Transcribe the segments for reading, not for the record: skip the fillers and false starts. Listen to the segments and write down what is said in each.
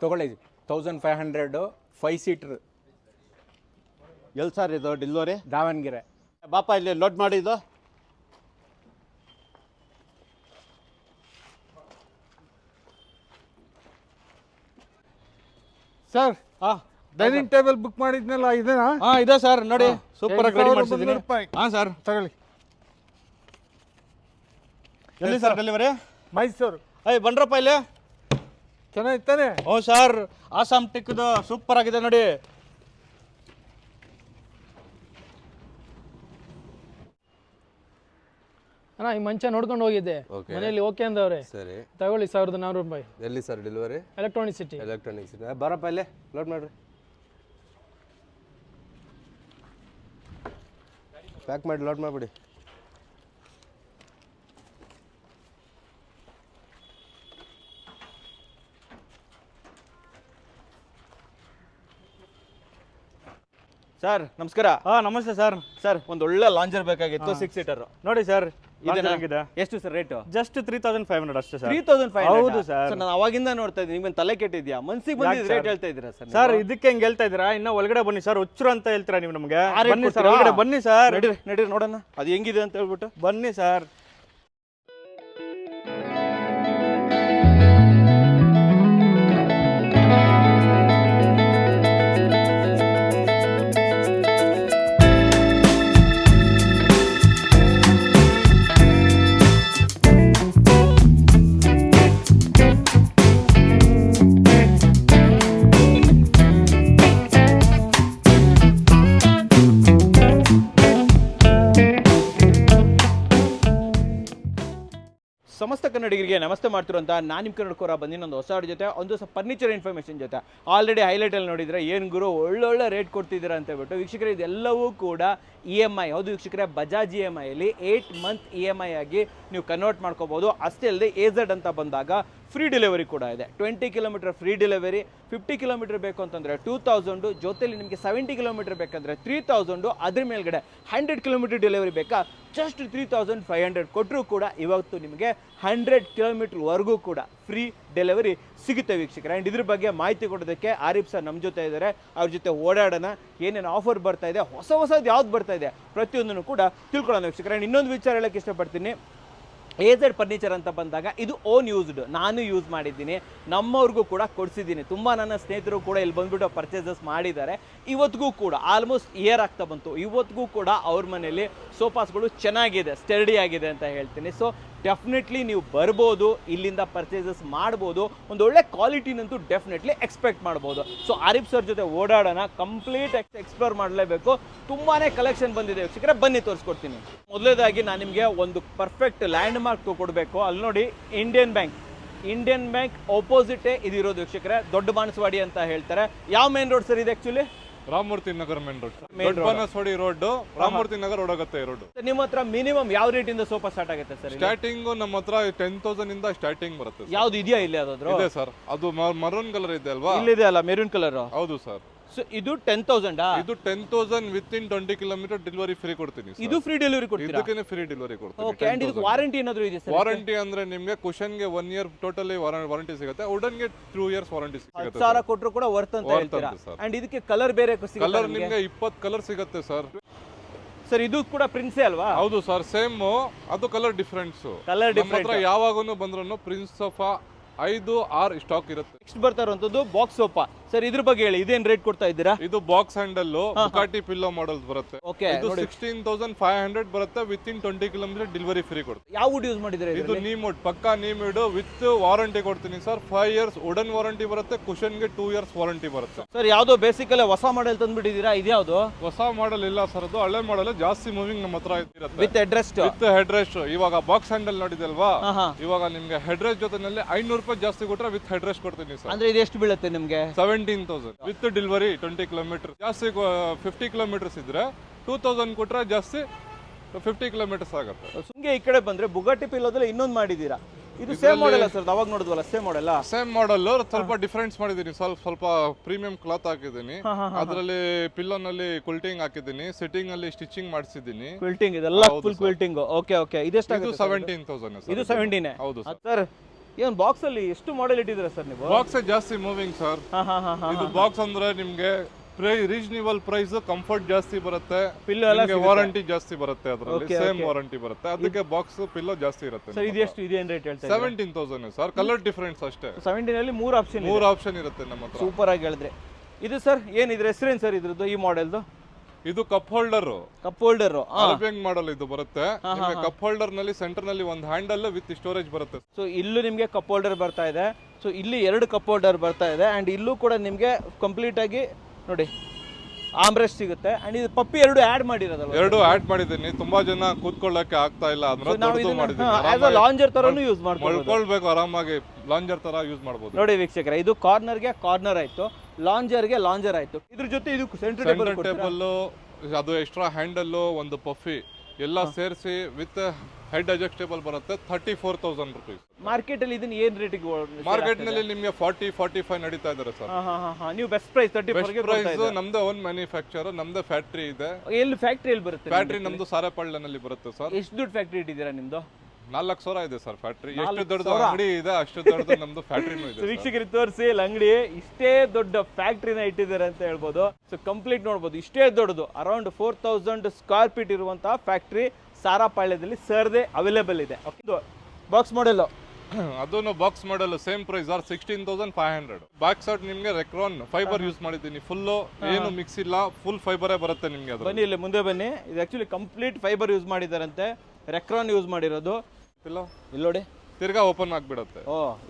ತೊಗೊಳ್ಳಿ 1500 5 ಸೀಟ್ರ್. ಎಲ್ಲಿ ಸರ್ ಇದು ಡೆಲಿವರಿ? ದಾವಣಗೆರೆ. ಬಾಪ ಇಲ್ಲಿ ಲೋಡ್ ಮಾಡಿದ್ದು. ಸರ್ ಡೈನಿಂಗ್ ಟೇಬಲ್ ಬುಕ್ ಮಾಡಿದ್ನಲ್ಲ ಇದೇನಾ? ಇದೆ ಸರ್, ನೋಡಿ ಸೂಪರ್ ಆಗಿ ರೆಡಿ ಮಾಡಿಸಿದ್ದೀನಿ. ಸರ್ ತಗೊಳ್ಳಿ. ಎಲ್ಲಿ ಸರ್ ಡೆಲಿವರಿ? ಮೈಸೂರು. ಬನ್ರಪ್ಪ ಇಲ್ಲಿ. ಚೆನ್ನಾಗಿತ್ತಾನೆ? ಸರ್ ಆಸಾಮ್ ಟಿಕ್ದು ಸೂಪರ್ ಆಗಿದೆ ನೋಡಿ. ಅಣ್ಣ ಈ ಮಂಚ ನೋಡ್ಕೊಂಡು ಹೋಗಿದ್ದೆ, ಮನೆಯಲ್ಲಿ ಓಕೆ ಅಂದವ್ರೆ. ಸರಿ ತಗೊಳ್ಳಿ 1400 ರೂಪಾಯಿ. ಎಲ್ಲಿ ಸರ್ ಡೆಲಿವರಿ? Electronic City. ಬರಪ್ಪ ಇಲ್ಲೇ ಲೋಡ್ ಮಾಡ್ರಿ, ಪ್ಯಾಕ್ ಮಾಡಿ ಲೋಡ್ ಮಾಡಿಬಿಡಿ. ಸರ್ ನಮಸ್ಕಾರ. ನಮಸ್ತೆ ಸರ್. ಸರ್ ಒಂದು ಒಳ್ಳೆ ಲಾಂಚರ್ ಬೇಕಾಗಿತ್ತು, 6 ಸೀಟರ್ ನೋಡಿ ಸರ್. ಇದೇನಾಗಿದೆ? ಎಷ್ಟು ಸರ್ ರೇಟ್? ಜಸ್ಟ್ 3500 ಅಷ್ಟೇ ಸರ್. 3500? ಹೌದು ಸರ್. ನಾನು ಅವಾಗಿಂದ ನೋಡ್ತಾ ಇದ್ದೀನಿ, ನಿಮ್ಗೆ ತಲೆ ಕೆಟ್ಟಿದ್ಯಾ? ಮನ್ಸಿಗೆ ಬಂದಿದ್ದು ರೇಟ್ ಹೇಳ್ತಾ ಇದ್ದೀರಾ ಸರ್? ಸರ್ ಇದಕ್ಕೆ ಹೆಂಗ್ ಹೇಳ್ತಾ ಇದ್ದೀರಾ? ಇನ್ನ ಒಳಗಡೆ ಬನ್ನಿ ಸರ್, ಹುಚ್ಚರು ಅಂತ ಹೇಳ್ತೀರಾ ನೀವು ನಮಗೆ? ಬನ್ನಿ ಸರ್, ಒಳಗಡೆ ಬನ್ನಿ ಸರ್. ನಡೀರಿ ನೋಡೋಣ ಅದು ಹೆಂಗಿದೆ ಅಂತ ಹೇಳ್ಬಿಟ್ಟು. ಬನ್ನಿ ಸರ್. ಸಮಸ್ತ ಕನ್ನಡಿಗರಿಗೆ ನಮಸ್ತೆ ಮಾಡ್ತಿರುವಂಥ ನಾನು ನಿಮ್ಮ ಕನ್ನಡಕೋರ ಬಂದಿನ ಒಂದು ಹೊಸ ಜೊತೆ ಒಂದು ಫರ್ನಿಚರ್ ಇನ್ಫಾರ್ಮೇಷನ್ ಜೊತೆ. ಆಲ್ರೆಡಿ ಹೈಲೈಟಲ್ಲಿ ನೋಡಿದರೆ ಏನು ಗುರು ಒಳ್ಳೊಳ್ಳೆ ರೇಟ್ ಕೊಡ್ತಿದ್ದೀರಾ ಅಂತ ಹೇಳ್ಬಿಟ್ಟು. ವೀಕ್ಷಕರೇ ಇದೆಲ್ಲವೂ ಕೂಡ EMI. ಹೌದು ವೀಕ್ಷಕರೇ, ಬಜಾಜ್ EMIಯಲ್ಲಿ 8 ಮಂತ್ EMI ಆಗಿ ನೀವು ಕನ್ವರ್ಟ್ ಮಾಡ್ಕೋಬೋದು. ಅಷ್ಟೇ ಅಲ್ಲದೆ AZ ಅಂತ ಬಂದಾಗ ಫ್ರೀ ಡೆಲಿವರಿ ಕೂಡ ಇದೆ. 20 ಕಿಲೋಮೀಟರ್ ಫ್ರೀ ಡೆಲಿವರಿ, 50 ಕಿಲೋಮೀಟರ್ ಬೇಕು ಅಂತಂದರೆ 2000, ಜೊತೆಲಿ ನಿಮಗೆ 70 ಕಿಲೋಮೀಟರ್ ಬೇಕಂದರೆ 3000, ಅದ್ರ ಮೇಲ್ಗಡೆ 100 ಕಿಲೋಮೀಟರ್ ಡೆಲಿವರಿ ಬೇಕಾ ಜಸ್ಟ್ 3500 ಕೊಟ್ಟರು ಕೂಡ ಇವತ್ತು ನಿಮಗೆ 100 ಕಿಲೋಮೀಟರ್ವರೆಗೂ ಕೂಡ ಫ್ರೀ ಡೆಲಿವರಿ ಸಿಗುತ್ತೆ ವೀಕ್ಷಕರೇ. ಆ್ಯಂಡ್ ಇದ್ರ ಬಗ್ಗೆ ಮಾಹಿತಿ ಕೊಡೋದಕ್ಕೆ ಆರಿಫ್ ಸರ್ ನಮ್ಮ ಜೊತೆ ಇದ್ದಾರೆ. ಅವ್ರ ಜೊತೆ ಓಡಾಡೋಣ, ಏನೇನು ಆಫರ್ ಬರ್ತಾ ಇದೆ, ಹೊಸದು ಯಾವ್ದು ಬರ್ತಾ ಇದೆ ಪ್ರತಿಯೊಂದನ್ನು ಕೂಡ ತಿಳ್ಕೊಳ್ಳೋಣ ವೀಕ್ಷಕರೇ. ಆ್ಯಂಡ್ ಇನ್ನೊಂದು ವಿಚಾರ ಹೇಳೋಕ್ಕೆ ಇಷ್ಟಪಡ್ತೀನಿ. AZ ಫರ್ನಿಚರ್ ಅಂತ ಬಂದಾಗ ಇದು ಓನ್ ಯೂಸ್ಡ್, ನಾನು ಯೂಸ್ ಮಾಡಿದ್ದೀನಿ, ನಮ್ಮವ್ರಿಗೂ ಕೂಡ ಕೊಡಿಸಿದ್ದೀನಿ. ತುಂಬ ನನ್ನ ಸ್ನೇಹಿತರು ಕೂಡ ಇಲ್ಲಿ ಬಂದುಬಿಟ್ಟು ಪರ್ಚೇಸಸ್ ಮಾಡಿದ್ದಾರೆ. ಇವತ್ತಿಗೂ ಕೂಡ ಆಲ್ಮೋಸ್ಟ್ ಇಯರ್ ಆಗ್ತಾ ಬಂತು, ಇವತ್ತಿಗೂ ಕೂಡ ಅವ್ರ ಮನೇಲಿ ಸೋಫಾಸ್ಗಳು ಚೆನ್ನಾಗಿದೆ, ಸ್ಟರ್ಡಿ ಆಗಿದೆ ಅಂತ ಹೇಳ್ತೀನಿ. ಸೊ ಡೆಫಿನೆಟ್ಲಿ ನೀವು ಬರ್ಬೋದು, ಇಲ್ಲಿಂದ ಪರ್ಚೇಸಸ್ ಮಾಡ್ಬೋದು, ಒಂದು ಒಳ್ಳೆ ಕ್ವಾಲಿಟಿನಂತೂ ಡೆಫಿನೆಟ್ಲಿ ಎಕ್ಸ್ಪೆಕ್ಟ್ ಮಾಡ್ಬೋದು. ಸೊ ಆರಿಫ್ ಸರ್ ಜೊತೆ ಓಡಾಡೋಣ, ಕಂಪ್ಲೀಟ್ ಎಕ್ಸ್ಪ್ಲೋರ್ ಮಾಡಲೇಬೇಕು. ತುಂಬಾ ಕಲೆಕ್ಷನ್ ಬಂದಿದೆ ವೀಕ್ಷಕರೇ, ಬನ್ನಿ ತೋರಿಸ್ಕೊಡ್ತೀನಿ. ಮೊದಲೇದಾಗಿ ನಾನು ನಿಮಗೆ ಒಂದು ಪರ್ಫೆಕ್ಟ್ ಲ್ಯಾಂಡ್ ಮಾರ್ಕ್ ಕೊಡಬೇಕು. ಅಲ್ಲಿ ನೋಡಿ ಇಂಡಿಯನ್ ಬ್ಯಾಂಕ್ ಆಪೋಸಿಟೇ ಇದಿರೋದು ವೀಕ್ಷಕರೇ, ದೊಡ್ಡ ಬಾಣಸವಾಡಿ ಅಂತ ಹೇಳ್ತಾರೆ. ಯಾವ ಮೇನ್ ರೋಡ್ ಸರ್ ಇದು? Actually Ramamurthy Nagar main road, ದೊಡ್ಡಬನಸವಾಡಿ road, Ramamurthy Nagar road ಆಗುತ್ತೆ ರೋಡ್. ನಿಮ್ಮ ಹತ್ರ ಮಿನಿಮಮ್ ಯಾವ ರೇಟ್ ಇಂದ ಸೋಫಾ ಸ್ಟಾರ್ಟ್ ಆಗುತ್ತೆ ಸರ್? ಸ್ಟಾರ್ಟಿಂಗ್ ನಮ್ಮ ಹತ್ರ 10,000 ಇಂದ ಸ್ಟಾರ್ಟಿಂಗ್ ಬರುತ್ತೆ. ಯಾವ್ದು ಇದೆಯಾ ಇಲ್ಲಿ? ಯಾವ್ದಾದ್ರು ಇದೆ ಸರ್, ಅದು ಮರೂನ್ ಕಲರ್ ಇದೆ ಅಲ್ವಾ? ಇಲ್ಲಿದೆ ಅಲ್ಲ ಮೆರೂನ್ ಕಲರ್? ಹೌದು ಸರ್. ಸೊ ಇದು 10,000? ಇದು 10,000 ವಿತಿನ್ 20 ಕಿಲೋಮೀಟರ್ ಡೆಲಿವರಿ ಫ್ರೀ ಕೊಡ್ತೀನಿ. ಇದು ಫ್ರೀ ಡೆಲಿವರಿ ಕೊಡ್ತೀರಾ? ಇದಕ್ಕೆ ಫ್ರೀ ಡೆಲಿವರಿ ಕೊಡ್ತೀನಿ. ಓಕೆ. ಅಂಡ್ ಇದಕ್ಕೆ ವಾರಂಟಿ ಏನಾದರೂ ಇದೆ ಸರ್? ವಾರಂಟಿ ಅಂದ್ರೆ ನಿಮಗೆ ಕುಶನ್ ಗೆ 1 ಇಯರ್ ಟೋಟಲಿ ವಾರಂಟಿ ಸಿಗುತ್ತೆ, ವುಡನ್ ಗೆ 2 ಇಯರ್ಸ್ ವಾರಂಟಿ ಸಿಗುತ್ತೆ. 10,000 ಕೊಟ್ಟರು ಕೂಡ ವರ್ತ್ ಅಂತ ಹೇಳ್ತೀರಾ? ಅಂಡ್ ಇದಕ್ಕೆ ಕಲರ್ ಬೇರೆ ಸಿಗುತ್ತೆ? ಕಲರ್ ನಿಮಗೆ 20 ಕಲರ್ ಸಿಗುತ್ತೆ ಸರ್. ಸರ್ ಇದು ಕೂಡ ಪ್ರಿನ್ಸೇ ಅಲ್ವಾ? ಹೌದು ಸರ್, ಸೇಮ್. ಅದು ಕಲರ್ ಡಿಫರೆನ್ಸ್. Colour different. ಯಾವಾಗೂ ಬಂದ್ರು ಪ್ರಿನ್ಸ್ ಸೋಫಾ 5-6 ಸ್ಟಾಕ್ ಇರುತ್ತೆ. ನೆಕ್ಸ್ಟ್ ಬರ್ತಾ ಇರುವಂತದ್ದು ಬಾಕ್ಸ್ ಸೋಫಾ. ಸರ್ ಇದ್ರ ಬಗ್ಗೆ ಹೇಳಿ, ಇದೇನ್ ರೇಟ್ ಕೊಡ್ತಾ ಇದ್ದೀರಾ? ಇದು box handle Bugatti pillow models ಬರುತ್ತೆ. ಓಕೆ. ಇದು 16,500 ಬರುತ್ತೆ, ವಿತಿನ್ 20 ಕಿಲೋಮೀಟರ್ ಡೆಲಿವರಿ ಫ್ರೀ ಕೊಡ್ತೀನಿ. ಯಾವ ವುಡ್ ಯೂಸ್ ಮಾಡಿದ್ರೆ? ಇದು ನೀಮುಡ್, ಪಕ್ಕಾ ನೀಮುಡ್ ವಿತ್ ವಾರಂಟಿ ಕೊಡ್ತೀನಿ ಸರ್. 5 ಇಯರ್ಸ್ ವುಡನ್ ವಾರಂಟಿ ಬರುತ್ತೆ, ಕುಶನ್ ಗೆ 2 ಇಯರ್ಸ್ ವಾರಂಟಿ ಬರುತ್ತೆ. ಸರ್ ಯಾವ್ದೋ ಬೇಸಿಕಲಿ ಹೊಸ ಮಾಡೆಲ್ ತಂದ್ಬಿಟ್ಟಿದ್ದೀರಾ, ಇದ್ಯಾವುದು? ಹೊಸ ಮಾಡೆಲ್ ಇಲ್ಲ ಸರ್, ಅದು ಹಳೆ ಮಾಡೆಲ್. ಜಾಸ್ತಿ ಮೂವಿಂಗ್ ನಮ್ಮ ಹತ್ರ ಇರುತ್ತೆ. With head rest? With head rest. ಇವಾಗ ಬಾಕ್ಸ್ ಹ್ಯಾಂಡಲ್ ನೋಡಿದಲ್ವಾ, ಇವಾಗ ನಿಮ್ಗೆ ಹೆಡ್ ರೆಸ್ಟ್ ಜೊತೆನಲ್ಲಿ 500 ರೂಪಾಯಿ ಜಾಸ್ತಿ ಕೊಟ್ರೆ ವಿತ್ ಹೆಡ್ ರೆಸ್ಟ್ ಕೊಡ್ತೀನಿ ಸರ್. ಅಂದ್ರೆ ಇದು ಎಷ್ಟು ಬೀಳುತ್ತೆ ನಿಮ್ಗೆ? 17,000 ವಿತ್ ಡೆಲಿವರಿ 20 ಕಿಲೋಮೀಟರ್. ಜಾಸ್ತಿ 50 ಕಿಲೋಮೀಟರ್ಸ್ ಇದ್ರೆ 2,000 ಕೊಟ್ರೆ ಜಾಸ್ತಿ 50 ಕಿಲೋಮೀಟರ್ಸ್ ಆಗುತ್ತೆ. ಸುಮ್ಗೆ ಈ ಕಡೆ ಬಂದ್ರೆ ಬುಗಾಟಿ ಪಿಲ್ಲೋದಲ್ಲಿ ಇನ್ನೊಂದು ಮಾಡಿದ್ದೀರಾ. ಇದು ಸೇಮ್ ಮಾಡೆಲ್ ಸರ್? ಅವಾಗ ನೋಡಿದ್ವಲ್ಲ ಸೇಮ್ ಮಾಡೆಲ್? ಸೇಮ್ ಮಾಡೆಲ್, ಸ್ವಲ್ಪ ಡಿಫರೆನ್ಸ್ ಮಾಡಿದ್ದೀನಿ. ಸ್ವಲ್ಪ ಪ್ರೀಮಿಯಂ ಕ್ಲಾತ್ ಹಾಕಿದ್ದೀನಿ, ಅದರಲ್ಲಿ ಪಿಲ್ಲೋನಲ್ಲಿ ಕ್ವಿಲ್ಟಿಂಗ್ ಹಾಕಿದ್ದೀನಿ, ಸಿಟ್ಟಿಂಗ್ ಅಲ್ಲಿ ಸ್ಟಿಚಿಂಗ್ ಮಾಡಿಸಿದ್ದೀನಿ. ಕ್ವಿಲ್ಟಿಂಗ್ ಇದೆಲ್ಲ ಫುಲ್ ಕ್ವಿಲ್ಟಿಂಗ್. Okay okay. ಇದೆಷ್ಟಾಗುತ್ತೆ? ಇದು 17,000. ಇದು 17? ಹೌದು ಸರ್. ಏನು ಬಾಕ್ಸ್ ಅಲ್ಲಿ ಎಷ್ಟು ಮಾಡೆಲ್ ಇಟ್ಟಿದ್ದೀರಾ ಸರ್ ನೀವು? ಬಾಕ್ಸ್ ಜಾಸ್ತಿ ಮೂವಿಂಗ್ ಸರ್. ಇದು ಬಾಕ್ಸ್ ಅಂದ್ರೆ ನಿಮ್ಗೆ ರೀಸನೇಬಲ್ ಪ್ರೈಸ್, ಕಂಫರ್ಟ್ ಜಾಸ್ತಿ ಬರುತ್ತೆ, ವಾರಂಟಿ ಜಾಸ್ತಿ ಬರುತ್ತೆ, ಅದರಲ್ಲಿ ಸೇಮ್ ವಾರಂಟಿ ಬರುತ್ತೆ, ಅದಕ್ಕೆ ಬಾಕ್ಸ್ ಪಿಲ್ಲೋ ಜಾಸ್ತಿ ಇರುತ್ತೆ. ಸರ್ ಇದೆಷ್ಟು ಇದೇನು ರೇಟ್ ಹೇಳ್ತಾರೆ? 17,000 ಸರ್. ಕಲರ್ ಡಿಫರೆನ್ಸ್ ಅಷ್ಟೇ. 17 ಅಲ್ಲಿ 3 ಆಪ್ಷನ್ ಇರುತ್ತೆ ನಮ್ಮ ಹತ್ರ. ಸೂಪರ್ ಆಗಿ ಹೇಳಿದ್ರೆ. ಇದು ಸರ್ ಏನು ಇದ್ರ ಹೆಸರೇನು ಸರ್ ಇದ್ರದ್ದು ಈ ಮಾಡೆಲ್ದು? ಇದು ಕಪ್ ಹೋಲ್ಡರ್. ಕಪ್ ಹೋಲ್ಡರ್ ಅಲ್ಬಿಂಗ್ ಮಾಡಲ್ ಇದು ಬರುತ್ತೆ. ನಿಮಗೆ ಕಪ್ ಹೋಲ್ಡರ್ ನಲ್ಲಿ ಸೆಂಟರ್ ನಲ್ಲಿ ಒಂದು ಹ್ಯಾಂಡಲ್ ವಿತ್ ಸ್ಟೋರೇಜ್ ಬರುತ್ತೆ. ಸೊ ಇಲ್ಲೂ ನಿಮಗೆ ಕಪ್ ಹೋಲ್ಡರ್ ಬರ್ತಾ ಇದೆ. ಸೊ ಇಲ್ಲಿ 2 ಕಪ್ ಹೋಲ್ಡರ್ ಬರ್ತಾ ಇದೆ ಅಂಡ್ ಇಲ್ಲೂ ಕೂಡ ನಿಮಗೆ ಕಂಪ್ಲೀಟ್ ಆಗಿ ನೋಡಿ ಆಮ್ರೆಸ್ಟ್ ಸಿಗುತ್ತೆ. ಅಂಡ್ ಇದು ಪಪ್ಪಿ 2 ಆಡ್ ಮಾಡಿರೋದಲ್ಲ? 2 ಆಡ್ ಮಾಡಿದ್ದೀನಿ. ತುಂಬಾ ಜನ ಕೂತ್ಕೊಳ್ಳಕ್ಕೆ ಆಗ್ತಾ ಇಲ್ಲ ಅಂದ್ರೆ ದೊಡ್ಡದು ಮಾಡಿದ್ದೀನಿ. ಆಸ್ ಅ ಲಾಂಜರ್ ತರನು ಯೂಸ್ ಮಾಡ್ಬೋದು, ಮಲ್ಕೊಳ್ಬೇಕು ಆರಾಮಾಗಿ, ಲಾಂಜರ್ ತರ ಯೂಸ್ ಮಾಡಬಹುದು. ನೋಡಿ ವೀಕ್ಷಕರೇ, ಇದು ಕಾರ್ನರ್ಗೆ ಕಾರ್ನರ್ ಆಯ್ತು, ಲಾಂಜರ್ಗೆ ಲಾಂಜರ್ ಆಯ್ತು. ಇದ್ರ ಜೊತೆ ಇದು ಸೆಂಟರ್ ಟೇಬಲ್, ಅದು ಎಕ್ಸ್ಟ್ರಾ ಹ್ಯಾಂಡಲ್, ಒಂದು ಪಫಿ ಎಲ್ಲ ಸೇರಿಸಿ ವಿತ್ ಹೆಡ್ ಅಡ್ಜಸ್ಟೇಬಲ್ ಬರುತ್ತೆ. 34,000 rupees. ಮಾರ್ಕೆಟ್ ಅಲ್ಲಿ ಇದನ್ನ ಏನ್ ರೇಟಿಗೆ? ಮಾರ್ಕೆಟ್ ನಲ್ಲಿ ನಿಮಗೆ 40-45 ನಡೀತಾ ಇದ್ದಾರೆ ಸರ್. ನೀವು ಬೆಸ್ಟ್ ಪ್ರೈಸ್ 34 ಪ್ರೈಸ್. ನಮ್ದು ಓನ್ ಮ್ಯಾನುಫ್ಯಾಕ್ಚರ್, ನಮ್ದು ಫ್ಯಾಕ್ಟರಿ ಇದೆ. ಎಲ್ಲಿ ಫ್ಯಾಕ್ಟರಿ ಎಲ್ಲಿ ಬರುತ್ತೆ? ಫ್ಯಾಕ್ಟರಿ ನಮ್ದು ಸಾರೇಪಾಳ್ಯನಲ್ಲಿ ಬರುತ್ತೆ ಸರ್. ಎಷ್ಟು ದೊಡ್ಡ ಫ್ಯಾಕ್ಟರಿ ಇಟ್ಟಿದ್ದೀರಾ ನಿಮ್ದು? 4,00,000 ಇದೆ ಸರ್ ಫ್ಯಾಕ್ಟರಿ. ಎಷ್ಟು ದೊಡ್ಡದು ಅಂಗಡಿ ಇದೆ ಅಷ್ಟು ದೊಡ್ಡದು ನಮ್ದು ಫ್ಯಾಕ್ಟರಿನೂ ಇದೆ. ವೀಕ್ಷಕರಿಗೆ ತೋರಿಸಿ, ಇಲ್ಲಿ ಅಂಗಡಿ ಇಷ್ಟೇ ದೊಡ್ಡ ಫ್ಯಾಕ್ಟರಿನ ಇಟ್ಟಿದ್ದಾರೆ ಅಂತ ಹೇಳ್ಬೋದು. ಸೊ ಕಂಪ್ಲೀಟ್ ನೋಡ್ಬೋದು, ಇಷ್ಟೇ ದೊಡ್ಡದು ಅರೌಂಡ್ 4,000 ಸ್ಕ್ವೇರ್ ಫೀಟ್ ಇರುವಂತಹ ಫ್ಯಾಕ್ಟರಿ ಸಾರಾಪಾಳ್ಯದಲ್ಲಿ ಸರ್ದೇ ಅವೈಲೇಬಲ್ ಇದೆ. ಬಾಕ್ಸ್ ಮಾಡೆಲ್ ಅದನ್ನು box model same price are 16,500. Back side ನಿಮ್ಗೆ ರೆಕ್ರಾನ್ ಫೈಬರ್ ಯೂಸ್ ಮಾಡಿದ್ದೀನಿ. ಫುಲ್ ಏನು ಮಿಕ್ಸ್ ಇಲ್ಲ, ಫುಲ್ ಫೈಬರೇ ಬರುತ್ತೆ ನಿಮ್ಗೆ. ಅದು ಬನ್ನಿ ಇಲ್ಲಿ ಮುಂದೆ ಬನ್ನಿ. ಇದು ಆಕ್ಚುಲಿ ಕಂಪ್ಲೀಟ್ ಫೈಬರ್ ಯೂಸ್ ಮಾಡಿದಾರಂತೆ, ರೆಕ್ರಾನ್ ಯೂಸ್ ಮಾಡಿರೋದು. ಇಲ್ಲ ಇಲ್ಲಿ ನೋಡಿ, ತಿರ್ಗಾ ಓಪನ್ ಆಗ್ಬಿಡುತ್ತೆ.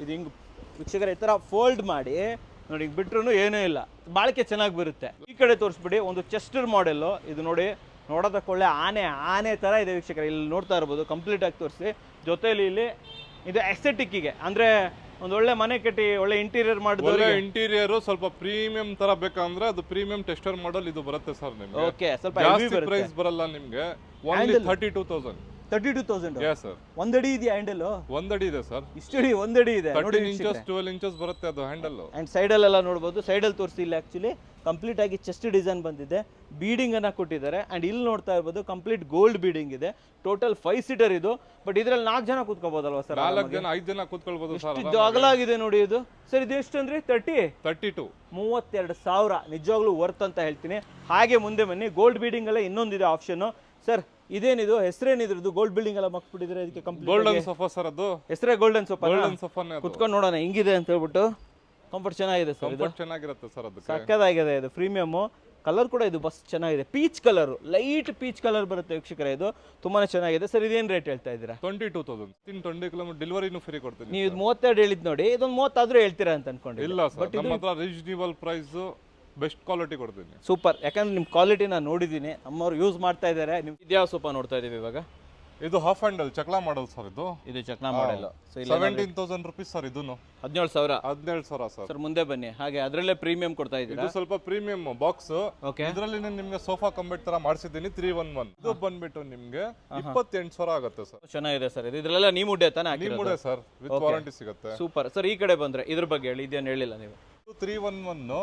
ಇದು ಹಿಂಗ್ ವೀಕ್ಷಕರ ಈ ತರ ಫೋಲ್ಡ್ ಮಾಡಿ ನೋಡಿ, ಹಿಂಗ್ ಬಿಟ್ರು ಏನೂ ಇಲ್ಲ, ಬಾಳಿಕೆ ಚೆನ್ನಾಗಿ ಬರುತ್ತೆ. ಈ ಕಡೆ ತೋರಿಸ್ಬಿಡಿ, ಒಂದು ಚೆಸ್ಟರ್ ಮಾಡೆಲ್. ಇದು ನೋಡಿ, ನೋಡೋದಕ್ಕೊಳ್ಳೆ ಆನೆ ತರ ಇದೆ ವೀಕ್ಷಕರ. ಇಲ್ಲಿ ನೋಡ್ತಾ ಇರ್ಬೋದು, ಕಂಪ್ಲೀಟ್ ಆಗಿ ತೋರಿಸಿ. ಜೊತೆಲಿ ಇಲ್ಲಿ ಇದು ಎಸ್ಥೆಟಿಕ್ಕಿಗೆ ಅಂದ್ರೆ ಒಂದು ಒಳ್ಳೆ ಮನೆ ಕಟ್ಟಿ ಒಳ್ಳೆ ಇಂಟೀರಿಯರ್ ಮಾಡಿದ್ರೆ, ಇಂಟೀರಿಯರ್ ಸ್ವಲ್ಪ ಪ್ರೀಮಿಯಂ ತರ ಬೇಕಂದ್ರೆ ಅದು ಪ್ರೀಮಿಯಂ ಟೆಸ್ಟರ್ ಮಾಡೆಲ್ ಇದು ಬರುತ್ತೆ ಸರ್ ನಿಮ್ಗೆ. ಓಕೆ, ಸ್ವಲ್ಪ ಜಾಸ್ತಿ ಪ್ರೈಸ್ ಬರಲ್ಲ ನಿಮ್ಗೆ. ಓನ್ಲಿ 32,000. 32,000. Yes sir. ಒಂದಡಿ ಇದೆಯಾ ಹ್ಯಾಂಡಲ್? ಒಂದಡಿ ಇದೆ ಸರ್. ಇಷ್ಟಡಿ ಒಂದಡಿ ಇದೆ. 13 ಇಂಚಸ್ 12 ಇಂಚಸ್ ಬರುತ್ತೆ ಅದು ಹ್ಯಾಂಡಲ್. ಅಂಡ್ ಸೈಡಲ್ಲೆಲ್ಲ ನೋಡ್ಬೋದು. ಸೈಡಲ್ಲಿ ತೋರಿಸಿ, ಇಲ್ಲಿ ಆಕ್ಚುಲಿ ಕಂಪ್ಲೀಟ್ ಆಗಿ ಚೆಸ್ಟ್ ಡಿಸೈನ್ ಬಂದಿದೆ, ಬೀಡಿಂಗ್ ಅನ್ನ ಕೊಟ್ಟಿದ್ದಾರೆ. ಅಂಡ್ ಇಲ್ಲಿ ನೋಡ್ತಾ ಇರ್ಬೋದು, ಕಂಪ್ಲೀಟ್ ಗೋಲ್ಡ್ ಬೀಡಿಂಗ್ ಇದೆ. ಟೋಟಲ್ 5 ಸೀಟರ್ ಇದು. ಬಟ್ ಇದ್ರಲ್ಲಿ 4 ಜನ ಕೂತ್ಕೋಬಹುದಲ್ವಾ ಸರ್? 4 ಜನ 5 ಜನ ಕೂತ್ಕೊಳ್ಬಹುದು ಸರ್. ಇದು ಅಗಲಾಗಿದೆ ನೋಡಿ ಇದು. ಸರ್ ಇದು ಎಷ್ಟು ಅಂದ್ರೆ 32. 32,000. ನಿಜವಾಗ್ಲೂ ವರ್ತ್ ಅಂತ ಹೇಳ್ತೀನಿ. ಹಾಗೆ ಮುಂದೆ ಬನ್ನಿ, ಗೋಲ್ಡ್ ಬೀಡಿಂಗ್ ಎಲ್ಲ ಇನ್ನೊಂದಿದೆ ಆಪ್ಷನ್. ಸರ್ ಇದೇನಿದು ಹೆಸರೇನಿದ್ರದ್ದು? ಗೋಲ್ಡ್ ಬಿಲ್ಡಿಂಗ್ ಎಲ್ಲ ಮಕ್ಬಿಟ್ಟಿದ್ರೆ ಇದಕ್ಕೆ ಕಂಪ್ಲೀಟ್ ಗೋಲ್ಡನ್ ಸೋಫಾ ಸರ್. ಅದು ಹೆಸರೇ ಗೋಲ್ಡನ್ ಸೋಫಾ. ಗೋಲ್ಡನ್ ಸೋಫಾನೇ. ಕುತ್ಕೊಂಡು ನೋಡೋಣ ಹೆಂಗಿದೆ ಅಂತ ಹೇಳ್ಬಿಟ್ಟು. ಕಂಫರ್ಟ್ ಚೆನ್ನಾಗಿದೆ ಸರ್, ಇದು ಚೆನ್ನಾಗಿರುತ್ತೆ ಸರ್. ಅದು ಸಕ್ಕದಾಗಿದೆ. ಇದು ಪ್ರೀಮಿಯಮ್ ಕಲರ್ ಕೂಡ ಇದು ಬಸ್ ಚೆನ್ನಾಗಿದೆ. Peach colour, light peach colour ಬರುತ್ತೆ ವೀಕ್ಷಕರೇ. ಇದು ತುಂಬಾನೇ ಚೆನ್ನಾಗಿದೆ. ಸರ್ ಇದೇನು ರೇಟ್ ಹೇಳ್ತಾ ಇದ್ದೀರಾ? 22,000. 20 ಕಿಲೋಮೀಟರ್ ಡೆಲಿವರಿನೂ ಫ್ರೀ ಕೊಡ್ತೀನಿ. ನೀವು 32 ಹೇಳಿದ್ ನೋಡಿ, ಇದೊಂದು 30 ಆದ್ರೂ ಹೇಳ್ತೀರಾ ಅಂತ ಅನ್ಕೊಂಡು. ಇಲ್ಲ ಸರ್, ನಮ್ಮ ಹತ್ರ ರೀಸನೇಬಲ್ ಪ್ರೈಸ್, ಬೆಸ್ಟ್ ಕ್ವಾಲಿಟಿ ಕೊಡ್ತೀನಿ. ಸೂಪರ್. ಯಾಕಂದ್ರೆ ನಿಮ್ಮ ಕ್ವಾಲಿಟಿ ನಾನು ನೋಡಿದ್ದೀನಿ, ನಮ್ಮವ್ರು ಯೂಸ್ ಮಾಡ್ತಾ ಇದ್ದಾರೆ. ನಿಮ್ಗೆ ಇದ್ಯಾವ ಸೋಫಾ ನೋಡ್ತಾ ಇದೀವಿ ಇವಾಗ? ಇದು ಹಾಫ್ ಹ್ಯಾಂಡಲ್ ಚಕ್ಲಾ ಮಾಡಲ್ ಸರ್. ಇದು ಚಕ್ನಾ ಮಾಡೆಲ್. 17,000 rupees sir. ಇದನ್ನು 17,000. 17,000 ಸರ್. ಸರ್ ಮುಂದೆ ಬನ್ನಿ. ಹಾಗೆ ಅದರಲ್ಲೇ ಪ್ರೀಮಿಯಂ ಕೊಡ್ತಾ ಇದ್ದೀರಾ? ಇದು ಸ್ವಲ್ಪ ಪ್ರೀಮಿಯಂ ಬಾಕ್ಸ್. ಓಕೆ, ಇದರಲ್ಲಿ ನಿಮ್ಗೆ ಸೋಫಾ ಕಂಬೆಟ್ ತರ ಮಾಡಿಸಿದ್ದೀನಿ 311. ಇದು ಬಂದ್ಬಿಟ್ಟು ನಿಮ್ಗೆ 28,000 ಆಗುತ್ತೆ ಸರ್. ಚೆನ್ನಾಗಿದೆ ಸರ್. ಇದರಲ್ಲೆಲ್ಲ ನೀವು ಮುಡ್ಡೆ ತಾನೇ ಹಾಕಿರೋದು ಸರ್, ವಿತ್ ವಾರಂಟಿ ಸಿಗುತ್ತೆ. ಸೂಪರ್. ಸರ್ ಈ ಕಡೆ ಬಂದ್ರೆ ಇದ್ರ ಬಗ್ಗೆ ಹೇಳಿ, ಇದೇನು ಹೇಳಿಲ್ಲ ನೀವು. 311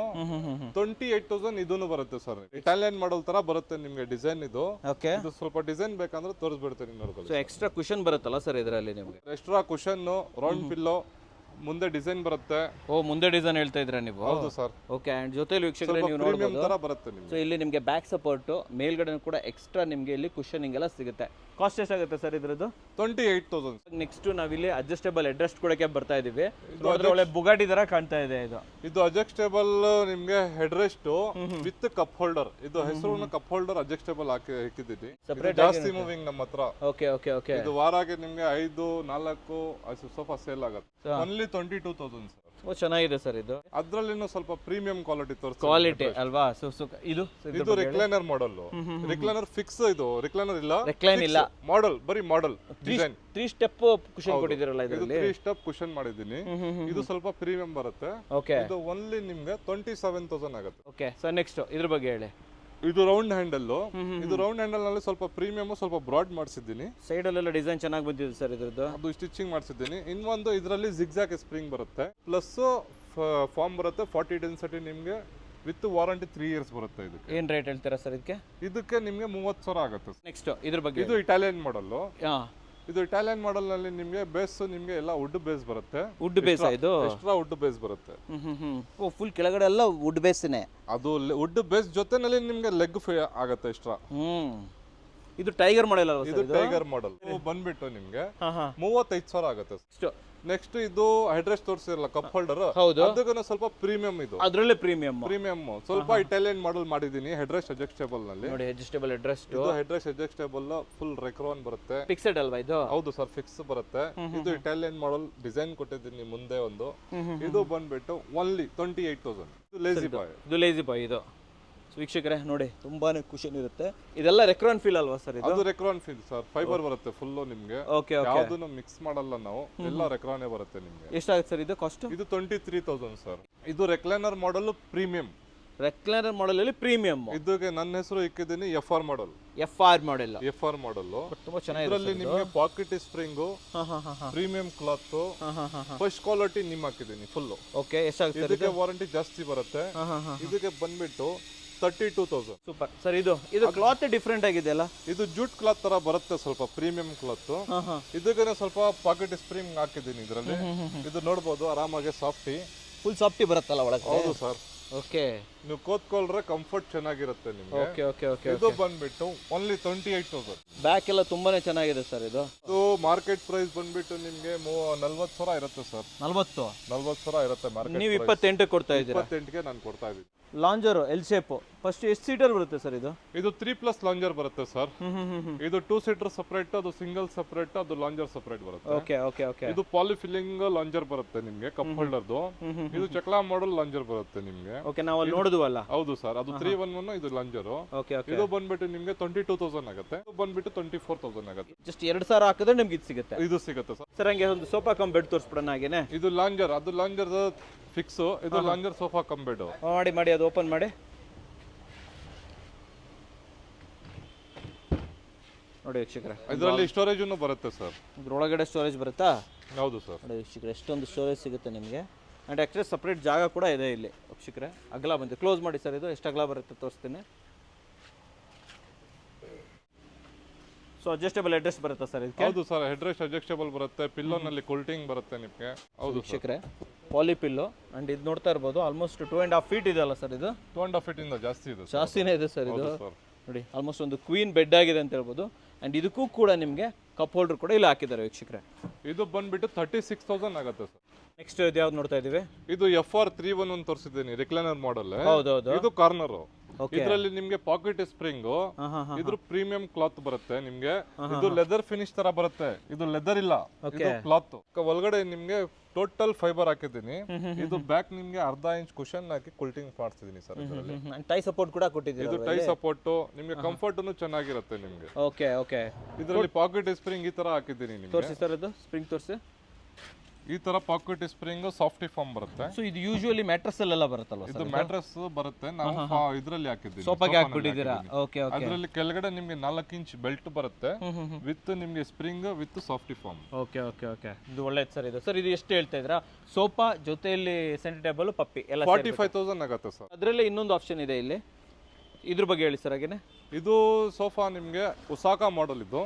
28,000 ಇದನ್ನು ಬರುತ್ತೆ ಸರ್. ಇಟಾಲಿಯನ್ ಮಾಡಲ್ ತರ ಬರುತ್ತೆ ನಿಮ್ಗೆ ಡಿಸೈನ್. ಇದು ಓಕೆ, ಇದು ಸ್ವಲ್ಪ ಡಿಸೈನ್ ಬೇಕಂದ್ರೆ ತೋರಿಸ್ಬಿಡ್ತೀನಿ ನೋಡ್ಕೊಳ್ಳಿ. ಸೊ ಎಕ್ಸ್ಟ್ರಾ ಕುಷನ್ ಬರುತ್ತಲ್ಲ ಸರ್ ಇದರಲ್ಲಿ ನಿಮಗೆ? ಎಕ್ಸ್ಟ್ರಾ ಕುಷನ್, ರೌಂಡ್ ಪಿಲ್ಲೋ, ಮುಂದೆ ಡಿಸೈನ್ ಬರುತ್ತೆ. ಓ, ಮುಂದೆ ಡಿಸೈನ್ ಹೇಳ್ತಾ ಇದ್ದೀರಾ ನೀವು? ಹೌದು ಸರ್. ಓಕೆ. ಅಂಡ್ ಜೊತೆಲಿ ವೀಕ್ಷಕರೇ ನೀವು ನೋಡಬಹುದು ತರ ಬರುತ್ತೆ ನಿಮಗೆ. ಸೊ ಇಲ್ಲಿ ನಿಮಗೆ ಬ್ಯಾಕ್ ಸಪೋರ್ಟ್, ಮೇಲ್ಗಡೆ ಕೂಡ ಎಕ್ಸ್ಟ್ರಾ ನಿಮಗೆ ಇಲ್ಲಿ ಕುಷನಿಂಗ್ ಎಲ್ಲ ಸಿಗುತ್ತೆ. ಕಾಸ್ಟ್ ಎಷ್ಟಾಗುತ್ತೆ ಸರ್ ಇದ್ರದ್ದು? 28,000. ನೆಕ್ಸ್ಟ್ ನಾವಿಲ್ಲಿ ಅಡ್ಜಸ್ಟೇಬಲ್ ಹೆಡ್ರೆಸ್ಟ್ ಕೊಡಕ್ಕೆ ಬರ್ತಾ ಇದೀವಿ. ನೋಡಿದ್ರೆ ಒಳ್ಳೆ ಬುಗಾಟಿ ತರ ಕಾಣ್ತಾ ಇದೆ ಇದು. ಇದು ಅಡ್ಜಸ್ಟೇಬಲ್ ನಿಮ್ಗೆ head rest with cup holder. ಇದು ಹೆಸರು ಕಪ್ ಹೋಲ್ಡರ್ ಅಡ್ಜಸ್ಟೇಬಲ್ ಹಾಕಿದ್ದೀನಿ. ಜಾಸ್ತಿ ಮೂವಿಂಗ್ ನಮ್ಮ ಹತ್ರ. Okay okay okay. ಇದು ವಾರಾಗೆ ನಿಮ್ಗೆ 5-4 ಸೋಫಾ ಸೇಲ್ ಆಗುತ್ತೆ. Only 22,000 sir. ಓ, ಚೆನ್ನಾಗಿದೆ ಸರ್ ಇದು. ಅದ್ರಲ್ಲಿನೂ ಸ್ವಲ್ಪ ಪ್ರೀಮಿಯಂ ಕ್ವಾಲಿಟಿ ತೋರಿಸ್ತೀನಿ. ಕ್ವಾಲಿಟಿ ಅಲ್ವಾ? ಇದು ರಿಕ್ಲೈನರ್ ಮಾಡೆಲ್. Recliner fix. ಇದು ರಿಕ್ಲೈನರ್ ಇಲ್ಲ, ರಿಕ್ಲೈನ್ ಇಲ್ಲ, ಮಾಡೆಲ್ ಬರೀ ಮಾಡೆಲ್ ಡಿಸೈನ್. 3 ಸ್ಟೆಪ್ ಕುಷನ್ ಕೊಟ್ಟಿದ್ದೀರಲ್ಲ ಇದರಲ್ಲಿ? 3 ಸ್ಟೆಪ್ ಕುಷನ್ ಮಾಡಿದ್ದೀನಿ. ಇದು ಸ್ವಲ್ಪ ಪ್ರೀಮಿಯಂ ಬರುತ್ತೆ. ಓಕೆ. ಇದು ಓನ್ಲಿ ನಿಮ್ಗೆ 27,000 ಆಗುತ್ತೆ. ಓಕೆ. ಸರ್ ನೆಕ್ಸ್ಟ್ ಇದ್ರ ಬಗ್ಗೆ ಹೇಳಿ. ಇದು ರೌಂಡ್ ಹ್ಯಾಂಡಲ್. ಇದು ರೌಂಡ್ ಹ್ಯಾಂಡಲ್ ನಲ್ಲಿ ಸ್ವಲ್ಪ ಪ್ರೀಮಿಯಂ, ಸ್ವಲ್ಪ ಬ್ರಾಡ್ ಮಾಡಿಸಿದ್ದೀನಿ. ಸೈಡ್ ಅಲ್ಲೆಲ್ಲ ಡಿಸೈನ್ ಚೆನ್ನಾಗಿ ಬಂದಿದೆ ಸರ್ ಇದ್ರದ್ದು. ಅದು ಸ್ಟಿಚಿಂಗ್ ಮಾಡಿಸಿದ್ದೀನಿ. ಇನ್ನೊಂದು ಇದರಲ್ಲಿ ಜಿಗ್ಜಾಗ್ ಸ್ಪ್ರಿಂಗ್ ಬರುತ್ತೆ, ಪ್ಲಸ್ ಫಾರ್ಮ್ ಬರುತ್ತೆ. 40 ಡೆನ್ಸಿಟಿ ನಿಮ್ಗೆ ವಿತ್ ವಾರಂಟಿ 3 years ಬರುತ್ತೆ. ಇದಕ್ಕೆ ಏನ್ ರೇಟ್ ಹೇಳ್ತೀರಾ ಸರ್ ಇದಕ್ಕೆ? ಇದಕ್ಕೆ ನಿಮ್ಗೆ 30,000 ಆಗುತ್ತೆ. ನೆಕ್ಸ್ಟ್ ಇದ್ರ ಬಗ್ಗೆ. ಇದು ಇಟಾಲಿಯನ್ ಮಾಡಲ್. ಇದು ಇಟಾಲಿಯನ್ ಮಾಡೆಲ್ ನಲ್ಲಿ ನಿಮ್ಗೆ ಬೇಸ್ ನಿಮ್ಗೆ ಎಲ್ಲ ವುಡ್ ಬೇಸ್ ಬರುತ್ತೆ. ವುಡ್ ಬೇಸ್ ಇದು ಎಕ್ಸ್ಟ್ರಾ ವುಡ್ ಬೇಸ್ ಬರುತ್ತೆ. ಓ ಫುಲ್ ಕೆಳಗಡೆ ಎಲ್ಲ ವುಡ್ ಬೇಸ್ನೇ. ಅದು ವುಡ್ ಬೇಸ್ ಜೊತೆನಲ್ಲಿ ನಿಮ್ಗೆ ಲೆಗ್ ಫ್ರೀ ಆಗುತ್ತೆ ಎಕ್ಸ್ಟ್ರಾ. ಇದು ಟೈಗರ್ ಮಾಡೆಲ್ ಅಲ್ವಾ ಇದು ಸರ್? ಟೈಗರ್ ಮಾಡೆಲ್ ಬಂದ್ಬಿಟ್ಟು ನಿಮ್ಗೆ ಹಾ ಹಾ 35,000 ಆಗುತ್ತೆ. ಇಷ್ಟು ನೆಕ್ಸ್ಟ್ ಇದು ಹೆಡ್ರೆಸ್ ತೋರಿಸಿರಲ್ಲ ಕಪ್ ಹೋಲ್ಡರ್, ಹೌದು. ಅದಕ್ಕೂ ಸ್ವಲ್ಪ ಪ್ರೀಮಿಯಂ. ಇದು ಅದರಲ್ಲೇ ಪ್ರೀಮಿಯಂ ಸ್ವಲ್ಪ ಇಟಾಲಿಯನ್ ಮಾಡೆಲ್ ಮಾಡಿದೀನಿ ಹೆಡ್ರೆಸ್ ಅಡ್ಜಸ್ಟೇಬಲ್ ನಲ್ಲಿ. ನೋಡಿ ಅಡ್ಜಸ್ಟೇಬಲ್ ಅಡ್ರೆಸ್ ಇದು ಹೆಡ್ರೆಸ್ ಅಡ್ಜಸ್ಟೇಬಲ್ ಫುಲ್ ರೆಕ್ರಾನ್ ಬರುತ್ತೆ. ಫಿಕ್ಸೆಡ್ ಅಲ್ವಾ ಇದು? ಹೌದು ಸರ್, ಫಿಕ್ಸ್ ಬರುತ್ತೆ. ಇದು ಇಟಾಲಿಯನ್ ಮಾಡೆಲ್ ಡಿಸೈನ್ ಕೊಟ್ಟಿದ್ದೀನಿ ಮುಂದೆ ಒಂದು. ಇದು ಬಂದ್ಬಿಟ್ಟು ಓನ್ಲಿ 28,000. ಇದು ಲೇಜಿ ಬಾಯ್. ಇದು ಲೇಜಿ ಬಾಯ್ ಇದು. ವೀಕ್ಷಕರೇ ನೋಡಿ ತುಂಬಾನೇ ಕುಶನ್ ಇರುತ್ತೆ. ಇದೆಲ್ಲ ರೆಕ್ರಾನ್ ಫೀಲ್ ಅಲ್ವಾ ಸರ್ ಇದು? ಅದು ರೆಕ್ರಾನ್ ಫೀಲ್ ಸರ್, ಫೈಬರ್ ಬರುತ್ತೆ ಫುಲ್ ನಿಮ್ಗೆ. Okay okay. ಯಾವ್ದನ್ನು ಮಿಕ್ಸ್ ಮಾಡಲ್ಲ ನಾವು, ಎಲ್ಲ ರೆಕ್ರಾನೇ ಬರುತ್ತೆ ನಿಮ್ಗೆ. ಎಷ್ಟಾಗುತ್ತೆ ಸರ್ ಇದು ಕಾಸ್ಟ್? ಇದು 23,000 ಸರ್. ಇದು recliner model premium. Recliner model ಅಲ್ಲಿ ಪ್ರೀಮಿಯಂ. ಇದಕ್ಕೆ ನನ್ನ ಹೆಸರು ಇಕ್ಕಿದ್ದೀನಿ FR model. FR model. FR model ತುಂಬಾ ಚೆನ್ನಾಗಿದೆ. ಇದರಲ್ಲಿ ನಿಮ್ಗೆ pocket spring, premium cloth, first quality ನಿಮ್ ಹಾಕಿದ್ದೀನಿ ಫುಲ್. ಓಕೆ, ಎಷ್ಟಾಗುತ್ತೆ? ಇದಕ್ಕೆ ವಾರಂಟಿ ಜಾಸ್ತಿ ಬರುತ್ತೆ. ಇದಕ್ಕೆ ಬಂದ್ಬಿಟ್ಟು 32,000. Super sir. ಇದು ಕ್ಲಾತ್ ಡಿಫ್ರೆಂಟ್ ಆಗಿದೆ ಅಲ್ಲ? ಇದು ಜೂಟ್ ಕ್ಲಾತ್ ತರ ಬರುತ್ತೆ, ಸ್ವಲ್ಪ ಪ್ರೀಮಿಯಂ ಕ್ಲಾತ್. ಇದಕ್ಕೆ ಸ್ವಲ್ಪ ಪಾಕೆಟ್ ಸ್ಪ್ರಿಂಗ್ ಹಾಕಿದ್ದೀನಿ ಇದರಲ್ಲಿ. ಇದು ನೋಡ್ಬೋದು ಆರಾಮಾಗಿ ಸಾಫ್ಟಿ, ಫುಲ್ ಸಾಫ್ಟಿ ಬರುತ್ತಲ್ಲ ಒಳಗೆ? ಹೌದು ಸರ್. ಓಕೆ, ನೀವು ಕೋತ್ಕೊಳ್ರೆ ಕಂಫರ್ಟ್ ಚೆನ್ನಾಗಿರುತ್ತೆ ನಿಮ್ಗೆ. Okay okay okay. ಇದು ಬಂದ್ಬಿಟ್ಟು ಓನ್ಲಿ 28,000. ಬ್ಯಾಕ್ ಎಲ್ಲ ತುಂಬಾನೇ ಚೆನ್ನಾಗಿದೆ ಸರ್ ಇದು. ಇದು ಮಾರ್ಕೆಟ್ ಪ್ರೈಸ್ ಬಂದ್ಬಿಟ್ಟು ನಿಮ್ಗೆ 40,000 ಇರುತ್ತೆ ಸರ್. 40,000 ಇರುತ್ತೆ ಮಾರ್ಕೆಟ್. ನೀವು 28 ಕೊಡ್ತಾ ಇದ್ದೀರಾ? 28ಗೆ ನಾನು ಕೊಡ್ತಾ ಇದ್ದೀನಿ. ಲಾಂಜರ್ ಎಲ್ ಶೇಪ್ ಫಸ್ಟ್ ಎಷ್ಟು ಸೀಟರ್ ಬರುತ್ತೆ ಸರ್ ಇದು? ಇದು 3+ ಲಾಂಜರ್ ಬರುತ್ತೆ ಸರ್. ಇದು 2 ಸೀಟರ್ ಸಪರೇಟ್, ಅದು ಸಿಂಗಲ್ ಸಪರೇಟ್, ಅದು ಲಾಂಜರ್ ಸಪರೇಟ್ ಬರುತ್ತೆ. Okay okay okay. ಇದು ಪಾಲಿಫಿಲ್ಲಿಂಗ್ ಲಾಂಜರ್ ಬರುತ್ತೆ ನಿಮ್ಗೆ, ಕಪ್ ಹೋಲ್ಡರ್ದು. ಇದು ಚಕ್ಲಾ ಮಾಡೆಲ್ ಲಾಂಜರ್ ಬರುತ್ತೆ ನಿಮ್ಗೆ. ಓಕೆ, ನಾವು ಅಲ್ಲಿ ನೋಡಿದ್ವಲ್ಲ? ಹೌದು ಸರ್, ಅದು 311 ಇದು ಲಾಂಜರ್. Okay okay. ಇದು ಬಂದ್ಬಿಟ್ಟು ನಿಮ್ಗೆ 22,000 ಆಗುತ್ತೆ. ಇದು ಬಂದ್ಬಿಟ್ಟು 24,000 ಆಗುತ್ತೆ. ಜಸ್ಟ್ 2,000 ಹಾಕಿದ್ರೆ ನಿಮ್ಗೆ ಇದು ಸಿಗುತ್ತೆ. ಇದು ಸಿಗುತ್ತೆ ಸರ್. ಸರ್ ಹಂಗೆ ಒಂದು ಸೋಫಾ ಕಮ್ ಬೆಡ್ ತೋರಿಸ್ಬಿಡೋಣ ಹಾಗೇನೆ. ಇದು ಲಾಂಜರ್, ಅದು ಲಾಂಜರ್ ಫಿಕ್ಸ್. ಇದು ಲಾಂಜರ್ ಸೋಫಾ ಕಮ್ ಬೆಡ್. ಮಾಡಿ ಅದು ಓಪನ್ ಮಾಡಿ ನೋಡಿ ವೀಕ್ಷಕರೇ. ಇದರಲ್ಲಿ ಸ್ಟೋರೇಜ್ ಬರುತ್ತೆ ಸರ್. ಇದ್ರೊಳಗಡೆ ಸ್ಟೋರೇಜ್ ಬರುತ್ತಾ? ಹೌದು ಸರ್. ನೋಡಿ ವೀಕ್ಷಕರೇ, ಎಷ್ಟೊಂದು ಸ್ಟೋರೇಜ್ ಸಿಗುತ್ತೆ ನಿಮಗೆ. ಆ್ಯಂಡ್ ಎಕ್ಸ್ಟ್ರಾ ಸಪ್ರೇಟ್ ಜಾಗ ಕೂಡ ಇದೆ ಇಲ್ಲಿ ವೀಕ್ಷಕರೇ. ಅಗಲ ಬಂದು ಕ್ಲೋಸ್ ಮಾಡಿ ಸರ್, ಇದು ಎಷ್ಟು ಅಗಲ ಬರುತ್ತೆ ತೋರಿಸ್ತೀನಿ. ಸೊ ಅಡ್ಜಸ್ಟೇಬಲ್ ಅಡ್ರೆಸ್ ಬರುತ್ತಾ ಸರ್ ಇದಕ್ಕೆ? ಹೌದು ಸರ್, ಹೆಡ್ರೆಸ್ಟ್ ಅಡ್ಜಸ್ಟೇಬಲ್ ಬರುತ್ತೆ. ಪಿಲ್ಲೋನಲ್ಲಿ ಕೂಲ್ಟಿಂಗ್ ಬರುತ್ತೆ ನಿಮಗೆ. ಹೌದು ವೀಕ್ಷಕರೇ, ಪಾಲಿ ಪಿಲ್ಲೋ. ಆ್ಯಂಡ್ ಇದು ನೋಡ್ತಾ ಇರ್ಬೋದು ಆಲ್ಮೋಸ್ಟ್ 2.5 ಫೀಟ್ ಇದೆ ಅಲ್ಲ ಸರ್ ಇದು? 2.5 ಫೀಟ್ ಇಂದ ಜಾಸ್ತಿ ಇದೆ. ಜಾಸ್ತಿನೇ ಇದೆ ಸರ್ ಇದು. ಸರ್ ನೋಡಿ ಆಲ್ಮೋಸ್ಟ್ ಒಂದು ಕ್ವೀನ್ ಬೆಡ್ ಆಗಿದೆ ಅಂತ ಹೇಳ್ಬೋದು. ಆ್ಯಂಡ್ ಇದಕ್ಕೂ ಕೂಡ ನಿಮಗೆ ಕಪ್ ಹೋಲ್ಡರ್ ಕೂಡ ಇಲ್ಲಿ ಹಾಕಿದ್ದಾರೆ ವೀಕ್ಷಕರೇ. ಇದು ಬಂದ್ಬಿಟ್ಟು 36,000 ಆಗುತ್ತೆ ಸರ್. ನೆಕ್ಸ್ಟ್ ಇದು ಯಾವ್ದು ನೋಡ್ತಾ ಇದೀವಿ? ಇದು FR 311 ತೋರಿಸಿದ್ದೀನಿ, ರಿಕ್ಲೈನರ್ ಮಾಡೆಲ್. ಹೌದೌದು. ಇದು ಕಾರ್ನರ್. ಇದರಲ್ಲಿ ನಿಮ್ಗೆ ಪಾಕೆಟ್ ಸ್ಪ್ರಿಂಗ್, ಇದ್ರ ಪ್ರೀಮಿಯಂ ಕ್ಲಾತ್ ಬರುತ್ತೆ ನಿಮ್ಗೆ. ಇದು ಲೆದರ್ ಫಿನಿಶ್ ತರ ಬರುತ್ತೆ. ಇದು ಲೆದರ್ ಇಲ್ಲ, ಇದು ಕ್ಲಾತ್. ಒಳಗಡೆ ನಿಮ್ಗೆ ಟೋಟಲ್ ಫೈಬರ್ ಹಾಕಿದ್ದೀನಿ. ಇದು ಬ್ಯಾಕ್ ನಿಮ್ಗೆ 1/2 ಇಂಚ್ ಕುಶನ್ ಹಾಕಿ ಕುಲ್ಟಿಂಗ್ ಮಾಡ್ತಿದ್ದೀನಿ ಸರ್. ಇದರಲ್ಲಿ ಟೈ ಸಪೋರ್ಟ್ ಕೂಡ ಕೊಟ್ಟಿದ್ದೀರಾ? ಇದು ಟೈ ಸಪೋರ್ಟ್ ನಿಮ್ಗೆ ಕಂಫರ್ಟ್ ಚೆನ್ನಾಗಿರುತ್ತೆ ನಿಮ್ಗೆ. Okay okay. ಇದರಲ್ಲಿ ಪಾಕೆಟ್ ಸ್ಪ್ರಿಂಗ್ ಈ ತರ ಹಾಕಿದ್ದೀನಿ ನಿಮ್ಗೆ. ತೋರಿಸಿ ಸರ್, ಇದು ಸ್ಪ್ರಿಂಗ್ ತೋರಿಸಿ. ಈ ತರ ಪಾಕೆಟ್ ಸ್ಪ್ರಿಂಗ್ ಸಾಫ್ಟಿ ಫಾರ್ಮ್ ಬರುತ್ತೆ. ಸೊ ಇದು ಯೂಶುವಲಿ ಮ್ಯಾಟ್ರಸ್ ಅಲ್ಲೆಲ್ಲ ಬರುತ್ತಲ್ವಾ ಇದು ಮ್ಯಾಟ್ರಸ್ ಬರುತ್ತೆ. ನಾವು ಇದರಲ್ಲಿ ಹಾಕಿದ್ದೀವಿ, ಸೋಫಾಗೆ ಹಾಕ್ಬಿಟ್ಟಿದ್ದೀರಾ? Okay okay. ಅದರಲ್ಲಿ ಕೆಳಗಡೆ ನಿಮ್ಗೆ 4 ಇಂಚ್ ಬೆಲ್ಟ್ ಬರುತ್ತೆ ವಿತ್ ನಿಮ್ಗೆ spring with softy firm. Okay okay okay. ಇದು ಒಳ್ಳೇದು ಸರ್. ಇದು ಸರ್ ಇದು ಎಷ್ಟು ಹೇಳ್ತಾ ಇದ್ರಾ? ಸೋಫಾ ಜೊತೆಯಲ್ಲಿ ಸೆಂಟರ್ ಟೇಬಲ್ ಪಪ್ಪಿ ಎಲ್ಲ 45,000 ಆಗುತ್ತೆ ಸರ್. ಅದರಲ್ಲಿ ಇನ್ನೊಂದು ಆಪ್ಷನ್ ಇದೆ ಇಲ್ಲಿ, ಇದ್ರ ಬಗ್ಗೆ ಹೇಳಿ ಸರ್ ಹಾಗೇನೆ. ಇದು ಸೋಫಾ ನಿಮ್ಗೆ ಉಸಾಕಾ ಮಾಡೆಲ್. ಇದು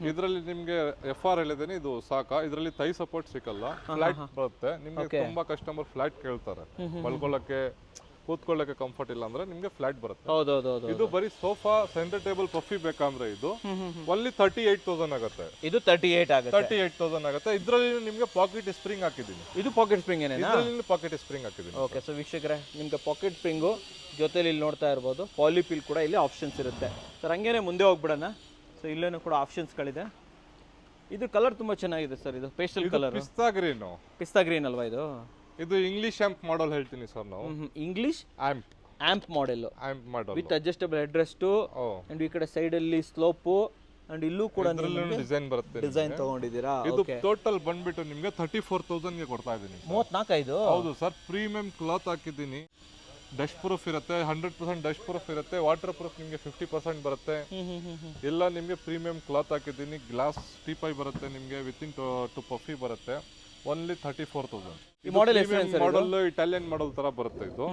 ಇದರಲ್ಲಿ ನಿಮ್ಗೆ FR ಹೇಳಿದ್ದೇನೆ, ಇದು ಉಸಾಕಾ. ಇದರಲ್ಲಿ ಥೈ ಸಪೋರ್ಟ್ ಸಿಕ್ಕಲ್ಲ, ಫ್ಲಾಟ್ ಬರುತ್ತೆ ನಿಮ್ಗೆ. ತುಂಬಾ ಕಸ್ಟಮರ್ ಫ್ಲಾಟ್ ಕೇಳ್ತಾರೆ, ಮಲ್ಕೊಳ್ಳಕ್ಕೆ ಕೂತ್ಕೊಳ್ಳಕ್ಕೆ ಕಂಫರ್ಟ್ ಇಲ್ಲ ಅಂದ್ರೆ ನಿಮ್ಗೆ ಫ್ಲಾಟ್ ಬರುತ್ತೆ. ಹೌದೌದು. ಇದು ಬರೀ ಸೋಫಾ ಸೆಂಟರ್ ಟೇಬಲ್ ಪಫಿ ಬೇಕಂದ್ರೆ ಇದು ಓನ್ಲಿ 38,000 ಆಗುತ್ತೆ. ಇದು 38 ಆಗುತ್ತೆ. 38,000 ಆಗುತ್ತೆ. ಇದರಲ್ಲಿ ನಿಮ್ಗೆ ಪಾಕೆಟ್ ಸ್ಪ್ರಿಂಗ್ ಹಾಕಿದ್ದೀನಿ. ಇದು ಪಾಕೆಟ್ ಸ್ಪ್ರಿಂಗ್ ಏನೇನಾ? ಇದರಲ್ಲಿ ಪಾಕೆಟ್ ಸ್ಪ್ರಿಂಗ್ ಹಾಕಿದ್ದೀನಿ. ಓಕೆ. ಸೊ ವೀಕ್ಷಕರೇ, ನಿಮ್ಗೆ ಪಾಕೆಟ್ ಸ್ಪ್ರಿಂಗು ಜೊತೆಲಿ ಇಲ್ಲಿ ನೋಡ್ತಾ ಇರ್ಬೋದು, ಪಾಲಿಪಿಲ್ ಕೂಡ ಇಲ್ಲಿ ಆಪ್ಷನ್ಸ್ ಇರುತ್ತೆ ಸರ್. ಹಂಗೇನೆ ಮುಂದೆ ಹೋಗ್ಬಿಡೋಣ. ಸೊ ಇಲ್ಲೇನು ಕೂಡ ಆಪ್ಷನ್ಸ್ಗಳಿದೆ. ಇದು ಕಲರ್ ತುಂಬಾ ಚೆನ್ನಾಗಿದೆ ಸರ್. ಇದು ಪೇಸ್ಟಲ್ ಕಲರ್, ಪಿಸ್ತಾ ಗ್ರೀನ್. ಪಿಸ್ತಾ ಗ್ರೀನ್ ಅಲ್ವಾ ಇದು? ಇದು ಇಂಗ್ಲಿಷ್ ಆಂಪ್ ಮಾಡೆಲ್ ಹೇಳ್ತೀನಿ ಸರ್ ನಾವು. English amp model with adjustable headrest. And ಈ ಕಡೆ ಸೈಡ್ ಅಲ್ಲಿ ಸ್ಲೋಪ್, ಅಂಡ್ ಇಲ್ಲೂ ಕೂಡ ಡಿಸೈನ್ ಬರುತ್ತೆ. ಡಿಸೈನ್ ತಗೊಂಡಿದ್ದೀರಾ? ಇದು ಟೋಟಲ್ ಬಂದ್ಬಿಟ್ಟು ನಿಮ್ಗೆ 34,000 ಗೆ ಕೊಡ್ತಾ ಇದ್ದೀನಿ. 34? ಹೌದು ಸರ್. ಪ್ರೀಮಿಯಂ ಕ್ಲಾತ್ ಹಾಕಿದ್ದೀನಿ. ಡಸ್ಟ್ ಪ್ರೂಫ್ ಇರುತ್ತೆ, 100% ಡಸ್ಟ್ ಪ್ರೂಫ್ ಇರುತ್ತೆ. ವಾಟರ್ ಪ್ರೂಫ್ ನಿಮ್ಗೆ 50% ಬರುತ್ತೆ. ಎಲ್ಲ ನಿಮ್ಗೆ ಪ್ರೀಮಿಯಂ ಕ್ಲಾತ್ ಹಾಕಿದ್ದೀನಿ. ಗ್ಲಾಸ್ ಟೀಪಾಯ್ ಬರುತ್ತೆ ನಿಮ್ಗೆ, ವಿತ್ ಇನ್ 2 ಪಫಿ ಬರುತ್ತೆ. ಓನ್ಲಿ 34,000. ಈ ಮಾಡೆಲ್ ಹೆಸರು ಸರ್ ಮಾಡಲ್ ಇಟಾಲಿಯನ್ ಮಾಡಲ್ ತರ ಬರುತ್ತೆ ಇದು.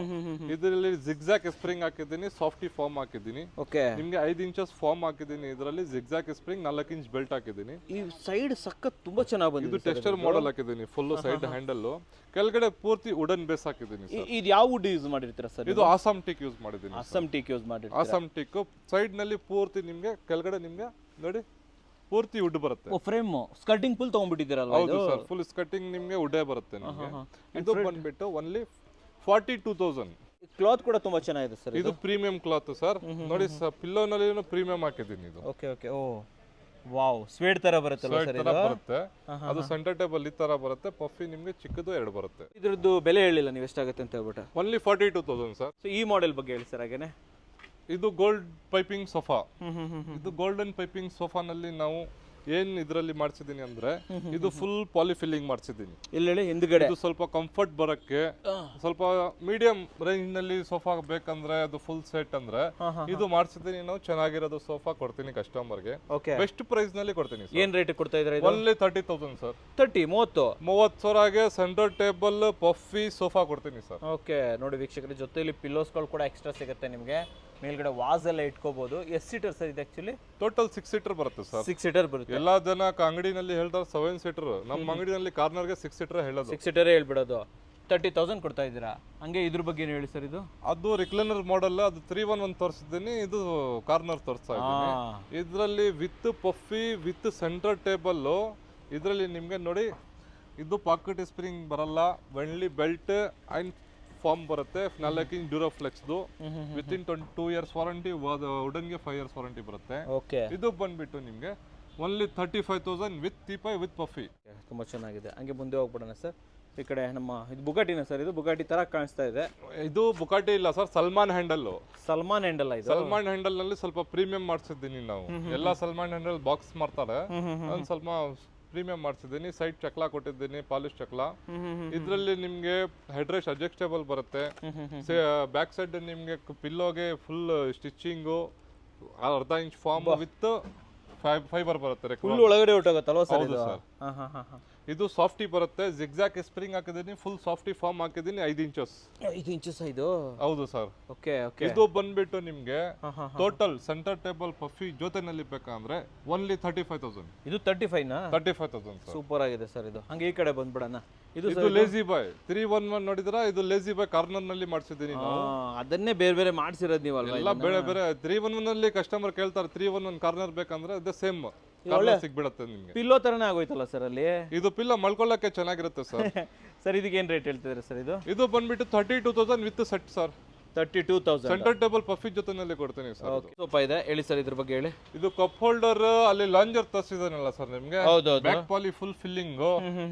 ಇದರಲ್ಲಿ ಜಿಗ್ಜಾಕ್ ಸ್ಪ್ರಿಂಗ್ ಹಾಕಿದ್ದೀನಿ, ಸಾಫ್ಟಿ ಫಾರ್ಮ್ ಹಾಕಿದ್ದೀನಿ. ಓಕೆ, ನಿಮ್ಗೆ 5 ಇಂಚಸ್ ಫಾರ್ಮ್ ಹಾಕಿದ್ದೀನಿ. ಇದರಲ್ಲಿ ಜಿಗ್ಜಾಕ್ ಸ್ಪ್ರಿಂಗ್ 4 ಇಂಚ್ ಬೆಲ್ಟ್ ಹಾಕಿದ್ದೀನಿ. ಈ ಸೈಡ್ ಸಖತ್ ತುಂಬಾ ಚೆನ್ನಾಗಿ ಇದು ಬಂದಿದೆ. ಟೆಕ್ಸ್ಚರ್ ಮಾಡೆಲ್ ಹಾಕಿದ್ದೀನಿ, ಫುಲ್ ಸೈಡ್ ಹ್ಯಾಂಡಲ್, ಕೆಳಗಡೆ ಪೂರ್ತಿ ವುಡನ್ ಬೇಸ್ ಹಾಕಿದ್ದೀನಿ ಸರ್. ಇದು ಯಾವ ವುಡ್ ಯೂಸ್ ಮಾಡಿರ್ತೀರಾ ಸರ್? ಇದು ಆಸಾಮ್ ಟೀಕ್ ಯೂಸ್ ಮಾಡಿದ್ದೀನಿ. ಅಸ್ಸಾಂ ಟೀಕ್ ಯೂಸ್ ಮಾಡಿರ್ತೀರಾ? ಆಸಾಮ್ ಟೀಕ್ ಸೈಡ್ ನಲ್ಲಿ ಪೂರ್ತಿ ನಿಮ್ಗೆ ಕೆಳಗಡೆ ನಿಮ್ಗೆ ನೋಡಿ ಪೂರ್ತಿ ವುಡ್ ಬರುತ್ತೆ. ಓ, ಫ್ರೇಮ್ ಸ್ಕರ್ಟಿಂಗ್ ಫುಲ್ ತಗೊಂಡ್ಬಿಟ್ಟಿದ್ದೀರಲ್ವಾ? ಹೌದು ಸರ್, ಫುಲ್ ಸ್ಕರ್ಟಿಂಗ್ ನಿಮ್ಗೆ ವುಡ್ಡೇ ಬರುತ್ತೆ ನಿಮ್ಗೆ. ಇದು ಬಂದ್ಬಿಟ್ಟು ಓನ್ಲಿ 42,000. ಕ್ಲಾತ್ ಕೂಡ ತುಂಬಾ ಚೆನ್ನಾಗಿದೆ ಸರ್. ಇದು ಪ್ರೀಮಿಯಂ ಕ್ಲಾತ್ ಸರ್. ನೋಡಿ ಪಿಲ್ಲೋನಲ್ಲಿ ಪ್ರೀಮಿಯಂ ಹಾಕಿದ್ದೀನಿ ಇದು. Okay okay. Oh wow, suede ತರ ಬರುತ್ತಲ್ಲ Sweat ಸರ್ ತರ ಇದು? ಬರುತ್ತೆ. ಅದು ಸೆಂಟರ್ ಟೇಬಲ್ ಈ ತರ ಬರುತ್ತೆ. ಪಫಿ ನಿಮ್ಗೆ ಚಿಕ್ಕದು 2 ಬರುತ್ತೆ. ಇದ್ರದ್ದು ಬೆಲೆ ಹೇಳಿಲ್ಲ ನೀವು ಎಷ್ಟಾಗುತ್ತೆ ಅಂತ ಹೇಳ್ಬಿಟ್ಟು. Only 42,000 sir. ಸೊ ಈ ಮಾಡೆಲ್ ಬಗ್ಗೆ ಹೇಳಿ ಸರ್ ಹಾಗೇನೆ. ಇದು ಗೋಲ್ಡ್ ಪೈಪಿಂಗ್ ಸೋಫಾ. ಇದು ಗೋಲ್ಡನ್ ಪೈಪಿಂಗ್ ಸೋಫಾನಲ್ಲಿ ನಾವು ಏನ್ ಇದರಲ್ಲಿ ಮಾಡ್ಸಿದೀನಿ ಅಂದ್ರೆ ಇದು ಫುಲ್ ಪಾಲಿಫಿಲ್ಲಿಂಗ್ ಮಾಡ್ಸಿದೀನಿ. ಇಲ್ಲಿ ಹೇಳಿ ಹಿಂದ್ಗಡೆ. ಇದು ಸ್ವಲ್ಪ ಕಂಫರ್ಟ್ ಬರಕ್ಕೆ, ಸ್ವಲ್ಪ ಮೀಡಿಯಂ ರೇಂಜ್ ನಲ್ಲಿ ಸೋಫಾ ಬೇಕಂದ್ರೆ ಅದು ಫುಲ್ ಸೆಟ್ ಅಂದ್ರೆ ಇದು ಮಾಡ್ಸಿದೀನಿ. ನಾವು ಚೆನ್ನಾಗಿರೋದು ಸೋಫಾ ಕೊಡ್ತೀನಿ ಕಸ್ಟಮರ್ಗೆ. ಓಕೆ, ಬೆಸ್ಟ್ ಪ್ರೈಸ್ ನಲ್ಲಿ ಕೊಡ್ತೀನಿ. ಏನ್ ರೇಟ್ ಕೊಡ್ತಾ ಇದ್ದಾರೆ ಇದು? Only 30,000 sir. 30,000 centre table puffy sofa ಕೊಡ್ತೀನಿ ಸರ್. ಓಕೆ, ನೋಡಿ ವೀಕ್ಷಕರ, ಜೊತೆಲಿ ಪಿಲ್ಲೋಸ್ಗಳು ಕೂಡ ಎಕ್ಸ್ಟ್ರಾ ಸಿಗುತ್ತೆ ನಿಮಗೆ. ಮೇಲ್ಗಡೆ ವಾಸ್ ಎಲ್ಲ ಇಟ್ಕೋಬಹುದು. ಎಷ್ಟು ಸೀಟರ್ ಸರ್ ಇದು? ಆಕ್ಚುಲಿ ಟೋಟಲ್ 6 ಸೀಟರ್ ಬರುತ್ತೆ ಸರ್. 6 ಸೀಟರ್ ಬರುತ್ತೆ. ಎಲ್ಲಾ ಜನ ಅಂಗಡಿನಲ್ಲಿ ಹೇಳ್ತಾರೆ 7 ಸೀಟರ್. ನಮ್ಮ ಅಂಗಡಿನಲ್ಲಿ ಕಾರ್ನರ್ಗೆ 6 ಸೀಟರ್ ಹೇಳೋದು. 6 ಸೀಟರ್ ಹೇಳ್ಬಿಡೋದು. 30,000 ಕೊಡ್ತಾ ಇದ್ದೀರಾ. ಹಂಗೆ ಇದ್ರ ಬಗ್ಗೆ ಹೇಳಿ ಸರ್. ಇದು ಅದು ರಿಕ್ಲೈನರ್ ಮಾಡೆಲ್. ಅದು 311 ತೋರಿಸಿದ್ದೀನಿ. ಇದು ಕಾರ್ನರ್ ತೋರಿಸ್ತಾ ಇದ್ದೀನಿ. ಇದರಲ್ಲಿ ವಿತ್ ಪಫಿ ವಿತ್ ಸೆಂಟರ್ ಟೇಬಲ್. ಇದರಲ್ಲಿ ನಿಮ್ಗೆ ನೋಡಿ ಇದು ಪಾಕೆಟ್ ಸ್ಪ್ರಿಂಗ್ ಬರಲ್ಲ, ವೆನ್ಲಿ ಬೆಲ್ಟ್ ಅಂಡ್ ಫಾರ್ಮ್ ಬರುತ್ತೆ. 4 ಇಂಚ್ ಡ್ಯೂರಾಫ್ಲೆಕ್ಸ್ದು ವಿತ್ ಇನ್ 2 ಇಯರ್ಸ್ ವಾರಂಟಿ. ವುಡನ್ಗೆ 5 ಇಯರ್ಸ್ ವಾರಂಟಿ ಬರುತ್ತೆ. ಓಕೆ, ಇದು ಬಂದ್ಬಿಟ್ಟು ನಿಮ್ಗೆ only 35,000 with teapoy with puffy. ತುಂಬಾ ಚೆನ್ನಾಗಿದೆ. ಹಂಗೆ ಮುಂದೆ ಹೋಗ್ಬಿಡೋಣ ಸರ್. ಈ ಕಡೆ ನಮ್ಮ ಇದು ಬುಗಾಟಿನ ಸರ್? ಇದು ಬುಗಾಟಿ ತರ ಕಾಣಿಸ್ತಾ ಇದೆ. ಇದು ಬುಕಾಟಿ ಇಲ್ಲ sir, Salman handle. Salman handle ಇದು? ಸಲ್ಮಾನ್ ಹ್ಯಾಂಡಲ್ ನಲ್ಲಿ ಸ್ವಲ್ಪ ಪ್ರೀಮಿಯಂ ಮಾಡಿಸಿದ್ದೀನಿ ನಾವು. ಎಲ್ಲ ಸಲ್ಮಾನ್ ಹ್ಯಾಂಡಲ್ ಬಾಕ್ಸ್ ಮಾಡ್ತಾರೆ, ಒಂದು ಸ್ವಲ್ಪ ಪ್ರೀಮಿಯಂ ಮಾಡಿಸಿದ್ದೀನಿ. ಸೈಡ್ ಚಕ್ಲ ಕೊಟ್ಟಿದ್ದೀನಿ, ಪಾಲಿಶ್ ಚಕ್ಲ. ಇದರಲ್ಲಿ ನಿಮ್ಗೆ ಹೆಡ್ ರೆಸ್ಟ್ ಅಡ್ಜಸ್ಟೇಬಲ್ ಬರುತ್ತೆ. ಬ್ಯಾಕ್ ಸೈಡ್ ನಿಮ್ಗೆ ಪಿಲ್ಲೋಗೆ full stitching, 1/2 inch foam with fibre ಬರುತ್ತೆ. ಫುಲ್ ಒಳಗಡೆ ಹೊಟ್ಟೋಗುತ್ತಲ್ವಾ ಸರ್? ಹೌದು ಸರ್. ಇದು ಸಾಫ್ಟಿ ಬರುತ್ತೆ. ಜಿಗ್ಜಾಕ್ ಸ್ಪ್ರಿಂಗ್ ಹಾಕಿದ್ದೀನಿ, ಫುಲ್ ಸಾಫ್ಟಿ ಫಾರ್ಮ್ ಹಾಕಿದ್ದೀನಿ. 5 ಇಂಚಸ್. 5 ಇಂಚಸ್ ಇದು? ಹೌದು ಸರ್. Okay okay. ಇದು ಬಂದ್ಬಿಟ್ಟು ನಿಮ್ಗೆ ಟೋಟಲ್ ಸೆಂಟರ್ ಟೇಬಲ್ ಪಫಿ ಜೊತೆನಲ್ಲಿ ಬೇಕಂದ್ರೆ ಓನ್ಲಿ 35,000. ಇದು 35 ನಾ? 35,000 ಸರ್. ಸೂಪರ್ ಆಗಿದೆ ಸರ್ ಇದು. ಹಂಗೆ ಈ ಕಡೆ ಬಂದ್ಬಿಡೋಣ. ಇದು ಲೇಜಿ ಬಾಯ್ 311 ನೋಡಿದ್ರ? ಇದು ಲೇಜಿ ಬಾಯ್ ಕಾರ್ನರ್ ನಲ್ಲಿ ಮಾಡಿಸಿದ್ದೀನಿ ನಾವು. ಅದನ್ನೇ ಬೇರೆ ಬೇರೆ ಮಾಡ್ಸಿರೋದು ನೀವು ಅಲ್ವಾ? ಎಲ್ಲ ಬೇರೆ ಬೇರೆ 311 ನಲ್ಲಿ ಕಸ್ಟಮರ್ ಕೇಳ್ತಾರೆ 311 ಕಾರ್ನರ್ ಬೇಕಂದ್ರೆ ಅದು ಸೇಮ್ ಸಿಗ್ಬಿಡತ್ತೆ ನಿಮ್ಗೆ. ಪಿಲ್ಲೋ ತರನೇ ಆಗೋಯ್ತಲ್ಲ ಸರ್ ಅಲ್ಲಿ? ಇದು ಪಿಲ್ಲೋ ಮಲ್ಕೊಳ್ಳಕ್ಕೆ ಚೆನ್ನಾಗಿರುತ್ತೆ ಸರ್. ಸರ್ ಇದಕ್ಕೆ ಏನ್ ರೇಟ್ ಹೇಳ್ತಿದ್ರೆ ಸರ್ ಇದು? ಇದು ಬಂದ್ಬಿಟ್ಟು 32,000 with set sir. 32,000 centre table puffy ಜೊತೆನಲ್ಲಿ ಕೊಡ್ತೀನಿ ಸರ್. ಸೋಫಾ ಇದೆ, ಹೇಳಿ ಸರ್ ಇದ್ರ ಬಗ್ಗೆ ಹೇಳಿ. ಇದು ಕಪ್ ಹೋಲ್ಡರ್ ಅಲ್ಲಿ ಲಾಂಜರ್ ತರಿಸಿದಾನಲ್ಲ ಸರ್ ನಿಮ್ಗೆ, ಹೌದೌದು. ಬ್ಯಾಕ್ ಪಾಲಿ ಫುಲ್ ಫಿಲ್ಲಿಂಗ್.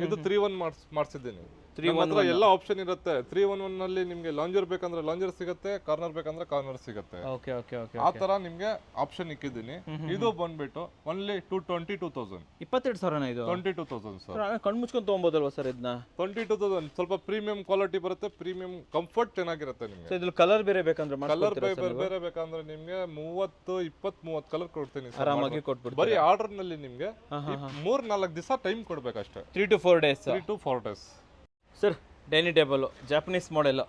ಇದು 311 ಮಾಡಿಸಿದ್ದೀನಿ. 311 ಎಲ್ಲ ಆಪ್ಷನ್ ಇರುತ್ತೆ. 311 ನಲ್ಲಿ ನಿಮ್ಗೆ ಲಾಂಜರ್ ಬೇಕಂದ್ರೆ ಲಾಂಜರ್ ಸಿಗುತ್ತೆ, ಕಾರ್ನರ್ ಬೇಕಂದ್ರೆ ಕಾರ್ನರ್ ಸಿಗುತ್ತೆ. Okay okay okay. ಆ ತರ ನಿಮ್ಗೆ ಆಪ್ಷನ್ ಇಕ್ಕಿದ್ದೀನಿ. ಇದು ಬಂದ್ಬಿಟ್ಟು ಓನ್ಲಿ 22,000. 22,000 ಇದು? 22,000 ಸರ್. ಕಣ್ ಮುಚ್ಕೊಂಡು ತಗೊಬೋದಲ್ವಾ ಸರ್ ಇದನ್ನ? 22,000 ಸ್ವಲ್ಪ ಪ್ರೀಮಿಯಂ ಕ್ವಾಲಿಟಿ ಬರುತ್ತೆ, ಪ್ರೀಮಿಯಂ ಕಂಫರ್ಟ್ ಚೆನ್ನಾಗಿರುತ್ತೆ ನಿಮ್ಗೆ. ಸೊ ಇದ್ರ ಕಲರ್ ಬೇರೆ ಬೇಕಂದ್ರೆ ಕಲರ್ ಬೇರೆ ಬೇಕಂದ್ರೆ ನಿಮ್ಗೆ 30 ಕಲರ್ ಕೊಡ್ತೀನಿ ಸರ್. ಆರಾಮಾಗಿ ಕೊಟ್ಬಿಡ್ತೀನಿ. ಬರೀ ಆರ್ಡರ್ ನಲ್ಲಿ ನಿಮ್ಗೆ 3-4 ದಿವಸ ಟೈಮ್ ಕೊಡ್ಬೇಕಷ್ಟೇ. 3 to 4 days. 3 to 4 days. Sir dining table Japanese model.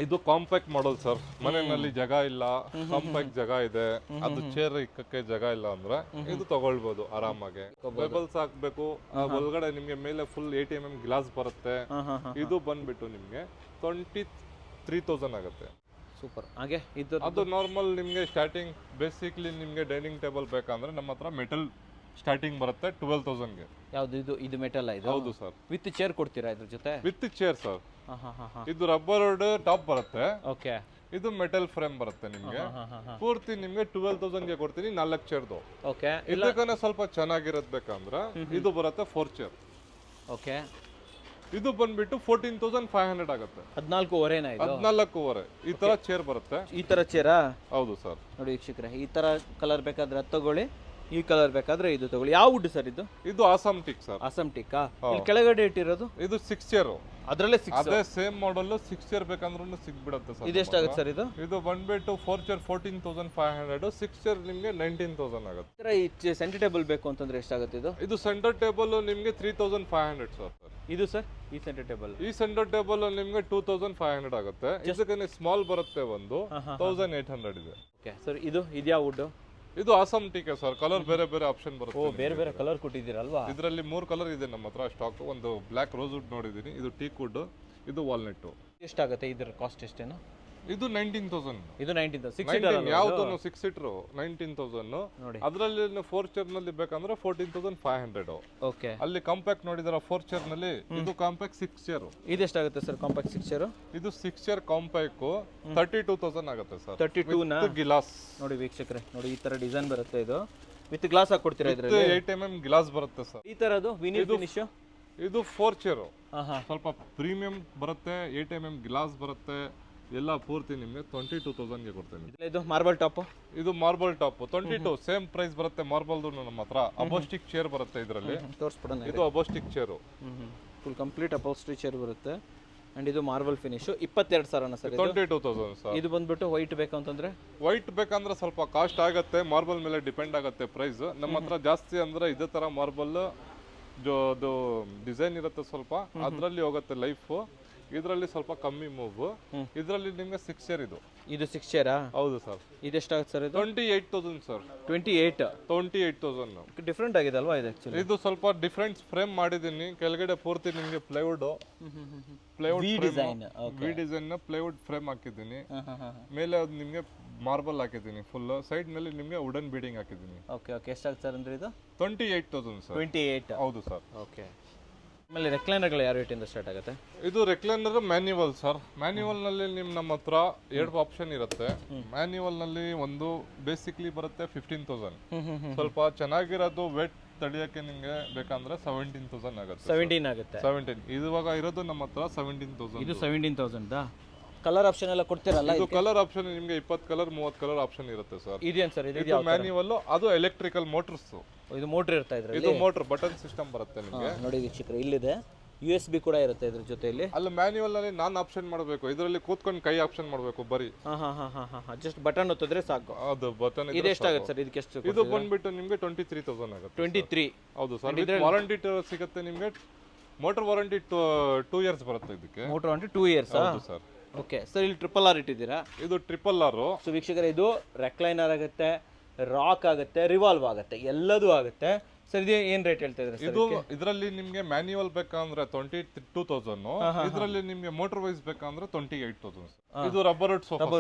ಇದು ಕಾಂಪ್ಯಾಕ್ಟ್ ಮಾಡಲ್ ಸರ್. ಮನೆಯಲ್ಲಿ ಜಾಗ ಇಲ್ಲ, ಕಾಂಪ್ಯಾಕ್ಟ್ ಜಾಗ ಇದೆ, ಅದು ಚೇರ್ ಇಕ್ಕಕ್ಕೆ ಜಾಗ ಇಲ್ಲ ಅಂದ್ರೆ ಇದು ತಗೊಳ್ಬಹುದು ಆರಾಮಾಗಿ. ಮೆಬಲ್ಸ್ ಹಾಕ್ಬೇಕು, ಒಳಗಡೆ ನಿಮ್ಗೆ ಮೇಲೆ ಫುಲ್ 80 mm ಗ್ಲಾಸ್ ಬರುತ್ತೆ. ಇದು ಬಂದ್ಬಿಟ್ಟು ನಿಮ್ಗೆ 23,000 ಆಗುತ್ತೆ. ಸೂಪರ್. ಹಾಗೆ ಇದು ಅದು ನಾರ್ಮಲ್ ನಿಮ್ಗೆ ಸ್ಟಾರ್ಟಿಂಗ್ ಬೇಸಿಕ್ಲಿ ನಿಮ್ಗೆ ಡೈನಿಂಗ್ ಟೇಬಲ್ ಬೇಕಂದ್ರೆ ನಮ್ಮ ಹತ್ರ ಮೆಟಲ್ ಸ್ಟಾರ್ಟಿಂಗ್ ಬರುತ್ತೆ 12,000ಗೆ. ಯಾವ್ದು ಇದು? ಇದು ಮೆಟಲ್ ಇದು? ಹೌದು ಸರ್. ವಿತ್ ಚೇರ್ ಕೊಡ್ತೀರಾ ಇದ್ರ ಜೊತೆ? With chair sir. ಇದು ರಬ್ಬರ್ ಟಾಪ್ ಬರುತ್ತೆ. ಓಕೆ. ಇದು ಮೆಟಲ್ ಫ್ರೇಮ್ ಬರುತ್ತೆ ನಿಮ್ಗೆ. ಪೂರ್ತಿ ನಿಮ್ಗೆ 12,000ಗೆ ಕೊಡ್ತೀನಿ 4 ಚೇರ್ದು. ಓಕೆ. ಇದಕ್ಕನೇ ಸ್ವಲ್ಪ ಚೆನ್ನಾಗಿರೋದ್ ಬೇಕಂದ್ರೆ ಇದು ಬರುತ್ತೆ 4 ಚೇರ್. ಓಕೆ. ಇದು ಬಂದ್ಬಿಟ್ಟು 14,500 ಆಗುತ್ತೆ. 14,500 ಇದು? 14,500 ಈ ತರ ಚೇರ್ ಬರುತ್ತೆ. ಈ ತರ ಚೇರಾ? ಹೌದು ಸರ್. ನೋಡಿ ವೀಕ್ಷಕರೇ, ಈ ತರ ಕಲರ್ ಬೇಕಾದ್ರೆ ಅದು ತಗೊಳ್ಳಿ, ಈ ಕಲರ್ ಬೇಕಾದ್ರೆ ಇದು ತಗೊಳ್ಳಿ. ಯಾವ ವುಡ್ ಸರ್ ಇದು? ಇದು ಆಸಾಮ್ ಟೀಕ್ ಸರ್. ಆಸಾಮ್ ಟೀಕಾ? ಇಲ್ಲಿ ಕೆಳಗಡೆ ಇಟ್ಟಿರೋದು ಇದು 6 ಚೇರ್. ಅದರಲ್ಲೇ 6? ಅದೇ ಸೇಮ್ ಮಾಡಲ್ 6 ಚೇರ್ ಬೇಕಂದ್ರೂ ಸಿಗ್ಬಿಡುತ್ತೆ ಸರ್. ಇದು ಎಷ್ಟಾಗುತ್ತೆ ಸರ್ ಇದು? ಇದು ಬಂದ್ಬಿಟ್ಟು 4 ಚೇರ್ 14,500, 6 ಚೇರ್ ನಿಮ್ಗೆ 19,000 ಆಗುತ್ತೆ. ಈ ಸೆಂಟರ್ ಟೇಬಲ್ ಬೇಕು ಅಂತಂದ್ರೆ ಎಷ್ಟಾಗುತ್ತೆ ಇದು? ಇದು ಸೆಂಟರ್ ಟೇಬಲ್ ನಿಮ್ಗೆ 3,500 ಸರ್. ಇದು ಸರ್ ಈ ಸೆಂಟರ್ ಟೇಬಲ್ ಈ ಸೆಂಟರ್ ಟೇಬಲ್ ನಿಮ್ಗೆ 2500 ಆಗುತ್ತೆ. ಇದಕ್ಕೆ ಸ್ಮಾಲ್ ಬರುತ್ತೆ ಒಂದು 1800 ಇದೆ. ಓಕೆ ಸರ್ ಇದು ಇದ್ಯಾ ವುಡ್? ಇದು ಆಸಮ್ ಟೀಕೆ ಸರ್, ಕಲರ್ ಬೇರೆ ಬೇರೆ ಆಪ್ಷನ್ ಬರುತ್ತೆ. ಓ ಬೇರೆ ಬೇರೆ ಕಲರ್ ಕೊಟ್ಟಿದ್ದೀರಲ್ವಾ? ಇದರಲ್ಲಿ 3 ಕಲರ್ ಇದೆ ನಮ್ಮ ಹತ್ರ ಸ್ಟಾಕ್. ಒಂದು ಬ್ಲ್ಯಾಕ್ ರೋಸ್ ವುಡ್ ನೋಡಿದೀನಿ, ಇದು ಟೀಕ್ ವುಡ್, ಇದು ವಾಲ್ನಟ್. ಎಷ್ಟಾಗುತ್ತೆ ಇದರ ಕಾಸ್ಟ್ ಎಷ್ಟೇನು? ಇದು 19,000. ಇದು 19,000 ಯಾವ್ದು 6 ಸೀಟರ್ 19,000 ನೋಡಿ. ಅದರಲ್ಲಿ 4 ಚೇರ್ ನಲ್ಲಿ ಬೇಕಂದ್ರೆ 14,500. ಓಕೆ. ಅಲ್ಲಿ ಕಾಂಪ್ಯಾಕ್ಟ್ ನೋಡಿದಾರ 4 ಚೇರ್ ನಲ್ಲಿ, ಇದು ಕಾಂಪ್ಯಾಕ್ಟ್ 6 ಚೇರ್. ಇದೆಷ್ಟಾಗುತ್ತೆ ಸರ್ ಕಾಂಪ್ಯಾಕ್ಟ್ 6 ಚೇರ್? ಇದು 6 ಚೇರ್ ಕಾಂಪ್ಯಾಕ್ಟ್ 32,000 ಆಗುತ್ತೆ ಸರ್. 32 ನ ಗ್ಲಾಸ್ ನೋಡಿ ವೀಕ್ಷಕರೇ, ನೋಡಿ ಈ ತರ ಡಿಸೈನ್ ಬರುತ್ತೆ. ಇದು ವಿತ್ ಗ್ಲಾಸ್ ಹಾಕೊಡ್ತೀರಾ ಇದ್ರಲ್ಲಿ? 8mm ಗ್ಲಾಸ್ ಬರುತ್ತೆ ಸರ್. ಈ ತರದು ವಿನಿಲ್ ಫಿನಿಶ್. ಇದು 4 ಚೇರ್, ಹಾ ಸ್ವಲ್ಪ ಪ್ರೀಮಿಯಂ ಬರುತ್ತೆ. 8mm ಗ್ಲಾಸ್ ಬರುತ್ತೆ. ಎಲ್ಲ ಪೂರ್ತಿ ನಿಮಗೆ 22,000 ಗೆ ಕೊಡ್ತೇನೆ. ಇದು ಮಾರ್ಬಲ್ ಟಾಪ್. ಇದು ಮಾರ್ಬಲ್ ಟಾಪ್ 22 ಸೇಮ್ ಪ್ರೈಸ್ ಬರುತ್ತೆ. ಮಾರ್ಬಲ್ದು ನಮ್ಮ ಹತ್ರ ಅಬೋಸ್ಟಿಕ್ ಚೇರ್ ಬರುತ್ತೆ ಇದರಲ್ಲಿ. ತೋರಿಸ್ಬಿಡೋಣ. ಇದು ಅಬೋಸ್ಟಿಕ್ chair, full complete upholstery chair ಬರುತ್ತೆ. ಅಂಡ್ ಇದು ಮಾರ್ಬಲ್ ಫಿನಿಶ್ 22,000 ಸರ್. 22,000 ಸರ್. ಇದು ಬಂದ್ಬಿಟ್ಟು ವೈಟ್ ಬೇಕಂತಂದ್ರೆ? ವೈಟ್ ಬೇಕಂದ್ರೆ ಸ್ವಲ್ಪ ಕಾಸ್ಟ್ ಆಗುತ್ತೆ, ಮಾರ್ಬಲ್ ಮೇಲೆ ಡಿಪೆಂಡ್ ಆಗುತ್ತೆ ಪ್ರೈಸ್. ನಮ್ಮ ಹತ್ರ ಜಾಸ್ತಿ ಅಂದ್ರೆ ಇದೇ ತರ ಮಾರ್ಬಲ್ ಅದು ಡಿಸೈನ್ ಇರುತ್ತೆ ಸ್ವಲ್ಪ, ಅದರಲ್ಲಿ ಹೋಗುತ್ತೆ ಲೈಫ್. ಇದರಲ್ಲಿ ಸ್ವಲ್ಪ ಕಮ್ಮಿ ಮೂವ್. ಇದರಲ್ಲಿ ನಿಮ್ಗೆ 6 ಚೇರ್. ಇದು 6 ಚೇರಾ? ಹೌದು ಸರ್. ಇದೆಷ್ಟಾಗುತ್ತೆ ಸರ್? ಇದು 28,000 ಸರ್. 28,000 ಡಿಫ್ರೆಂಟ್ ಆಗಿದೆ ಅಲ್ವಾ ಇದು ಆಕ್ಚುಲಿ? ಇದು ಸ್ವಲ್ಪ ಡಿಫ್ರೆಂಟ್ ಫ್ರೇಮ್ ಮಾಡಿದೀನಿ. ಕೆಳಗಡೆ ಪೂರ್ತಿ ನಿಮ್ಗೆ ಪ್ಲೈವುಡ್ ಡಿಸೈನ್ ಪ್ಲೈವುಡ್ ಫ್ರೇಮ್ ಹಾಕಿದ್ದೀನಿ. ಮೇಲೆ ಅದು ನಿಮ್ಗೆ ಮಾರ್ಬಲ್ ಹಾಕಿದ್ದೀನಿ ಫುಲ್. ಸೈಡ್ ನಲ್ಲಿ ನಿಮ್ಗೆ ವುಡನ್ ಬೀಡಿಂಗ್ ಹಾಕಿದ್ದೀನಿ. Okay okay. ಎಷ್ಟಾಗುತ್ತೆ ಸರ್ ಅಂದ್ರೆ ಇದು? 28,000 ಸರ್. 28. ಹೌದು ಸರ್. ಓಕೆ. ಆಮೇಲೆ ರೆಕ್ಲೈನರ್ಗಳು ಯಾವ ರೇಟಿಂದ ಸ್ಟಾರ್ಟ್ ಆಗುತ್ತೆ? ಇದು ರೆಕ್ಲೈನರ್ ಮ್ಯಾನ್ಯುವಲ್ ಸರ್. ಮ್ಯಾನ್ಯುವಲ್ ನಲ್ಲಿ ನಮ್ಮ ಹತ್ರ 2 ಆಪ್ಷನ್ ಇರುತ್ತೆ. ಮ್ಯಾನ್ಯುವಲ್ ನಲ್ಲಿ ಒಂದು ಬೇಸಿಕ್ಲಿ ಬರುತ್ತೆ 15,000. ಸ್ವಲ್ಪ ಚೆನ್ನಾಗಿರೋದು ವೇಟ್ ತಡಿಯಕ್ಕೆ ನಿಮ್ಗೆ ಬೇಕಂದ್ರೆ 17,000 ಆಗುತ್ತೆ. 17 ಆಗುತ್ತೆ. 17 ಇವಾಗ ಇರೋದು ನಮ್ಮ ಹತ್ರ 17,000. ಇದು 17,000. ಕಲರ್ ಆಪ್ಷನ್ ಎಲ್ಲ ಕೊಡ್ತೀರಲ್ಲ? ಇದು ಕಲರ್ ಆಪ್ಷನ್ ನಿಮ್ಗೆ 20 ಕಲರ್ 30 ಕಲರ್ ಆಪ್ಷನ್ ಇರುತ್ತೆ ಸರ್. ಇದೇನು ಸರ್? ಇದು ಮ್ಯಾನ್ಯುವಲ್, ಅದು ಎಲೆಕ್ಟ್ರಿಕಲ್ ಮೋಟರ್ಸ್. ಇದು ಮೋಟರ್ ಇರ್ತಾ ಇದ್ರೆ? ಇದು ಮೋಟರ್ ಬಟನ್ ಸಿಸ್ಟಮ್ ಬರುತ್ತೆ ನಿಮಗೆ. ನೋಡಿ ವೀಕ್ಷಕರು, ಇಲ್ಲಿದೆ USB ಕೂಡ ಇರುತ್ತೆ ಇದ್ರ ಜೊತೆಯಲ್ಲಿ. ಅಲ್ಲಿ ಮ್ಯಾನ್ಯುವಲ್ ನಲ್ಲಿ ನಾನ್ ಆಪ್ಷನ್ ಮಾಡಬೇಕು, ಇದರಲ್ಲಿ ಕೂತ್ಕೊಂಡು ಕೈ ಆಪ್ಷನ್ ಮಾಡಬೇಕು ಬರೀ. ಜಸ್ಟ್ ಬಟನ್ ಒತ್ತಿದ್ರೆ ಸಾಕು. ಅದು ಬಟನ್. ಇದು ಎಷ್ಟಾಗುತ್ತೆ ಸರ್? ಇದಕ್ಕೆ ಎಷ್ಟು? ಇದು ಬಂದ್ಬಿಟ್ಟು ನಿಮ್ಗೆ 23,000 ಆಗುತ್ತೆ. 23. ಹೌದು ಸರ್. ವಾರಂಟಿ ಸಿಗುತ್ತೆ ನಿಮ್ಗೆ. ಮೋಟರ್ ವಾರಂಟಿ 2 ಇಯರ್ಸ್ ಬರುತ್ತೆ ಇದಕ್ಕೆ. Motor warranty 2 years? ಹೌದು ಸರ್. Okay sir. ಇಲ್ಲಿ ಟ್ರಿಪಲ್ ಆರ್ ಇಟ್ಟಿದ್ದೀರಾ? ಇದು ಟ್ರಿಪಲ್ ಆರ್. ಸೊ ವೀಕ್ಷಕರೇ, ಇದು ರೆಕ್ಲೈನರ್ ಆಗುತ್ತೆ, ರಾಕ್ ಆಗುತ್ತೆ, ರಿವಾಲ್ವ್ ಆಗುತ್ತೆ, ಎಲ್ಲದೂ ಆಗುತ್ತೆ. ಸರ್ ಇದು ಏನ್ ರೇಟ್ ಹೇಳ್ತಾ ಇದ್ರೆ? ಇದು ಇದರಲ್ಲಿ ನಿಮ್ಗೆ ಮ್ಯಾನ್ಯುವಲ್ ಬೇಕಂದ್ರೆ 22,000. ಇದರಲ್ಲಿ ನಿಮ್ಗೆ ಮೋಟರ್ ವೈಸ್ ಬೇಕಂದ್ರೆ 28,000. ಇದು ರಬ್ಬರ್ ವುಡ್ ಸೋಫಾ.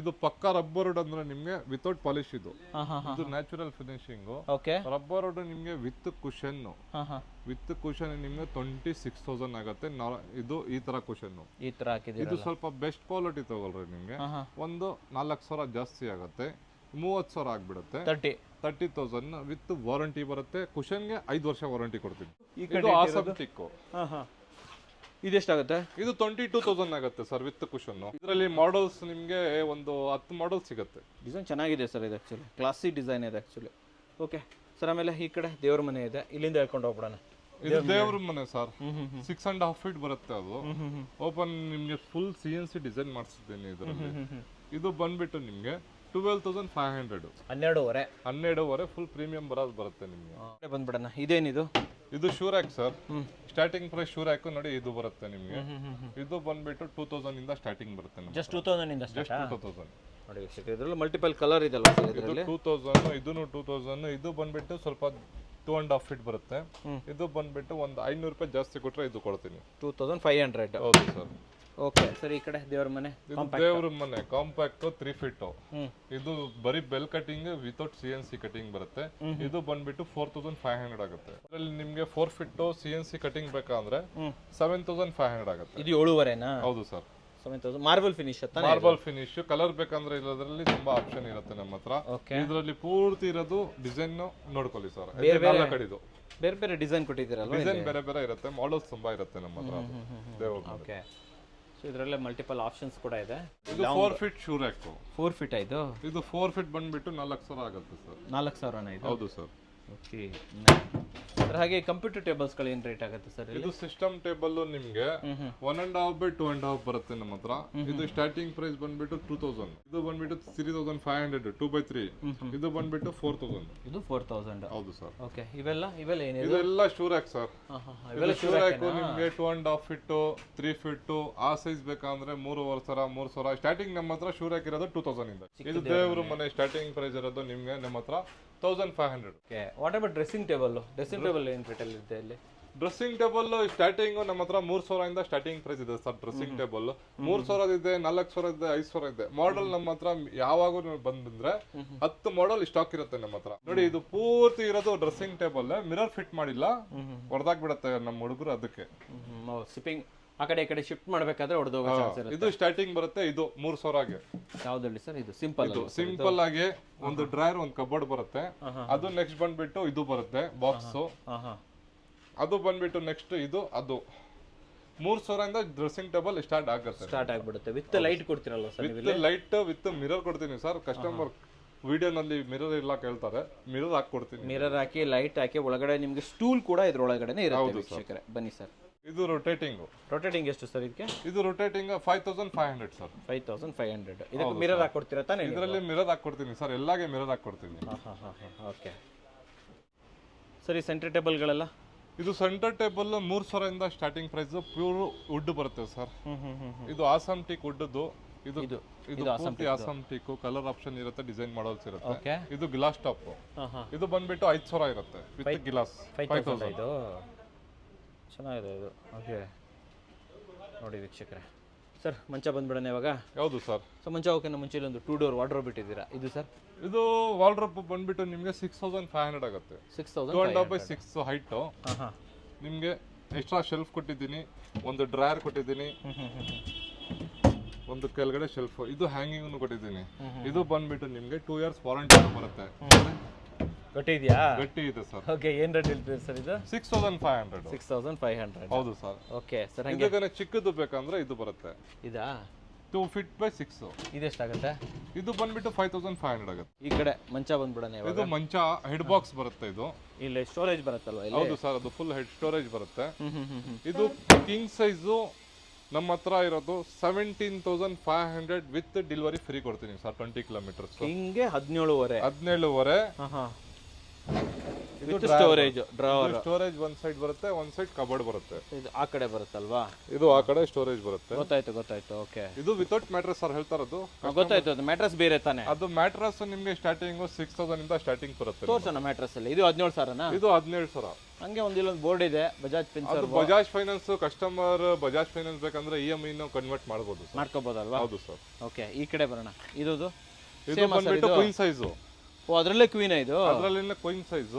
ಇದು ಪಕ್ಕಾ ರಬ್ಬರ್ ವುಡ್ ಅಂದ್ರೆ ನಿಮ್ಗೆ ವಿತೌಟ್ ಪಾಲಿಶ್. ಇದು natural finishing. Okay. Rubber wood ನಿಮ್ಗೆ ವಿತ್ ಕುಶನ್. ವಿತ್ ಕುಶನ್ ನಿಮ್ಗೆ 26,000 ಆಗುತ್ತೆ. ಇದು ಈ ತರ ಕುಶನ್ ಈ ತರ ಹಾಕಿದ್ದೀರಾ? ಇದು ಸ್ವಲ್ಪ ಬೆಸ್ಟ್ ಕ್ವಾಲಿಟಿ ತಗೊಳ್ರಿ ನಿಮ್ಗೆ ಒಂದು 4,000 ಜಾಸ್ತಿ ಆಗುತ್ತೆ. 30,000 ಆಗ್ಬಿಡುತ್ತೆ. 30,000 ವಿತ್ ವಾರಂಟಿ ಬರುತ್ತೆ. ಕುಶನ್ಗೆ 5 ವರ್ಷ ವಾರಂಟಿ ಕೊಡ್ತೀನಿ. ಇದು ಆಸಮ್ ಟಿಕ್. ಇದೆಷ್ಟಾಗುತ್ತೆ? ಇದು 22,000 ಆಗುತ್ತೆ ಸರ್ ವಿತ್ ಕುಶನ್. ಇದರಲ್ಲಿ ಮಾಡಲ್ಸ್ ನಿಮ್ಗೆ ಒಂದು 10 ಮಾಡಲ್ ಸಿಗುತ್ತೆ. ಡಿಸೈನ್ ಚೆನ್ನಾಗಿದೆ ಸರ್. ಇದು ಆಕ್ಚುಲಿ ಕ್ಲಾಸಿ ಡಿಸೈನ್ ಇದೆ ಆಕ್ಚುಲಿ. Okay sir. ಆಮೇಲೆ ಈ ಕಡೆ ದೇವ್ರ ಮನೆ ಇದೆ, ಇಲ್ಲಿಂದ ಹೇಳ್ಕೊಂಡು ಹೋಗ್ಬಿಡೋಣ. ಇದು ದೇವ್ರ ಮನೆ ಸರ್. 6.5 ಫೀಟ್ ಬರುತ್ತೆ. ಅದು ಓಪನ್ ನಿಮ್ಗೆ ಫುಲ್ CNC ಡಿಸೈನ್ ಮಾಡಿಸಿದ್ದೀನಿ ಇದರಲ್ಲಿ. ಇದು ಬಂದ್ಬಿಟ್ಟು ನಿಮ್ಗೆ 12,500. 12,500 ಫುಲ್ ಪ್ರೀಮಿಯಂ ಬರೋದು ಬರುತ್ತೆ ನಿಮ್ಗೆ. ಬಂದ್ಬಿಡೋಣ. ಇದೇನಿದು? ಇದು ಶೂರ್ಯಾಕ್ ಸರ್. ಸ್ಟಾರ್ಟಿಂಗ್ ಪ್ರೈಸ್ ಶೂರ್ಯಾಕ್ ನೋಡಿ ಇದು ಬರುತ್ತೆ ನಿಮ್ಗೆ. ಇದು ಬಂದ್ಬಿಟ್ಟು 2,000 ಇಂದ ಸ್ಟಾರ್ಟಿಂಗ್ ಬರುತ್ತೆ. ಜಸ್ಟ್ 2,000 ಇಂದ ಜಸ್ಟ್ 2,000. ನೋಡಿ ವೀಕ್ಷಕರೇ, ಇದರಲ್ಲಿ ಮಲ್ಟಿಪಲ್ ಕಲರ್ ಇದೆ ಅಲ್ವಾ ಸರ್? ಇದರಲ್ಲಿ 2,000, ಇದನ್ನು 2,000. ಇದು ಬಂದ್ಬಿಟ್ಟು ಸ್ವಲ್ಪ 2.5 ಫೀಟ್ ಬರುತ್ತೆ. ಇದು ಬಂದ್ಬಿಟ್ಟು ಒಂದು 500 ರೂಪಾಯಿ ಜಾಸ್ತಿ ಕೊಟ್ರೆ ಇದು ಕೊಡ್ತೀನಿ. 2,500. ಹೌದು ಸರ್. Okay sir. ಈ ಕಡೆ ದೇವ್ರ ಮನೆ, ದೇವ್ರ ಮನೆ ಕಾಂಪ್ಯಾಕ್ಟ್ 3 ಫೀಟ್. ಇದು ಬರೀ bell cutting without CNC cutting ಬರುತ್ತೆ. ಇದು ಬಂದ್ಬಿಟ್ಟು 4,500 ಆಗುತ್ತೆ. ಇದರಲ್ಲಿ ನಿಮ್ಗೆ 4 ಫೀಟ್ CNC ಕಟಿಂಗ್ ಬೇಕಂದ್ರೆ 7,500 ಆಗುತ್ತೆ. ಇದು 7.5ನಾ? ಹೌದು ಸರ್. 7,000. ಮಾರ್ಬಲ್ ಫಿನಿಶ್ ಅತ್ತ? Marble finish. ಕಲರ್ ಬೇಕಂದ್ರೆ ಇದರಲ್ಲಿ ತುಂಬಾ ಆಪ್ಷನ್ ಇರುತ್ತೆ ನಮ್ಮ ಹತ್ರ. ಇದರಲ್ಲಿ ಪೂರ್ತಿ ಇರೋದು ಡಿಸೈನ್ ನೋಡ್ಕೊಳ್ಳಿ ಸರ್. ಬೇರೆ ಬೇರೆ ಡಿಸೈನ್ ಕೊಟ್ಟಿದ್ದೀರಲ್ವಾ? ಡಿಸೈನ್ ಬೇರೆ ಬೇರೆ ಇರುತ್ತೆ, ಮಾಡಲ್ಸ್ ತುಂಬಾ ಇರುತ್ತೆ ನಮ್ಮ ಹತ್ರ. ಓಕೆ. ಸೊ ಇದರಲ್ಲೇ ಮಲ್ಟಿಪಲ್ ಆಪ್ಷನ್ಸ್ ಕೂಡ ಇದೆ. ಇದು 4 ಫೀಟ್ ಶೂರ್ಯಾಕ್. 4 ಫೀಟ್ ಆಯ್ತು. ಇದು 4 ಫೀಟ್ ಬಂದ್ಬಿಟ್ಟು 4,000 ಆಗುತ್ತೆ ಸರ್. 4,000ನಾ ಇದು? ಹೌದು ಸರ್. ಓಕೆ. ಸರ್ ಹಾಗೆ ಕಂಪ್ಯೂಟರ್ ಟೇಬಲ್ಸ್ಗಳು ಏನು ರೇಟ್ ಆಗುತ್ತೆ ಸರ್ ಇದು ಸಿಸ್ಟಮ್ ಟೇಬಲ್ ನಿಮ್ಗೆ 1.5 by 2.5 ಬರುತ್ತೆ ನಮ್ಮ ಹತ್ರ. ಇದು ಸ್ಟಾರ್ಟಿಂಗ್ ಪ್ರೈಸ್ ಬಂದ್ಬಿಟ್ಟು 2000, ಇದು ಬಂದ್ಬಿಟ್ಟು 3500 2x3, ಇದು ಬಂದ್ಬಿಟ್ಟು 4000. ಇದು 4000. ಹೌದು ಸರ್. ಓಕೆ, ಇವೆಲ್ಲ ಏನಿದೆ? ಇದೆಲ್ಲ ಶೂರ್ಯಾಕ್ ಸರ್. ಶೂರ್ಯಾಕ್ ನಿಮ್ಗೆ 2.5 feet 3 feet ಆ ಸೈಜ್ ಬೇಕಂದ್ರೆ 3,500 ಸ್ಟಾರ್ಟಿಂಗ್ ನಮ್ಮ ಹತ್ರ ಶೂರ್ಯಾಕ್ ಇರೋದು 2000 ಇಂದ. ಇದು ದೇವ್ರ ಮನೆ ಸ್ಟಾರ್ಟಿಂಗ್ ಪ್ರೈಸ್ ಇರೋದು ನಿಮ್ಗೆ ನಮ್ಮ ಹತ್ರ 1500. Okay, what about dressing table ಏನು ರೇಟ್ ಅಲ್ಲಿ ಇದೆ ಇಲ್ಲಿ? ಡ್ರೆಸ್ಸಿಂಗ್ ಟೇಬಲ್ ಸ್ಟಾರ್ಟಿಂಗ್ ನಮ್ಮ ಹತ್ರ 3000 ಇಂದ ಸ್ಟಾರ್ಟಿಂಗ್ ಪ್ರೈಸ್ ಇದೆ ಸರ್. ಡ್ರೆಸ್ಸಿಂಗ್ ಟೇಬಲ್ 3000 ಇದೆ, 4000 ಇದೆ, 5000 ಇದೆ. ಮಾಡೆಲ್ ನಮ್ಮ ಹತ್ರ ಯಾವಾಗ ಬಂದ್ರೆ 10 ಮಾಡೆಲ್ ಸ್ಟಾಕ್ ಇರುತ್ತೆ ನಮ್ಮ ಹತ್ರ. ನೋಡಿ ಇದು ಪೂರ್ತಿ ಇರೋದು ಡ್ರೆಸ್ಸಿಂಗ್ ಟೇಬಲ್, ಮಿರರ್ ಫಿಟ್ ಮಾಡಿಲ್ಲ, ಹೊಡೆದಾಗ್ಬಿಡತ್ತೆ ನಮ್ಮ ಹುಡುಗರು. ಅದಕ್ಕೆ ಶಿಪ್ಪಿಂಗ್ ಆ ಕಡೆ ಈ ಕಡೆ ಶಿಫ್ಟ್ ಮಾಡ್ಬೇಕಾದ್ರೆ ಹೊಡೆದೋಗೋ ಚಾನ್ಸ್ ಇರುತ್ತೆ. ಇದು ಸ್ಟಾರ್ಟಿಂಗ್ ಬರುತ್ತೆ, ಇದು 3000ಗೆ. ಯಾವ್ದಲ್ಲಿ ಸರ್ ಇದು? ಸಿಂಪಲ್ ಆಗಿ ಒಂದು ಡ್ರಾಯರ್, ಒಂದು ಕಬೋರ್ಡ್ ಬರುತ್ತೆ. ಅದು ನೆಕ್ಸ್ಟ್ ಬಂದ್ಬಿಟ್ಟು ಇದು ಬರುತ್ತೆ ಬಾಕ್ಸ್. ಅದು ಬಂದ್ಬಿಟ್ಟು ನೆಕ್ಸ್ಟ್ ಇದು ಅದು 3000 ಇಂದ ಡ್ರೆಸ್ಸಿಂಗ್ ಟೇಬಲ್ ಸ್ಟಾರ್ಟ್ ಆಗ್ಬಿಡುತ್ತೆ. ವಿತ್ ಲೈಟ್ ಕೊಡ್ತಿರಲ್ಲ sir? With light with mirror ಕೊಡ್ತೀನಿ ಸರ್. ಕಸ್ಟಮರ್ ವಿಡಿಯೋನಲ್ಲಿ ಮಿರರ್ ಇಲ್ಲ ಕೇಳ್ತಾರೆ, ಮಿರರ್ ಹಾಕೊಡ್ತೀನಿ. ಮಿರರ್ ಹಾಕಿ ಲೈಟ್ ಹಾಕಿ ಒಳಗಡೆ ನಿಮ್ಗೆ ಸ್ಟೂಲ್ ಕೂಡ ಇದ್ರೊಳಗಡೆ ಇರುತ್ತೆ ವೀಕ್ಷಕರೇ. ಬನ್ನಿ ಸರ್. ಇದು ರೊಟೇಟಿಂಗ್ ಎಷ್ಟು ಸರ್ ಇದಕ್ಕೆ? ಇದು ರೊಟೇಟಿಂಗ್ 5500 ಸರ್. 5500. ಇದಕ್ಕೆ ಮಿರರ್ ಹಾಕೊಡ್ತೀರಾ ತಾನೇ? ಇದರಲ್ಲಿ ಮಿರರ್ ಹಾಕೊಡ್ತೀನಿ ಸರ್, ಎಲ್ಲಾಗೆ ಮಿರರ್ ಹಾಕೊಡ್ತೀನಿ. ಓಕೆ ಸರ್, ಈ ಸೆಂಟರ್ ಟೇಬಲ್ಗಳೆಲ್ಲ? ಇದು ಸೆಂಟರ್ ಟೇಬಲ್ 3000 ಇಂದ ಸ್ಟಾರ್ಟಿಂಗ್ ಪ್ರೈಸ್. ಪ್ಯೂರ್ ವುಡ್ ಬರುತ್ತೆ ಸರ್. ಇದು ಆಸಮ್ ಟೀಕ್ ವುಡ್ದು. ಇದು ಪೂರ್ತಿ ಆಸಮ್ ಟೀಕ್. ಕಲರ್ ಆಪ್ಷನ್ ಇರುತ್ತೆ, ಡಿಸೈನ್ ಮಾಡಲ್ಸ್ ಇರುತ್ತೆ. ಇದು ಗ್ಲಾಸ್ ಟಾಪ್. ಇದು ಬಂದ್ಬಿಟ್ಟು 5000 ಇರುತ್ತೆ ವಿತ್ ಗ್ಲಾಸ್. 5000. ಇದು ಚೆನ್ನಾಗಿದೆ ಇದು. ಓಕೆ ನೋಡಿ ವೀಕ್ಷಕರೇ. ಸರ್ ಮಂಚ ಬಂದ್ಬಿಡೋಣ ಇವಾಗ? ಯಾವುದು ಸರ್? ಸೊ ಮಂಚ ಓಕೆ. ಮುಂಚೆ ಒಂದು 2 ಡೋರ್ ವಾರ್ಡ್ರೋಬ್ ಬಿಟ್ಟಿದ್ದೀರಾ. ಇದು ಸರ್? ಇದು ವಾರ್ಡ್ರೋಬ್ ಬಂದ್ಬಿಟ್ಟು ನಿಮಗೆ 6500 ಆಗುತ್ತೆ. 2.5 by 6 ಹೈಟ್. ನಿಮಗೆ ಎಕ್ಸ್ಟ್ರಾ ಶೆಲ್ಫ್ ಕೊಟ್ಟಿದ್ದೀನಿ, ಒಂದು ಡ್ರಾಯರ್ ಕೊಟ್ಟಿದ್ದೀನಿ, ಒಂದು ಕೆಳಗಡೆ ಶೆಲ್ಫ್. ಇದು ಹ್ಯಾಂಗಿಂಗ್ ಕೊಟ್ಟಿದ್ದೀನಿ. ಇದು ಬಂದ್ಬಿಟ್ಟು ನಿಮಗೆ 2 years ವಾರಂಟಿ ಬರುತ್ತೆ. ಗಟ್ಟಿ ಇದೆಯಾ? ಗಟ್ಟಿ ಇದೆ ಸರ್. ಓಕೆ, ಏನ್ ರೇಟ್ ಹೇಳ್ತೀರಿ ಸರ್ ಇದು? 6500. 6500. ಹೌದು ಸರ್. Okay sir. ಇದಕ್ಕೆ ಚಿಕ್ಕದು ಬೇಕಂದ್ರೆ ಇದು ಬರುತ್ತೆ. ಇದಾ 2 feet by 6. ಇದೆಷ್ಟಾಗುತ್ತೆ? ಇದು ಬಂದ್ಬಿಟ್ಟು 5500 ಆಗುತ್ತೆ. ಈ ಕಡೆ ಮಂಚ ಬಂದ್ಬಿಡೋಣ ಇವಾಗ. ಇದು ಮಂಚ ಹೆಡ್ ಬಾಕ್ಸ್ ಬರುತ್ತೆ. ಇದು ಇಲ್ಲಿ ಸ್ಟೋರೇಜ್ ಬರುತ್ತಲ್ವಾ? ಹೌದು ಸರ್, ಅದು ಫುಲ್ ಹೆಡ್ ಸ್ಟೋರೇಜ್ ಬರುತ್ತೆ. ಇದು ಕಿಂಗ್ ಸೈಜು ನಮ್ಮ ಹತ್ರ ಇರೋದು 17,500 ವಿತ್ ಡೆಲಿವರಿ ಫ್ರೀ ಕೊಡ್ತೀನಿ ಸರ್. 20 kilometers. ಹಿಂಗೆ 17.5. ಇದು ಸ್ಟೋರೇಜ್ ಡ್ರಾವರ್. ಸ್ಟೋರೇಜ್ ಒಂದ್ ಸೈಡ್ ಬರುತ್ತೆ, ಒಂದ್ ಸೈಡ್ ಕಬೋರ್ಡ್ ಬರುತ್ತೆ. ಇದು ಆ ಕಡೆ ಬರುತ್ತಲ್ವಾ? ಇದು ಆ ಕಡೆ ಸ್ಟೋರೇಜ್ ಬರುತ್ತೆ. ಗೊತ್ತಾಯ್ತು. ಓಕೆ, ಇದು ವಿತೌಟ್ ಮ್ಯಾಟ್ರೆಸ್ ಸರ್ ಹೇಳ್ತಾ ಇರೋದು. ಗೊತ್ತಾಯ್ತು. ಅದು ಮ್ಯಾಟ್ರೆಸ್ ಬೇರೆ ತಾನೆ? ಅದು ಮ್ಯಾಟ್ರೆಸ್ ನಿಮ್ಗೆ ಸ್ಟಾರ್ಟಿಂಗ್ 6000 ಇಂದ ಸ್ಟಾರ್ಟಿಂಗ್ ಬರುತ್ತೆ. ತೋರ್ಸೋಣ ಮ್ಯಾಟ್ರೆಸ್ ಅಲ್ಲಿ. ಇದು 17,000ನಾ? ಇದು 17,000. ಹಂಗೆ ಇಲ್ಲೊಂದು ಬೋರ್ಡ್ ಇದೆ, ಬಜಾಜ್ ಫಿನ್ಸರ್ವ್. ಅದು Bajaj finance. Customer Bajaj finance ಬೇಕಂದ್ರೆ EMI ನ ಕನ್ವರ್ಟ್ ಮಾಡಬಹುದು, ಮಾಡ್ಕೋಬಹುದಲ್ವಾ? ಹೌದು ಸರ್. ಓಕೆ, ಈ ಕಡೆ ಬರೋಣ. ಇದು ಬಂದ್ಬಿಟ್ಟು ಕ್ವೀನ್ ಸೈಜ್. ಓ, ಅದರಲ್ಲೇ ಕ್ವೀನ್. ಇದು ಅದರಲ್ಲಿನ ಕ್ವೀನ್ ಸೈಜ್.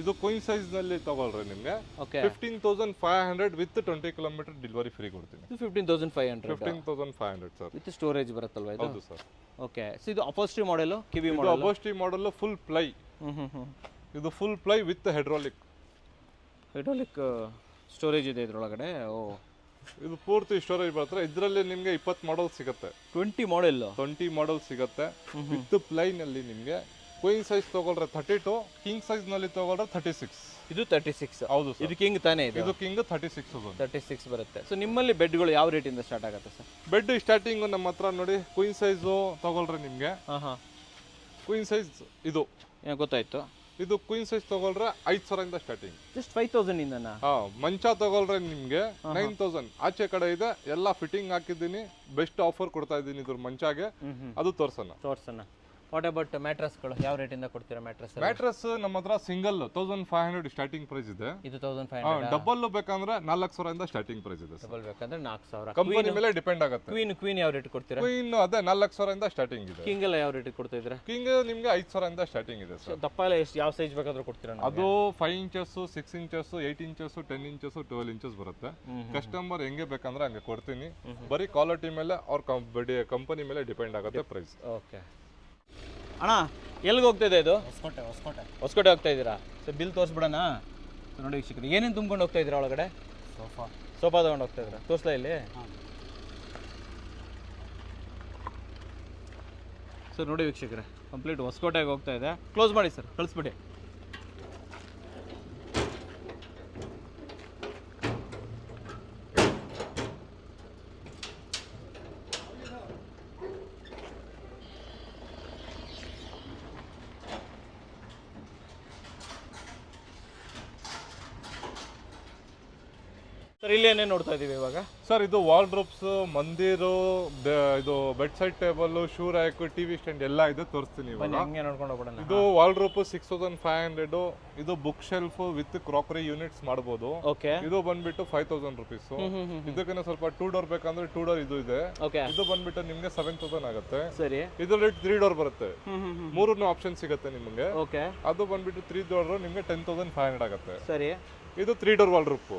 ಇದು ಕ್ವೀನ್ ಸೈಜ್ ನಲ್ಲಿ ತಗೊಳ್ರೆ ನಿಮ್ಗೆ 15,500 ವಿತ್ 20 kilometer ಡೆಲಿವರಿ ಫ್ರೀ ಕೊಡ್ತೀನಿ. 15,500. 15,500 ಸರ್. ವಿತ್ ಸ್ಟೋರೇಜ್ ಬರುತ್ತಲ್ವಾ ಇದು? ಹೌದು ಸರ್. ಓಕೆ, ಸೊ ಇದು ಅಪೋಸ್ಟ್ರಿ ಮಾಡೆಲ್, ಕಿವಿ model. Upholstery model full ply. ಇದು full ply with hydraulic storage ಇದೆ ಇದ್ರೊಳಗಡೆ. ಓ, ಇದು ಪೂರ್ತಿ ಸ್ಟೋರೇಜ್ ಬರುತ್ತೆ. ಇದರಲ್ಲಿ ನಿಮಗೆ 20 ಮಾಡೆಲ್ ಸಿಗುತ್ತೆ. 20 ಮಾಡೆಲ್ ಸಿಗುತ್ತೆ ವಿತ್ ಪ್ಲೈ ನಲ್ಲಿ. ನಿಮಗೆ ಕ್ವೀನ್ ಸೈಜ್ ತಗೊಳ್ರೆ 32, ಕಿಂಗ್ ಸೈಜ್ ನಲ್ಲಿ ತಗೊಳ್ರೆ 36. ಇದು 36. ಹೌದು, ಇದು ಕಿಂಗ್ ತಾನೇ? ಇದು ಕಿಂಗ್ 36 ಬರುತ್ತೆ. ಸೊ ನಿಮ್ಮಲ್ಲಿ ಬೆಡ್ಗಳು ಯಾವ ರೇಟ್ ಇಂದ ಸ್ಟಾರ್ಟ್ ಆಗುತ್ತೆ ಸರ್? ಬೆಡ್ ಸ್ಟಾರ್ಟಿಂಗ್ ನಮ್ಮ ಹತ್ರ ನೋಡಿ, ಕ್ವೀನ್ ಸೈಜ್ ತಗೊಳ್ರೆ ನಿಮ್ಗೆ ಕ್ವೀನ್ ಸೈಜ್ ಇದು ಗೊತ್ತಾಯ್ತು. ಇದು ಕ್ವೀನ್ ಸೈಜ್ ತಗೊಳ್ರೆ 5,000 ಇಂದ ಸ್ಟಾರ್ಟಿಂಗ್. ಜಸ್ಟ್ 5,000 ಇಂದನಾ? ಮಂಚ ತಗೊಳ್ರೆ ನಿಮ್ಗೆ 9,000. ಆಚೆ ಕಡೆ ಇದೆ, ಎಲ್ಲ ಫಿಟ್ಟಿಂಗ್ ಹಾಕಿದ್ದೀನಿ. ಬೆಸ್ಟ್ ಆಫರ್ ಕೊಡ್ತಾ ಇದ್ದೀನಿ ಇದ್ರ ಮಂಚಾಗೆ. ಅದು ತೋರ್ಸೋಣ. ವಾಟ್ ಅಬೌಟ್ ಮ್ಯಾಟ್ರಸ್ಗಳು ಯಾವ ರೇಟ್ ಇಂದ ಕೊಡ್ತೀರಾ? ಮ್ಯಾಟ್ರಸ್ ನಮ್ಮ ಹತ್ರ ಸಿಂಗಲ್ 1500 ಸ್ಟಾರ್ಟಿಂಗ್ ಪ್ರೈಸ್ ಇದೆ. ಇದು 1500. ಡಬಲ್ ಬೇಕಂದ್ರೆ 4,000 ಇಂದ ಸ್ಟಾರ್ಟಿಂಗ್ ಪ್ರೈಸ್ ಇದೆ. ಡಬಲ್ ಬೇಕಂದ್ರೆ 4,000. ಕಂಪನಿ ಮೇಲೆ ಡಿಪೆಂಡ್ ಆಗುತ್ತೆ. ಕ್ವೀನ್ ಯಾವ ರೇಟ್ ಕೊಡ್ತೀರಾ? ಕ್ವೀನ್ ಅದೇ 4,000 ಇಂದ ಸ್ಟಾರ್ಟಿಂಗ್ ಇದೆ. ಕಿಂಗ್ ಎಲ್ಲ ಯಾವ ರೇಟ್ ಕೊಡ್ತಾ ಇದ್ದೀರಾ? ಕಿಂಗ್ ನಿಮ್ಗೆ 5,000 ಇಂದ ಸ್ಟಾರ್ಟಿಂಗ್ ಇದೆ ಸರ್. ದಪ್ಪ ಎಲ್ಲ ಎಷ್ಟು, ಯಾವ ಸೈಜ್ ಬೇಕಾದ್ರೂ ಕೊಡ್ತೀರಾ? ಅದು 5 inches, 6 inches, 8 inches, 10 inches, 12 inches ಬರುತ್ತೆ. ಕಸ್ಟಮರ್ ಹೆಂಗೆ ಬೇಕಂದ್ರೆ ಹಂಗೆ ಕೊಡ್ತೀನಿ. ಬರೀ ಕ್ವಾಲಿಟಿ ಮೇಲೆ ಅವ್ರ ಕಂಪನಿ ಮೇಲೆ ಡಿಪೆಂಡ್ ಆಗುತ್ತೆ ಪ್ರೈಸ್. ಓಕೆ ಅಣ್ಣ, ಎಲ್ಲಿಗೆ ಹೋಗ್ತಿದೆ ಇದು? ಹೊಸಕೋಟೆ ಹೋಗ್ತಾ ಇದ್ದೀರಾ? ಸೊ ಬಿಲ್ ತೋರಿಸ್ಬಿಡೋಣ. ನೋಡಿ ವೀಕ್ಷಕರು, ಏನೇನು ತುಂಬ್ಕೊಂಡು ಹೋಗ್ತಾ ಇದ್ದೀರಾ ಒಳಗಡೆ? ಸೋಫಾ ತೊಗೊಂಡು ಹೋಗ್ತಾ ಇದ್ದೀರಾ? ತೋರಿಸ್ಲಾ ಇಲ್ಲಿ. ಸರ್ ನೋಡಿ ವೀಕ್ಷಕರೇ, ಕಂಪ್ಲೀಟ್ ಹೊಸಕೋಟೆಗೆ ಹೋಗ್ತಾ ಇದೆ. ಕ್ಲೋಸ್ ಮಾಡಿ ಸರ್, ಕಳಿಸ್ಬಿಡಿ. ಸರ್ ಇಲ್ಲಿ ಏನೇನು ನೋಡ್ತಾ ಇದೀವಿ ಇವಾಗ? ಸರ್ ಇದು ವಾರ್ಡ್ರೋಬ್ಸ್, ಮಂದಿರು, ಇದು bed side table, shoe rack, TV stand ಎಲ್ಲ ಇದೆ, ತೋರಿಸ್ತೀನಿ ಇವಾಗ. ಹಂಗೆ ನೋಡ್ಕೊಂಡು ಹೋಗ್ಬಿಡೋಣ. ಇದು ವಾರ್ಡ್ರೋಬ್ 6500, ಇದು book shelf with crockery units ಮಾಡಬಹುದು. ಓಕೆ, ಇದು ಬಂದ್ಬಿಟ್ಟು 5000 ರುಪೀಸ್. ಇದಕ್ಕೆ ಸ್ವಲ್ಪ 2 ಡೋರ್ ಬೇಕಂದ್ರೆ 2 ಡೋರ್ ಇದು ಇದೆ. ಓಕೆ, ಇದು ಬಂದ್ಬಿಟ್ಟು ನಿಮ್ಗೆ 7000 ಆಗುತ್ತೆ. ಸರಿ. ಇದರಲ್ಲಿ 3 ಡೋರ್ ಬರುತ್ತೆ, 3 ಆಪ್ಷನ್ ಸಿಗುತ್ತೆ ನಿಮಗೆ. ಓಕೆ, ಅದು ಬಂದ್ಬಿಟ್ಟು 3 ಡೋರ್ ನಿಮ್ಗೆ 10500 ಆಗುತ್ತೆ. ಸರಿ. ಇದು 3 ಡೋರ್ ವಾಲ್ಡ್ರೂಪ್.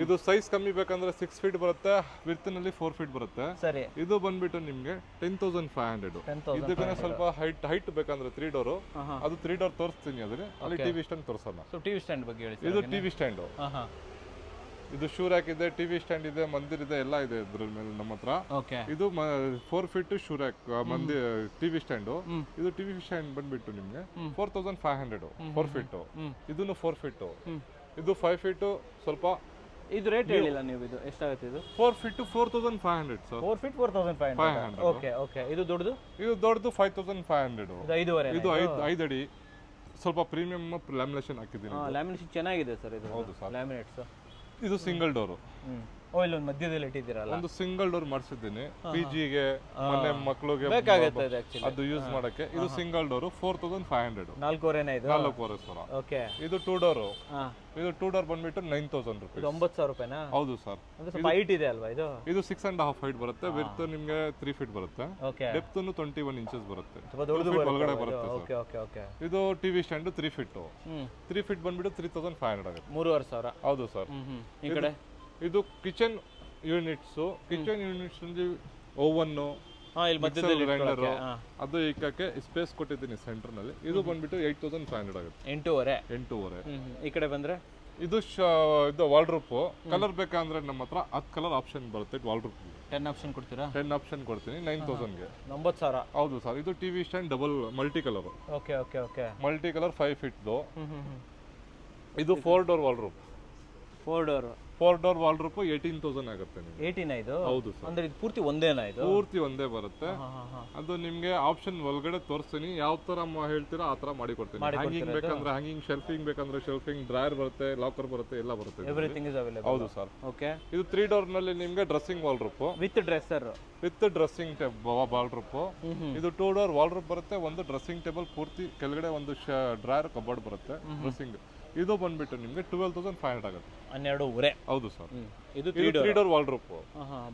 ಇದು ಸೈಜ್ ಕಮ್ಮಿ ಬೇಕಂದ್ರೆ 6 ಫೀಟ್ ಬರುತ್ತೆ, ವಿಡ್ತ್ ನಲ್ಲಿ 4 ಫೀಟ್ ಬರುತ್ತೆ. ಸರಿ. ಇದು ಬಂದ್ಬಿಟ್ಟು ನಿಮ್ಗೆ 10500. ಇದಕ್ಕೆ ಸ್ವಲ್ಪ ಹೈಟ್ ಬೇಕಂದ್ರೆ 3 ಡೋರ್, ಅದು 3 ಡೋರ್ ತೋರಿಸ್ತೀನಿ ಅದ್ರಲ್ಲಿ. ಅಲ್ಲಿ ಟಿವಿ ಸ್ಟ್ಯಾಂಡ್ ತೋರಿಸೋಣ. ಸೊ ಟಿವಿ ಸ್ಟ್ಯಾಂಡ್ ಬಗ್ಗೆ ಹೇಳಿ. ಇದು ಟಿವಿ ಸ್ಟ್ಯಾಂಡ್. ಇದು ಶೂ ರ್ಯಾಕ್ ಇದೆ, ಟಿವಿ ಸ್ಟ್ಯಾಂಡ್ ಇದೆ, ಮಂದಿರ್ ಇದೆ, ಎಲ್ಲ ಇದೆ ಇದ್ರ ಮೇಲೆ ನಮ್ಮ ಹತ್ರ. ಓಕೆ, ಇದು 4 ಫೀಟ್ ಶೂ ರ್ಯಾಕ್ ಮಂದಿರ್ ಟಿವಿ ಸ್ಟ್ಯಾಂಡ್. ಇದು ಟಿವಿ ಸ್ಟ್ಯಾಂಡ್ ಬಂದ್ಬಿಟ್ಟು ನಿಮ್ಗೆ 4500 4 ಫೀಟ್. ಇದನ್ನು 4 ಫೀಟ್. ಇದು 5 ಫೀಟ್. ಸ್ವಲ್ಪ ಇದು ರೇಟ್ ಹೇಳಿಲ್ಲ ನೀವು, ಇದು ಎಷ್ಟಾಗುತ್ತೆ? ಇದು 4 feet 4500 sir. 4 feet 4500. Okay, okay. ಇದು ದೊಡ್ಡದು? ಇದು ದೊಡ್ಡದು 5500. ಇದು 5.5. ಇದು 5 ಅಡಿ. ಸ್ವಲ್ಪ ಪ್ರೀಮಿಯಂ ಲ್ಯಾಮಿನೇಷನ್ ಹಾಕಿದ್ದೀನಿ. ಲ್ಯಾಮಿನೇಷನ್ ಚೆನ್ನಾಗಿದೆ ಸರ್ ಇದು. ಹೌದು ಸರ್. ಲ್ಯಾಮಿನೇಟ್ಸ್. ಇದು ಸಿಂಗಲ್ ಡೋರ್. ಓ, ಇಲ್ಲೊಂದು ಮಧ್ಯದಲ್ಲಿ ಇಟ್ಟಿದ್ದೀರಲ್ಲ. ಒಂದು ಸಿಂಗಲ್ ಡೋರ್ ಮಾಡಿಸಿದ್ದೀನಿ ಪಿಜಿಗೆ, ಮನೆ ಮಕ್ಕಳಿಗೆ ಬೇಕಾಗುತ್ತೆ ಇದು ಆಕ್ಚುಲಿ. ಅದು ಯೂಸ್ ಮಾಡಕ್ಕೆ. ಇದು ಸಿಂಗಲ್ ಡೋರ್ 4500. 4.5 ಇದು. 4,500. ಓಕೆ. ಇದು 2 ಡೋರ್. ಇದು 2 ಡೋರ್ ಬಂದ್ಬಿಟ್ಟು 9000 ರುಪೀಸ್. 9000 ರೂಪಾಯಿನಾ? ಹೌದು ಸರ್. ಅಂದ್ರೆ ಸ್ವಲ್ಪ ಹೈಟ್ ಇದೆ ಅಲ್ವಾ ಇದು? ಇದು 6.5 ಹೈಟ್ ಬರುತ್ತೆ. ವಿಡ್ತ್ ನಿಮ್ಗೆ 3 ಫೀಟ್ ಬರುತ್ತೆ. ಓಕೆ. ಡೆಪ್ತ್ 21 ಇಂಚಸ್ ಬರುತ್ತೆ. ಸ್ವಲ್ಪ ದೊಡ್ಡದು ಒಳಗಡೆ ಬರುತ್ತೆ. Okay, okay, okay. ಇದು ಟಿವಿ ಸ್ಟ್ಯಾಂಡ್ 3 ಫೀಟ್. 3 ಫೀಟ್ ಬಂದ್ಬಿಟ್ಟು 3500 ಆಗುತ್ತೆ. 3500. ಹೌದು ಸರ್. ಈ ಕಡೆ ಇದು ಕಿಚನ್ ಯೂನಿಟ್ಸ್. ಕಿಚನ್ ಯೂನಿಟ್ಸ್ ಅಂದ್ರೆ ಓವನ್, ಇಲ್ಲಿ ಮಧ್ಯದಲ್ಲಿ ಗ್ರೈಂಡರ್, ಅದು ಇಕ್ಕಕ್ಕೆ ಸ್ಪೇಸ್ ಕೊಟ್ಟಿದ್ದೀನಿ ಸೆಂಟರ್ ನಲ್ಲಿ. ಇದು ಬಂದ್ಬಿಟ್ಟು 8500 ಆಗುತ್ತೆ. 8.5. ಈ ಕಡೆ ಬಂದ್ರೆ ಇದು ಇದು ವಾಲ್ಡ್ರೂಪ್. ಕಲರ್ ಬೇಕಂದ್ರೆ ನಮ್ಮ ಹತ್ರ 10 ಕಲರ್ ಆಪ್ಷನ್ ಬರುತ್ತೆ ವಾಲ್ಡ್ರೂಪ್. 10 ಆಪ್ಷನ್ ಕೊಡ್ತೀರಾ? 10 ಆಪ್ಷನ್ ಕೊಡ್ತೀನಿ 9000 ಗೆ. 9000. ಹೌದು ಸರ್. ಇದು TV stand double multi colour. Okay, okay, okay. Multi colour 5 feet. ಇದು 4 ಡೋರ್ ವಾಲ್ಡ್ರೂಪ್. 4 ಡೋರ್. 4 ಡೋರ್ ವಾಲ್ಡ್ರೂಪ್ 18000 ಆಗುತ್ತೆ ನಿಮಗೆ. 18 ಇದು? ಹೌದು ಸರ್. ಅಂದ್ರೆ ಇದು ಪೂರ್ತಿ ಒಂದೇನಾ ಇದು? ಪೂರ್ತಿ ಒಂದೇ ಬರುತ್ತೆ. ಅದು ನಿಮ್ಗೆ ಆಪ್ಷನ್ ಒಳಗಡೆ ತೋರಿಸ್ತೀನಿ, ಯಾವ ತರ ಹೇಳ್ತೀರಾ ಆ ತರ ಮಾಡಿ ಕೊಡ್ತೀನಿ. ಹ್ಯಾಂಗಿಂಗ್ ಬೇಕಂದ್ರೆ ಹ್ಯಾಂಗಿಂಗ್, ಶೆಲ್ಫಿಂಗ್ ಬೇಕಂದ್ರೆ ಶೆಲ್ಫಿಂಗ್, ಡ್ರಾಯರ್ ಬರುತ್ತೆ, ಲಾಕರ್ ಬರುತ್ತೆ, ಎಲ್ಲ ಬರುತ್ತೆ. Everything is available. ಹೌದು ಸರ್. ಓಕೆ. ಇದು 3 ಡೋರ್ ನಲ್ಲಿ ನಿಮ್ಗೆ dressing wardrobe with dresser. With dressing wardrobe. ಇದು 2 ಡೋರ್ ವಾಲ್ಡ್ರೂಪ್ ಬರುತ್ತೆ. ಒಂದು ಡ್ರೆಸ್ಸಿಂಗ್ ಟೇಬಲ್ ಪೂರ್ತಿ, ಕೆಳಗಡೆ ಒಂದು ಡ್ರಾಯರ್ ಕಬೋರ್ಡ್ ಬರುತ್ತೆ. ಡ್ರೆಸ್ಸಿಂಗ್ ಇದು ಬಂದ್ಬಿಟ್ಟು ನಿಮ್ಗೆ 12500 ಆಗುತ್ತೆ. 12.5. ಹೌದು ಸರ್. ಇದು 3 door wardrobe.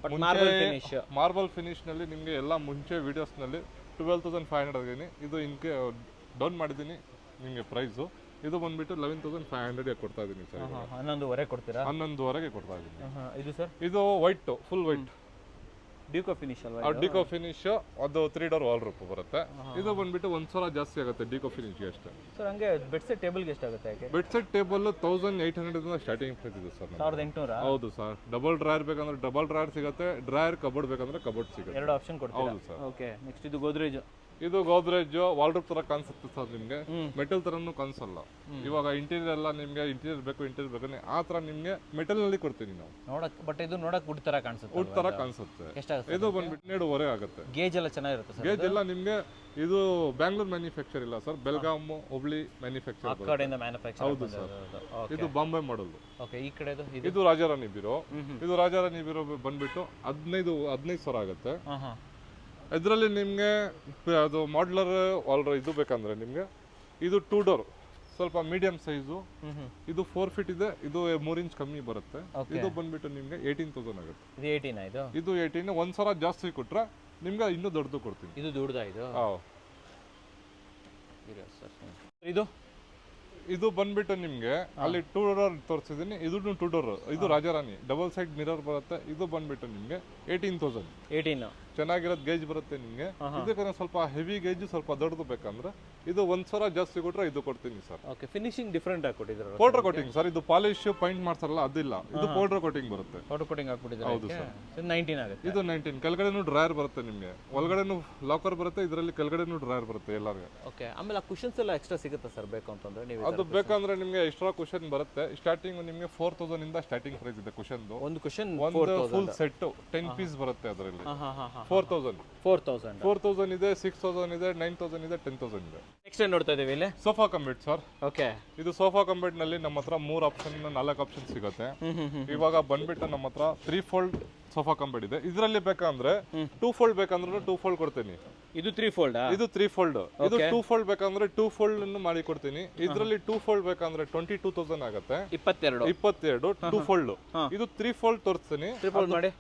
But marble finish. Marble finish ನಲ್ಲಿ ನಿಮ್ಗೆ ಎಲ್ಲ ಮುಂಚೆ ವಿಡಿಯೋಸ್ ನಲ್ಲಿ 12500 ಆಗಿದ್ದೀನಿ. ಇದು ಇನ್ಕೆ ಡೌನ್ ಮಾಡಿದ್ದೀನಿ ನಿಮ್ಗೆ ಪ್ರೈಸ್. ಇದು ಬಂದ್ಬಿಟ್ಟು 11500 ಕೊಡ್ತಾ ಇದ್ದೀನಿ ಸರ್. 11.5 ಕೊಡ್ತೀರಾ? 11.5 ಕೊಡ್ತಾ ಇದ್ದೀನಿ. ಇದು ಸರ್? ಇದು ವೈಟ್, ಫುಲ್ ವೈಟ್ ಡಿಕೋ ಫಿನಿಶ್ ಅಲ್ವಾ? ಡಿಕೋ ಫಿನಿಶ್. ಅದು 3 ಡೋರ್ ವಾಲ್ಡ್ರೂಪ್ ಬರುತ್ತೆ. ಇದು ಬಂದ್ಬಿಟ್ಟು 1000 ಜಾಸ್ತಿ ಆಗುತ್ತೆ ಡಿಕೋ ಫಿನಿಶ್ಗೆ ಅಷ್ಟೇ. ಸರ್ ಹಂಗೆ ಬೆಡ್ ಸೆಟ್ ಟೇಬಲ್ಗೆ ಎಷ್ಟಾಗುತ್ತೆ? ಯಾಕೆ bed set table 1800 starting price ಇದೆ ಸರ್. 1800? ಹೌದು ಸರ್. ಡಬಲ್ ಡ್ರಾಯರ್ ಬೇಕಂದ್ರೆ ಡಬಲ್ ಡ್ರಾಯರ್ ಸಿಗುತ್ತೆ, ಡ್ರಾಯರ್ ಕಬೋರ್ಡ್ ಬೇಕಂದ್ರೆ ಕಬೋರ್ಡ್ ಸಿಗುತ್ತೆ. 2 ಆಪ್ಷನ್ ಕೊಡ್ತೀರಾ? ಹೌದು ಸರ್. ಓಕೆ. ನೆಕ್ಸ್ಟ್ ಇದು ಗೋದ್ರೇಜ್. ಇದು ಗೋದ್ರೇಜ್ ವಾಲ್ಡ್ರೂಪ್ ತರ ಕಾಣಿಸುತ್ತೆ ಸರ್ ನಿಮ್ಗೆ. ಮೆಟಲ್ ತರನು ಕಾಣಿಸಲ್ಲ. ಇವಾಗ ಇಂಟೀರಿಯರ್ ಎಲ್ಲ ನಿಮ್ಗೆ ಇಂಟೀರಿಯರ್ ಬೇಕು ಆ ತರ ನಿಮ್ಗೆ ಮೆಟಲ್ ನಲ್ಲಿ ಕೊಡ್ತೀನಿ ನಾವು. ನೋಡಕ್, ಬಟ್ ಇದು ನೋಡಕ್ ವುಡ್ ತರ ಕಾಣಿಸುತ್ತೆ. ವುಡ್ ತರ ಕಾಣಿಸುತ್ತೆ. ಎಷ್ಟಾಗುತ್ತೆ? ಇದು ಬಂದ್ಬಿಟ್ಟು 12.5 ಆಗುತ್ತೆ. ಗೇಜ್ ಎಲ್ಲ ಚೆನ್ನಾಗಿರುತ್ತೆ ಸರ್? ಗೇಜ್ ಎಲ್ಲ ನಿಮ್ಗೆ ಇದು ಬ್ಯಾಂಗ್ಳೂರ್ ಮ್ಯಾನುಫ್ಯಾಕ್ಚರ್ ಇಲ್ಲ ಸರ್, ಬೆಳಗಾಂ, ಹುಬ್ಳಿ ಮ್ಯಾನುಫ್ಯಾಕ್ಚರ್. ಆ ಕಡೆಯಿಂದ ಮ್ಯಾನುಫ್ಯಾಕ್ಚರ್. ಹೌದು ಸರ್. ಇದು ಬಾಂಬೆ ಮಾಡಲ್. ಓಕೆ. ಈ ಕಡೆದು ಇದು ರಾಜಾರಾಣಿ ಬೀರೋ. ಇದು ರಾಜಾರಾಣಿ ಬೀರೋ ಬಂದ್ಬಿಟ್ಟು 15,000 ಆಗುತ್ತೆ. ಇದರಲ್ಲಿ ನಿಮ್ಗೆ ಅದು ಮಾಡ್ಯುಲರ್ ಇದು ಬೇಕಂದ್ರೆ ನಿಮ್ಗೆ ಇದು 2 ಡೋರ್ ಸ್ವಲ್ಪ ಮೀಡಿಯಂ ಸೈಜು. ಇದು 4 ಫೀಟ್ ಇದೆ. ಇದು 3 ಇಂಚ್ ಕಮ್ಮಿ ಬರುತ್ತೆ. ಇದು ಬಂದ್ಬಿಟ್ಟು ನಿಮ್ಗೆ 18,000 ಆಗುತ್ತೆ. ಇದು 18 ಇದು? ಇದು 18. 1000 ಜಾಸ್ತಿ ಕೊಟ್ರೆ ನಿಮ್ಗೆ ಇನ್ನೂ ದೊಡ್ಡದು ಕೊಡ್ತೀನಿ. ಇದು ದೊಡ್ಡದಾ ಇದು? ಇದು ಇದು ಬಂದ್ಬಿಟ್ಟು ನಿಮ್ಗೆ ಅಲ್ಲಿ 2 ಡೋರ್ ತೋರಿಸಿದೀನಿ. ಇದು 2 ಡೋರ್. ಇದು ರಾಜಾರಾಣಿ ಡಬಲ್ ಸೈಡ್ ಮಿರರ್ ಬರುತ್ತೆ. ಇದು ಬಂದ್ಬಿಟ್ಟು ನಿಮ್ಗೆ 18,000. 18 ಚೆನ್ನಾಗಿರೋದು ಗೇಜ್ ಬರುತ್ತೆ ನಿಮ್ಗೆ. ಇದಕ್ಕೆ ಸ್ವಲ್ಪ ಹೆವಿ ಗೇಜ್, ಸ್ವಲ್ಪ ದೊಡ್ಡದು ಬೇಕಂದ್ರೆ ಇದು 1000 ಜಾಸ್ತಿ ಕೊಟ್ರೆ ಇದು ಕೊಡ್ತೀನಿ ಸರ್. ಓಕೆ. ಫಿನಿಶಿಂಗ್ ಡಿಫರೆಂಟ್ ಆಗಿ ಕೊಟ್ಟಿದ್ದಾರೆ. Powder coating sir. ಇದು ಪಾಲಿಶ್ ಪೈಂಟ್ ಮಾಡ್ತಾರಲ್ಲ ಅದಿಲ್ಲ, ಇದು ಪೌಡರ್ ಕೋಟಿಂಗ್ ಬರುತ್ತೆ. ಪೌಡರ್ ಕೋಟಿಂಗ್ ಹಾಕ್ಬಿಟ್ಟಿದ್ದಾರೆ. ಹೌದು ಸರ್. 19 ಆಗುತ್ತೆ. ಇದು 19. ಕೆಳಗಡೆನೂ ಡ್ರಾಯರ್ ಬರುತ್ತೆ ನಿಮ್ಗೆ, ಒಳಗಡೆನೂ ಲಾಕರ್ ಬರುತ್ತೆ, ಇದರಲ್ಲಿ ಕೆಳಗಡೆನೂ ಡ್ರಾಯರ್ ಬರುತ್ತೆ ಎಲ್ಲರಿಗೆ. ಓಕೆ. ಆಮೇಲೆ ಆ ಕುಷನ್ಸ್ ಎಲ್ಲ ಎಕ್ಸ್ಟ್ರಾ ಸಿಗುತ್ತೆ ಸರ್ ಬೇಕು ಅಂತಂದ್ರೆ? ನೀವು ಅದು ಬೇಕಂದ್ರೆ ನಿಮ್ಗೆ ಎಕ್ಸ್ಟ್ರಾ ಕುಷನ್ ಬರುತ್ತೆ. ಸ್ಟಾರ್ಟಿಂಗ್ ನಿಮ್ಗೆ 4000 ಇಂದ ಸ್ಟಾರ್ಟಿಂಗ್ ಪ್ರೈಸ್ ಇದೆ ಕುಷನ್. ಒಂದು ಕುಷನ್ ಒಂದು ಫುಲ್ ಸೆಟ್ 10 ಪೀಸ್ ಬರುತ್ತೆ ಅದರಲ್ಲಿ. 4000 4000 ಇದೆ, 6000 ಇದೆ, 9000 ಇದೆ, 10000 ಇದೆ. ನೆಕ್ಸ್ಟ್ ಏನು ನೋಡ್ತಾ ಇದೀವಿ ಇಲ್ಲಿ? Sofa cum bed sir. ಓಕೆ. ಇದು ಸೋಫಾ ಕಂಬೆಡ್ ನಲ್ಲಿ ನಮ್ಮ ಹತ್ರ 3 ಆಪ್ಷನ್ 4 ಆಪ್ಷನ್ ಸಿಗುತ್ತೆ. ಇವಾಗ ಬಂದ್ಬಿಟ್ಟು ನಮ್ಮ ಹತ್ರ 3 ಫೋಲ್ಡ್ ಸೋಫಾ ಕಂಬೆಡ್ ಇದೆ. ಇದರಲ್ಲಿ ಬೇಕಂದ್ರೆ 2 ಫೋಲ್ಡ್ ಬೇಕಂದ್ರೆ 2 ಫೋಲ್ಡ್ ಕೊಡ್ತೀನಿ. ಇದು 3 ಫೋಲ್ಡ್. ಇದು 3 ಫೋಲ್ಡ್. ಇದು 2 ಫೋಲ್ಡ್ ಬೇಕಂದ್ರೆ 2 ಫೋಲ್ಡ್ ಅನ್ನು ಮಾಡಿ ಕೊಡ್ತೀನಿ. ಇದರಲ್ಲಿ 2 ಫೋಲ್ಡ್ ಬೇಕಂದ್ರೆ 22000 ಆಗುತ್ತೆ. 22 2 ಫೋಲ್ಡ್. ಇದು 3 ಫೋಲ್ಡ್ ತೋರಿಸ್ತೀನಿ. 3 ಫೋಲ್ಡ್ ಮಾಡಿ.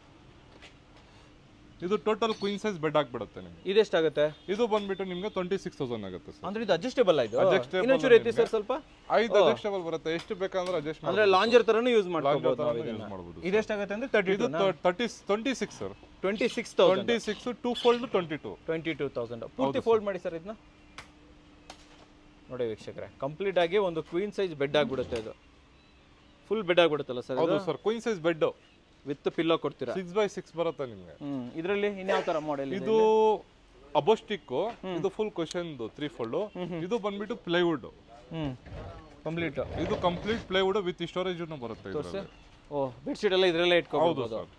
ಇದು ಟೋಟಲ್ ಕ್ವೀನ್ ಸೈಜ್ ಬೆಡ್ ಹಾಕ್ಬಿಡುತ್ತೆ ನಿಮ್ಗೆ. ಇದೆಷ್ಟಾಗುತ್ತೆ? ಇದು ಬಂದ್ಬಿಟ್ಟು ನಿಮ್ಗೆ 26000 ಆಗುತ್ತೆ ಸರ್. ಅಂದ್ರೆ ಇದು ಅಡ್ಜಸ್ಟೇಬಲ್ ಇದು. Adjustable ಇನ್ನೊಂಚೂರು ಎತ್ತಿ ಸರ್ ಸ್ವಲ್ಪ. 5 ಅಡ್ಜಸ್ಟಬಲ್ ಬರುತ್ತೆ. ಎಷ್ಟು ಬೇಕಂದ್ರೆ ಅಡ್ಜಸ್ಟ್ ಅಂದ್ರೆ ಲಾಂಜರ್ ತರನು ಯೂಸ್ ಮಾಡ್ಕೋಬಹುದು ನಾವು ಯೂಸ್ ಇದನ್ನ. ಮಾಡಬಹುದು. ಇದೆಷ್ಟಾಗುತ್ತೆ ಅಂದ್ರೆ 32 26 ಸರ್. 26000. 26 2 ಫೋಲ್ಡ್ 22000. ಪೂರ್ತಿ ಫೋಲ್ಡ್ ಮಾಡಿ ಸರ್ ಇದನ್ನ. ನೋಡಿ ವೀಕ್ಷಕರೇ, ಕಂಪ್ಲೀಟ್ ಆಗಿ ಒಂದು ಕ್ವೀನ್ ಸೈಜ್ ಬೆಡ್ ಆಗಿಬಿಡುತ್ತೆ ಇದು. ಫುಲ್ ಬೆಡ್ ಆಗಿಬಿಡುತ್ತಲ್ಲ ಸರ್? ಹೌದು sir, queen size bed with pillow ಕೊಡ್ತೀರಾ? 6x6 ಬರುತ್ತೆ ನಿಮಗೆ. ಇದರಲ್ಲಿ ಇನ್ಯಾವ ತರ ಮಾಡೆಲ್? ಇದು ಅಬೋಸ್ಟಿಕ್. ಇದು ಫುಲ್ ಕ್ವಶನ್ 3 ಫೋಲ್ಡ್. ಇದು ಬಂದ್ಬಿಟ್ಟು ಪ್ಲೈವುಡ್. ಕಂಪ್ಲೀಟ್. ಇದು ಕಂಪ್ಲೀಟ್ ಪ್ಲೈವುಡ್ ವಿತ್ ಸ್ಟೋರೇಜ್ ಬರುತ್ತೆ ಇದರಲ್ಲಿ. ಓ, ಬೆಡ್ ಶೀಟ್ ಎಲ್ಲ ಇದರಲ್ಲೇ ಹೌದು ಇಟ್ಕೋಬಹುದು. ಸರ್.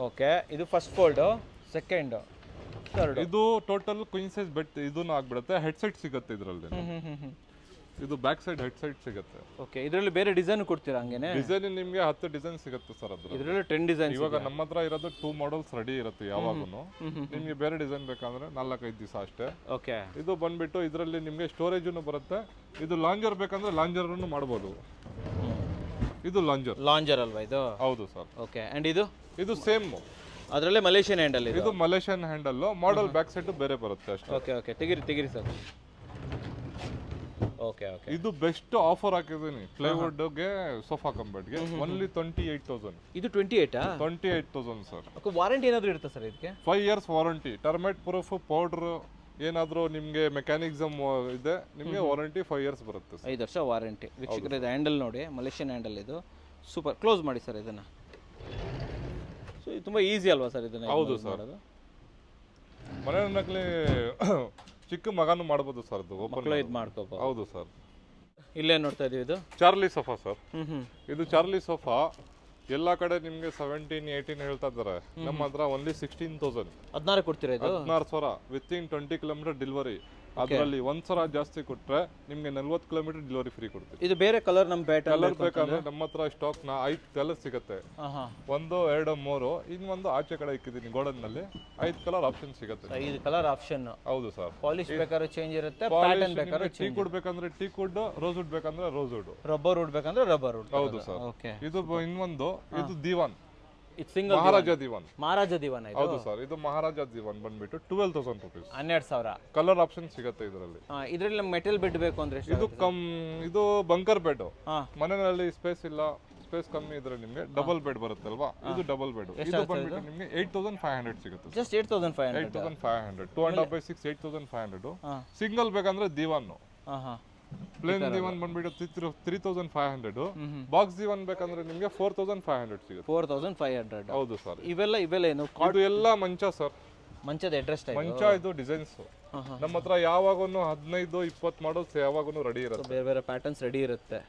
ಓಕೆ. ಇದು ಫಸ್ಟ್ ಫೋಲ್ಡ್, ಸೆಕೆಂಡ್, ಥರ್ಡ್. ಇದು ಟೋಟಲ್ ಕ್ವೀನ್ ಸೈಜ್ ಬೆಡ್ ಇದನ್ನು ಆಗ್ಬಿಡುತ್ತೆ. ಹೆಡ್ಸೆಟ್ ಸಿಗುತ್ತೆ ಇದರಲ್ಲಿ. ಇದು ಬ್ಯಾಕ್ ಸೈಡ್ ಹೆಡ್ಸೆಟ್ ಸಿಗುತ್ತೆ. ಓಕೆ. ಇದರಲ್ಲಿ ಬೇರೆ ಡಿಸೈನ್ ಕೊಡ್ತೀರಾ ಹಂಗೇನೆ? ಡಿಸೈನ್ ನಿಮಗೆ 10 ಡಿಸೈನ್ ಸಿಗುತ್ತೆ ಸರ್ ಅದ್ರಲ್ಲಿ. ಇದರಲ್ಲಿ 10 ಡಿಸೈನ್. ಇವಾಗ ನಮ್ಮ ಹತ್ರ ಇರೋದು 2 ಮಾಡೆಲ್ಸ್ ರೆಡಿ ಇರುತ್ತೆ ಯಾವಾಗೂ. ನಿಮಗೆ ಬೇರೆ ಡಿಸೈನ್ ಬೇಕಂದ್ರೆ 4-5 ದಿವಸ ಅಷ್ಟೇ. ಓಕೆ. ಇದು ಬಂದ್ಬಿಟ್ಟು ಇದರಲ್ಲಿ ನಿಮಗೆ ಸ್ಟೋರೇಜ್ ಬರುತ್ತೆ. ಇದು ಲಾಂಜರ್ ಬೇಕಂದ್ರೆ ಲಾಂಜರ್ ಮಾಡಬಹುದು. ಇದು ಲಾಂಜರ್ ಅಲ್ವಾ ಇದು? ಹೌದು ಸರ್. ಓಕೆ. ಅಂಡ್ ಇದು ಸೇಮ್. ಅದರಲ್ಲೇ ಮಲೇಷಿಯನ್ ಹ್ಯಾಂಡಲ್ ಇದು. ಇದು Malaysian handle. Model back side ಬೇರೆ ಬರುತ್ತೆ ಅಷ್ಟೇ. Okay okay. ತೆಗಿರಿ ಸರ್. Okay okay. ಇದು ಬೆಸ್ಟ್ ಆಫರ್ ಹಾಕಿದ್ದೀನಿ ಪ್ಲೈವುಡ್ ಗೆ, ಸೋಫಾ ಕಂಬೆಡ್ ಗೆ. ಓನ್ಲಿ 28000. ಇದು 28 28000 ಸರ್. ಓಕೆ. ವಾರಂಟಿ ಏನಾದರೂ ಇರುತ್ತೆ ಸರ್ ಇದಕ್ಕೆ? 5 years warranty. Termite proof, powder ಏನಾದರೂ ನಿಮಗೆ ಮೆಕ್ಯಾನಿಸಮ್ ಇದೆ ನಿಮಗೆ ವಾರಂಟಿ 5 ಇಯರ್ಸ್ ಬರುತ್ತೆ ಸರ್. 5 ವರ್ಷ ವಾರಂಟಿ. ವೀಕ್ಷಕರ, ಇದು ಹ್ಯಾಂಡಲ್ ನೋಡಿ, ಮಲೇಷಿಯನ್ ಹ್ಯಾಂಡಲ್ ಇದು. ಸೂಪರ್. ಕ್ಲೋಸ್ ಮಾಡಿ ಸರ್ ಇದನ್ನ. ಸೊ ಇದು ತುಂಬಾ ಈಸಿ ಅಲ್ವಾ ಸರ್ ಇದನ್ನ? ಹೌದು ಸರ್. ಮನೆಯಲ್ಲಿ ಚಿಕ್ಕ ಮಗನೂ ಮಾಡ್ಬೋದು ಸರ್. ಅದು ಓಪನ್ ಇದು ಮಾಡ್ಕೋಬಹುದು. ಹೌದು ಸರ್. ಇಲ್ಲೇ ನೋಡ್ತಾ ಇದೀವಿ, ಇದು ಚಾರ್ಲಿ ಸೋಫಾ ಸರ್. ಇದು ಚಾರ್ಲಿ ಸೋಫಾ ಎಲ್ಲಾ ಕಡೆ ನಿಮ್ಗೆ 17-18 ಹೇಳ್ತಾ ಇದ್ದಾರೆ. ನಮ್ಮ ಹತ್ರ ಓನ್ಲಿ 16000. 16 ಕೊಡ್ತೀರಾ ಇದು? 16000 ವಿತಿನ್ 20 ಕಿಲೋಮೀಟರ್ ಡೆಲಿವರಿ. ಅದರಲ್ಲಿ 1000 ಜಾಸ್ತಿ ಕೊಟ್ರೆ ನಿಮ್ಗೆ 40 ಕಿಲೋಮೀಟರ್ ಡೆಲಿವರಿ ಫ್ರೀ ಕೊಡ್ತೀವಿ. ಇದು ಬೇರೆ ಕಲರ್ ನಮ್ಮ ಪ್ಯಾಟರ್ನ್ ಕಲರ್ ಬೇಕಂದ್ರೆ ನಮ್ಮ ಹತ್ರ ಸ್ಟಾಕ್ 5 ಕಲರ್ ಸಿಗುತ್ತೆ. 1 2 3 ಇನ್ನೊಂದು ಆಚೆ ಕಡೆ ಇಕ್ಕಿದ್ದೀನಿ ಗೋಡನ್ ನಲ್ಲಿ. 5 ಕಲರ್ ಆಪ್ಷನ್ ಸಿಗುತ್ತೆ. 5 ಕಲರ್ ಆಪ್ಷನ್. ಹೌದು ಸರ್. ಪಾಲಿಶ್ ಬೇಕಾದ್ರೆ ಚೇಂಜ್ ಇರುತ್ತೆ, ಪ್ಯಾಟರ್ನ್ ಬೇಕಾದ್ರೆ ಟೀ ಕುಡ್ ಬೇಕಂದ್ರೆ ಟೀ ಕುಡ್, ರೋಸ್ ವುಡ್ ಬೇಕಂದ್ರೆ ರೋಸ್ ವುಡ್, ರಬ್ಬರ್ ವುಡ್ ಬೇಕಂದ್ರೆ ರಬ್ಬರ್ ವುಡ್. ಹೌದು ಸರ್. ಓಕೆ. ಇದು ಇನ್ನೊಂದು, ಇದು ದಿವಾನ್. ಇದು ಸಿಂಗಲ್ ಮಹಾರಾಜ ದಿವಾನ್. ಮಹಾರಾಜ ದಿವಾನ್ ಇದು? ಹೌದು ಸರ್. ಇದು ಮಹಾರಾಜ ದಿವಾನ್ ಬಂದ್ಬಿಟ್ಟು 12000 ರೂಪೀಸ್. 12000. ಕಲರ್ ಆಪ್ಷನ್ ಸಿಗುತ್ತೆ ಇದರಲ್ಲಿ. ಇದರಲ್ಲಿ ಮೆಟಲ್ ಬೆಡ್ ಬೇಕು ಅಂದ್ರೆ ಇದು ಇದು ಬಂಕರ್ ಬೆಡ್. ಮನೆಯಲ್ಲಿ ಸ್ಪೇಸ್ ಇಲ್ಲ, ಸ್ಪೇಸ್ ಕಮ್ಮಿ ಇದ್ರೆ ನಿಮಗೆ ಡಬಲ್ ಬೆಡ್ ಬರುತ್ತಲ್ವಾ, ಇದು ಡಬಲ್ ಬೆಡ್. ಇದು ಬಂದ್ಬಿಟ್ಟು ನಿಮಗೆ 8500 ಸಿಗುತ್ತೆ. ಜಸ್ಟ್ 8500. 8500 2.5 6 8500. ಸಿಂಗಲ್ ಬೇಕಂದ್ರೆ ದಿವಾನ್. ಪ್ಲೇನ್ ದಿವಾನ್ ಬಂದ್ಬಿಟ್ಟು 3500. ಬಾಕ್ಸ್ ದಿವಾನ್ ಬೇಕಂದ್ರೆ ನಿಮಗೆ 4500 ಸಿಗುತ್ತೆ. 4500. ಹೌದು ಸರ್. ಇವೆಲ್ಲ ಏನು? ಇದು ಎಲ್ಲ ಮಂಚ ಸರ್. ಮಂಚದ ಅಡ್ರೆಸ್ ಟೈಪ್. ಮಂಚ ಇದು ಡಿಸೈನ್ಸ್ ನಮ್ಮ ಹತ್ರ ಯಾವಾಗೂ 15-20 ಮಾಡಲ್ಸ್ ಯಾವಾಗೂ ರೆಡಿ ಇರುತ್ತೆ. ಬೇರೆ ಬೇರೆ ಪ್ಯಾಟರ್ನ್ಸ್ ರೆಡಿ ಇರುತ್ತೆ.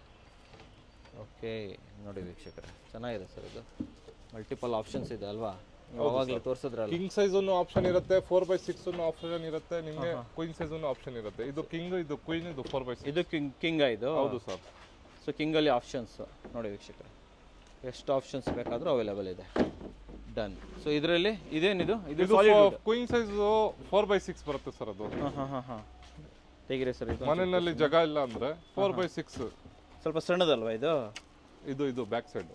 ಓಕೆ. ನೋಡಿ ವೀಕ್ಷಕರೇ, ಚೆನ್ನಾಗಿದೆ ಸರ್ ಇದು. ಮಲ್ಟಿಪಲ್ ಆಪ್ಷನ್ಸ್ ಇದೆ ಅಲ್ವಾ? ಯಾವಾಗಲೂ ತೋರಿಸಿದ್ರಲ್ಲ. ಕಿಂಗ್ ಸೈಜ್ ಅನ್ನೋ ಆಪ್ಷನ್ ಇರುತ್ತೆ, 4x6 ಅನ್ನೋ ಆಪ್ಷನ್ ಇರುತ್ತೆ, ನಿಮಗೆ ಕ್ವೀನ್ ಸೈಜ್ ಅನ್ನೋ ಆಪ್ಷನ್ ಇರುತ್ತೆ. ಇದು ಕಿಂಗ್, ಇದು ಕ್ವೀನ್, ಇದು 4x6. ಇದು ಕಿಂಗ್ ಇದು? ಹೌದು ಸರ್. ಸೊ ಕಿಂಗ್ ಅಲ್ಲಿ ಆಪ್ಷನ್ಸ್ ನೋಡಿ ವೀಕ್ಷಕರೇ, ಎಷ್ಟು ಆಪ್ಷನ್ಸ್ ಬೇಕಾದರೂ ಅವೈಲೇಬಲ್ ಇದೆ. ಡನ್. ಸೊ ಇದರಲ್ಲಿ ಇದೇನಿದು? ಇದು ಕ್ವೀನ್ ಸೈಜ್ 4x6 ಬರುತ್ತೆ ಸರ್. ಅದು ತೆಗಿರಿ ಸರ್. ಇದು ಮನೆಯಲ್ಲಿ ಜಾಗ ಇಲ್ಲ ಅಂದ್ರೆ 4x6 ಸ್ವಲ್ಪ ಸಣ್ಣದಲ್ವಾ ಇದು? ಇದು ಬ್ಯಾಕ್ ಸೈಡ್.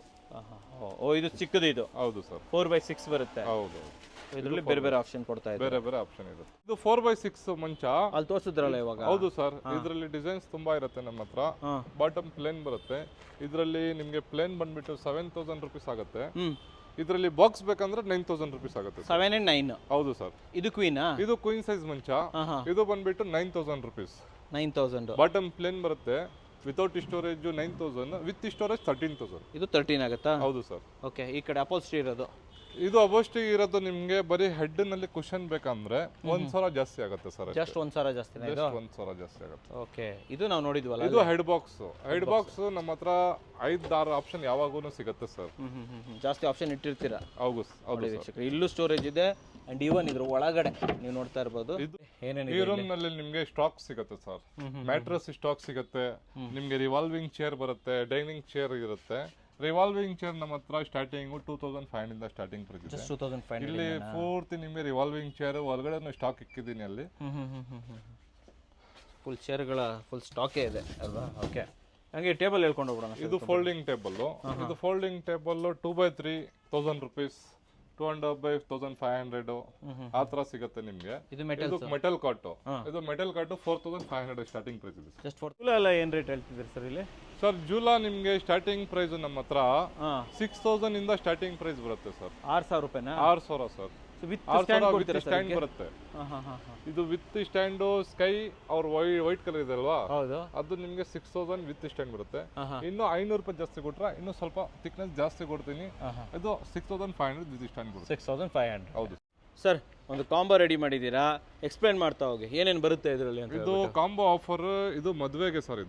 ಓ, ಇದು ಚಿಕ್ಕದು ಇದು? ಹೌದು ಸರ್. 4x6 ಬರುತ್ತೆ. ಹೌದು. ಇದರಲ್ಲಿ ಬೇರೆ ಬೇರೆ ಆಪ್ಷನ್ ಕೊಡ್ತಾ ಇದೆ. ಬೇರೆ ಬೇರೆ ಆಪ್ಷನ್ ಇದೆ. ಇದು 4x6 ಮಂಚ ಅಲ್ಲಿ ತೋರಿಸಿದ್ರಲ್ಲ ಇವಾಗ? ಹೌದು ಸರ್. ಇದರಲ್ಲಿ ಡಿಸೈನ್ಸ್ ತುಂಬಾ ಇರುತ್ತೆ ನಮ್ಮ ಹತ್ರ. ಬಾಟಮ್ ಪ್ಲೇನ್ ಬರುತ್ತೆ. ಇದರಲ್ಲಿ ನಿಮಗೆ ಪ್ಲೇನ್ ಬಂದ್ಬಿಟ್ಟು 7000 ರೂಪೀಸ್ ಆಗುತ್ತೆ. ಇದರಲ್ಲಿ ಬಾಕ್ಸ್ ಬೇಕಂದ್ರೆ 9000 ರೂಪೀಸ್ ಆಗುತ್ತೆ. 7 and 9. ಹೌದು ಸರ್. ಇದು ಕ್ವೀನಾ? ಇದು ಕ್ವೀನ್ ಸೈಜ್ ಮಂಚ. ಇದು ಬಂದ್ಬಿಟ್ಟು 9000 ರೂಪೀಸ್. 9000. ಬಾಟಮ್ ಪ್ಲೇನ್ ಬರುತ್ತೆ. Without storage 9000, with storage 13000. ಇದು 13 ಆಗುತ್ತಾ? ಹೌದು ಸರ್. ಓಕೆ. ಈ ಕಡೆ ಅಪೋಲ್ಸ್ಟ್ರಿ ಇರೋದು? ಇದು ಅಬೋಸ್ಟಿ ಇರೋದು ನಿಮ್ಗೆ ಬರೀ ಹೆಡ್ ನಲ್ಲಿ ಕುಶನ್ ಬೇಕಂದ್ರೆ 1000 ಜಾಸ್ತಿ ಆಗುತ್ತೆ ಸರ್. ಜಸ್ಟ್ 1000 ಜಾಸ್ತಿ? 1000 ಜಾಸ್ತಿ ಆಗುತ್ತೆ. ಓಕೆ. ಇದು ನಾವು ನೋಡಿದ್ವಲ್ಲ, ಇದು ಹೆಡ್ ಬಾಕ್ಸ್. ಹೆಡ್ ಬಾಕ್ಸ್ ನಮ್ಮ ಹತ್ರ 5-6 ಆಪ್ಷನ್ ಯಾವಾಗೂ ಸಿಗುತ್ತೆ ಸರ್. ಜಾಸ್ತಿ ಆಪ್ಷನ್ ಇಟ್ಟಿರ್ತೀರಾ? ಹೌದು. ಇಲ್ಲೂ ಸ್ಟೋರೇಜ್ ಇದೆ, ಅಂಡ್ ಈವನ್ ಇದ್ರ ಒಳಗಡೆ ನೀವು ನೋಡ್ತಾ ಇರ್ಬೋದು ಈ ಏನೇನಿದೆ ರೂಮ್ ನಲ್ಲಿ ನಿಮ್ಗೆ ಸ್ಟಾಕ್ ಸಿಗುತ್ತೆ ಸರ್. ಮ್ಯಾಟ್ರಸ್ ಸ್ಟಾಕ್ ಸಿಗುತ್ತೆ, ನಿಮ್ಗೆ ರಿವಾಲ್ವಿಂಗ್ ಚೇರ್ ಬರುತ್ತೆ, ಡೈನಿಂಗ್ ಚೇರ್ ಇರುತ್ತೆ. ರಿವಾಲ್ವಿಂಗ್ ಚೇರ್ ನಮ್ಮ ಹತ್ರ ಸ್ಟಾರ್ಟಿಂಗ್ 2500 ಇಂದ ಸ್ಟಾರ್ಟಿಂಗ್ ಪ್ರೈಸ್ ಇದೆ. 2500 ಇಲ್ಲಿ ಪೂರ್ತಿ ನಿಮ್ಗೆ ರಿವಾಲ್ವಿಂಗ್ ಚೇರ್ ಹೊರಗಡೆ ಸ್ಟಾಕ್ ಇಕ್ಕಿದ್ದೀನಿ ಅಲ್ಲಿ. ಫುಲ್ ಚೇರ್ಗಳ ಫುಲ್ ಸ್ಟಾಕೇ ಇದೆ ಅಲ್ವಾ? ಓಕೆ, ಹಂಗೆ ಟೇಬಲ್ ಹೇಳ್ಕೊಂಡು ಹೋಗ್ಬಿಡೋಣ. ಇದು ಫೋಲ್ಡಿಂಗ್ ಟೇಬಲ್. ಇದು ಫೋಲ್ಡಿಂಗ್ ಟೇಬಲ್ 2x3 1000 ರುಪೀಸ್, 2.5 ಆ ತರ ಸಿಗುತ್ತೆ ನಿಮ್ಗೆ. ಇದು ಮೆಟಲ್ ಮೆಟಲ್ ಕಾಟ್. ಇದು ಮೆಟಲ್ ಕಾಟ್ 4500 ಸ್ಟಾರ್ಟಿಂಗ್ ಪ್ರೈಸ್ ಇದೆ. ಜಸ್ಟ್ ಫಾರ್ ಎಲ್ಲ ಏನು ರೇಟ್ ಹೇಳ್ತಿದ್ದೀರಿ ಸರ್ ಇಲ್ಲಿ? ಸರ್ ಜೂಲಾ ನಿಮ್ಗೆ ಸ್ಟಾರ್ಟಿಂಗ್ ಪ್ರೈಸ್ ನಮ್ಮ ಹತ್ರ 6000 ಇಂದ ಸ್ಟಾರ್ಟಿಂಗ್ ಪ್ರೈಸ್ ಬರುತ್ತೆ ಸರ್. 6000 ರೂಪಾಯಿನಾ? 6000 ಸರ್. ವಿತ್ ಸ್ಟ್ಯಾಂಡ್ ಬರುತ್ತೆ. ಇದು ವಿತ್ ಸ್ಟ್ಯಾಂಡ್ ಸ್ಕೈ ಅವ್ರ ವೈಟ್ ಕಲರ್ ಇದೆ ಅಲ್ವಾ, ಹೌದು. ಅದು ನಿಮ್ಗೆ 6000 ವಿತ್ ಸ್ಟ್ಯಾಂಡ್ ಬರುತ್ತೆ. ಇನ್ನು 500 ರೂಪಾಯಿ ಜಾಸ್ತಿ ಕೊಟ್ರೆ ಇನ್ನು ಸ್ವಲ್ಪ ಥಿಕ್ನೆಸ್ ಜಾಸ್ತಿ ಕೊಡ್ತೀನಿ. ಇದು 6500 ವಿತ್ ಸ್ಟ್ಯಾಂಡ್ ಬರುತ್ತೆ. 6500. ಹೌದು ಸರ್, ಒಂದು ಕಾಂಬೋ ರೆಡಿ ಮಾಡಿದ್ದೀರಾ, ಎಕ್ಸ್ಪ್ಲೈನ್ ಮಾಡ್ತಾ ಹೋಗಿ ಏನೇನು ಬರುತ್ತೆ ಇದರಲ್ಲಿ ಅಂತ. ಇದು ಕಾಂಬೋ ಆಫರ್. ಇದು ಮದ್ವೆಗೆ ಸರ್.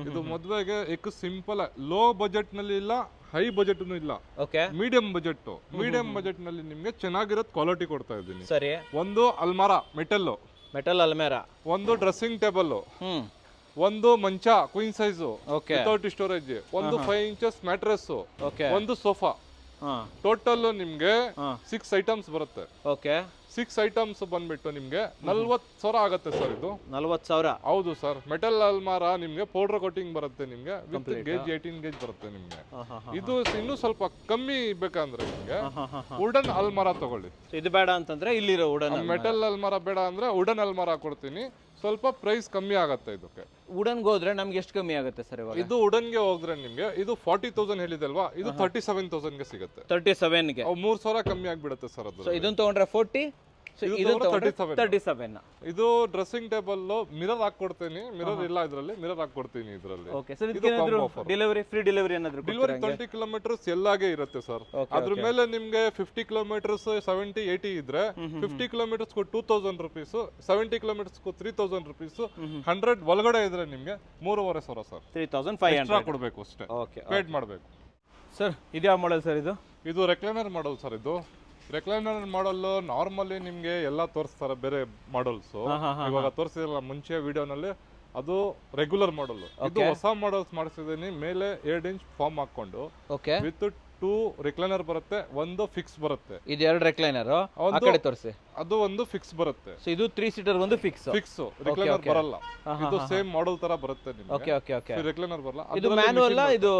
ಇದು ಮದ್ವೆಗೆ ಏಕ ಸಿಂಪಲ್, ಲೋ ಬಜೆಟ್ ನಲ್ಲಿ ಇಲ್ಲ, ಹೈ ಬಜೆಟ್ ಇಲ್ಲ, okay, medium budget. Medium budget ನಲ್ಲಿ ನಿಮ್ಗೆ ಚೆನ್ನಾಗಿರೋದ್ ಕ್ವಾಲಿಟಿ ಕೊಡ್ತಾ ಇದ್ದೀನಿ. ಸರಿ. ಒಂದು ಅಲ್ಮಾರಾ ಮೆಟಲ್ ಅಲ್ಮೇರಾ, ಒಂದು ಡ್ರೆಸ್ಸಿಂಗ್ ಟೇಬಲ್, ಒಂದು ಮಂಚ queen size okay without storage, ಒಂದು 5 ಇಂಚಸ್ ಮ್ಯಾಟ್ರೆಸ್, ಓಕೆ, ಒಂದು ಸೋಫಾ. ಟೋಟಲ್ ನಿಮ್ಗೆ 6 ಐಟಮ್ಸ್ ಬರುತ್ತೆ. ಓಕೆ, 6 ಐಟಮ್ಸ್ ಬಂದ್ಬಿಟ್ಟು ನಿಮ್ಗೆ 40,000 ಆಗುತ್ತೆ ಸರ್. ಇದು 40,000. ಹೌದು ಸರ್. ಮೆಟಲ್ ಅಲ್ಮಾರ ನಿಮ್ಗೆ ಪೌಡರ್ ಕೋಟಿಂಗ್ ಬರುತ್ತೆ ನಿಮ್ಗೆ, ವಿತ್ ಗೇಜ್ 18 ಗೇಜ್ ಬರುತ್ತೆ ನಿಮ್ಗೆ. ಇದು ಇನ್ನೂ ಸ್ವಲ್ಪ ಕಮ್ಮಿ ಬೇಕಂದ್ರೆ ನಿಮ್ಗೆ ವುಡನ್ ಅಲ್ಮಾರ ತಗೊಳ್ಳಿ. ಇದು ಬೇಡ ಅಂತಂದ್ರೆ ಇಲ್ಲಿರೋ ವುಡನ್, ಮೆಟಲ್ ಅಲ್ಮಾರ ಬೇಡ ಅಂದ್ರೆ ವುಡನ್ ಅಲ್ಮಾರ ಕೊಡ್ತೀನಿ. ಸ್ವಲ್ಪ ಪ್ರೈಸ್ ಕಮ್ಮಿ ಆಗುತ್ತೆ ಇದಕ್ಕೆ. ವುಡನ್ಗೆ ಹೋದ್ರೆ ನಮ್ಗೆ ಎಷ್ಟು ಕಮ್ಮಿ ಆಗುತ್ತೆ ಸರ್ ಇವಾಗ? ಇದು ವುಡನ್ಗೆ ಹೋದ್ರೆ ನಿಮ್ಗೆ ಇದು 40,000 ಹೇಳಿದಲ್ವಾ, ಇದು 37,000ಗೆ ಸಿಗುತ್ತೆ. 37ಗೆ 3000 ಕಮ್ಮಿ ಆಗ್ಬಿಡುತ್ತೆ ಸರ್ ಅದು. ಸೊ ಇದನ್ನ ತಗೊಂಡ್ರೆ 40, ಇದು 37. ಇದು ಡ್ರೆಸ್ಸಿಂಗ್ ಟೇಬಲ್ ಮಿರರ್ ಹಾಕೊಡ್ತೀನಿ. ಮಿರರ್ ಇಲ್ಲ ಇದ್ರಲ್ಲಿ, ಮಿರರ್ ಹಾಕೊಡ್ತೀನಿ ಇದ್ರಲ್ಲಿ. Okay sir, delivery free delivery ಏನಾದ್ರು? ಡೆಲಿವರಿ 20 ಕಿಲೋಮೀಟರ್ಸ್ ಎಲ್ಲಾಗೆ ಇರುತ್ತೆ ಸರ್. ಅದ್ರ ಮೇಲೆ ನಿಮ್ಗೆ 50 ಕಿಲೋಮೀಟರ್ಸ್ 70-80 ಇದ್ರೆ 50 ಕಿಲೋಮೀಟರ್ಸ್ 2000 ರುಪೀಸ್, 70 ಕಿಲೋಮೀಟರ್ಸ್ 3000 ರುಪೀಸ್, 100 ಒಳಗಡೆ ಇದ್ರೆ ನಿಮ್ಗೆ 3500 ಸರ್. 3500 ಕೊಡ್ಬೇಕು ಅಷ್ಟೇ, ಓಕೆ, ಪೇಡ್ ಮಾಡ್ಬೇಕು ಸರ್. ಇದ್ಯಾವ ಮಾಡೆಲ್ ಸರ್ ಇದು? ಇದು ರೆಕ್ಲೈನರ್ ಮಾಡಲ್ ಸರ್. ಇದು ರೆಕ್ಲೈನರ್ ಮಾಡಲ್ ನಾರ್ಮಲಿ ನಿಮ್ಗೆ ಎಲ್ಲ ತೋರಿಸ್ತಾರೆ ಬೇರೆ ಮಾಡಲ್ಸ್. ಇವಾಗ ತೋರಿಸಿರಲ್ಲ ಮುಂಚೆ ವಿಡಿಯೋನಲ್ಲಿ, ಅದು ರೆಗ್ಯುಲರ್ ಮಾಡಲ್. ಇದು ಹೊಸ ಮಾಡಲ್ಸ್ ಮಾಡಿಸಿದೀನಿ. ಮೇಲೆ 2 ಇಂಚ್ ಫಾರ್ಮ್ ಹಾಕೊಂಡು ಓಕೆ, ವಿತ್ 2 ರೆಕ್ಲೈನರ್ ಬರುತ್ತೆ, ಒಂದು ಫಿಕ್ಸ್ ಬರುತ್ತೆ. ಇದು 2 ರೆಕ್ಲೈನರ್ ಆ ಕಡೆ ತೋರಿಸಿ. ಅದು ಒಂದು ಫಿಕ್ಸ್ ಬರುತ್ತೆ. ಸೊ ಇದು 3 ಸೀಟರ್ ಒಂದು ಫಿಕ್ಸ್ ರೆಕ್ಲೈನರ್ ಬರಲ್ಲ. ಇದು ಸೇಮ್ ಮಾಡಲ್ ತರ ಬರುತ್ತೆ ನಿಮ್ಗೆ. Okay okay okay. ರೆಕ್ಲೈನರ್ ಬರಲ್ಲ. ಇದು ಮ್ಯಾನುವಲ್, ಇದು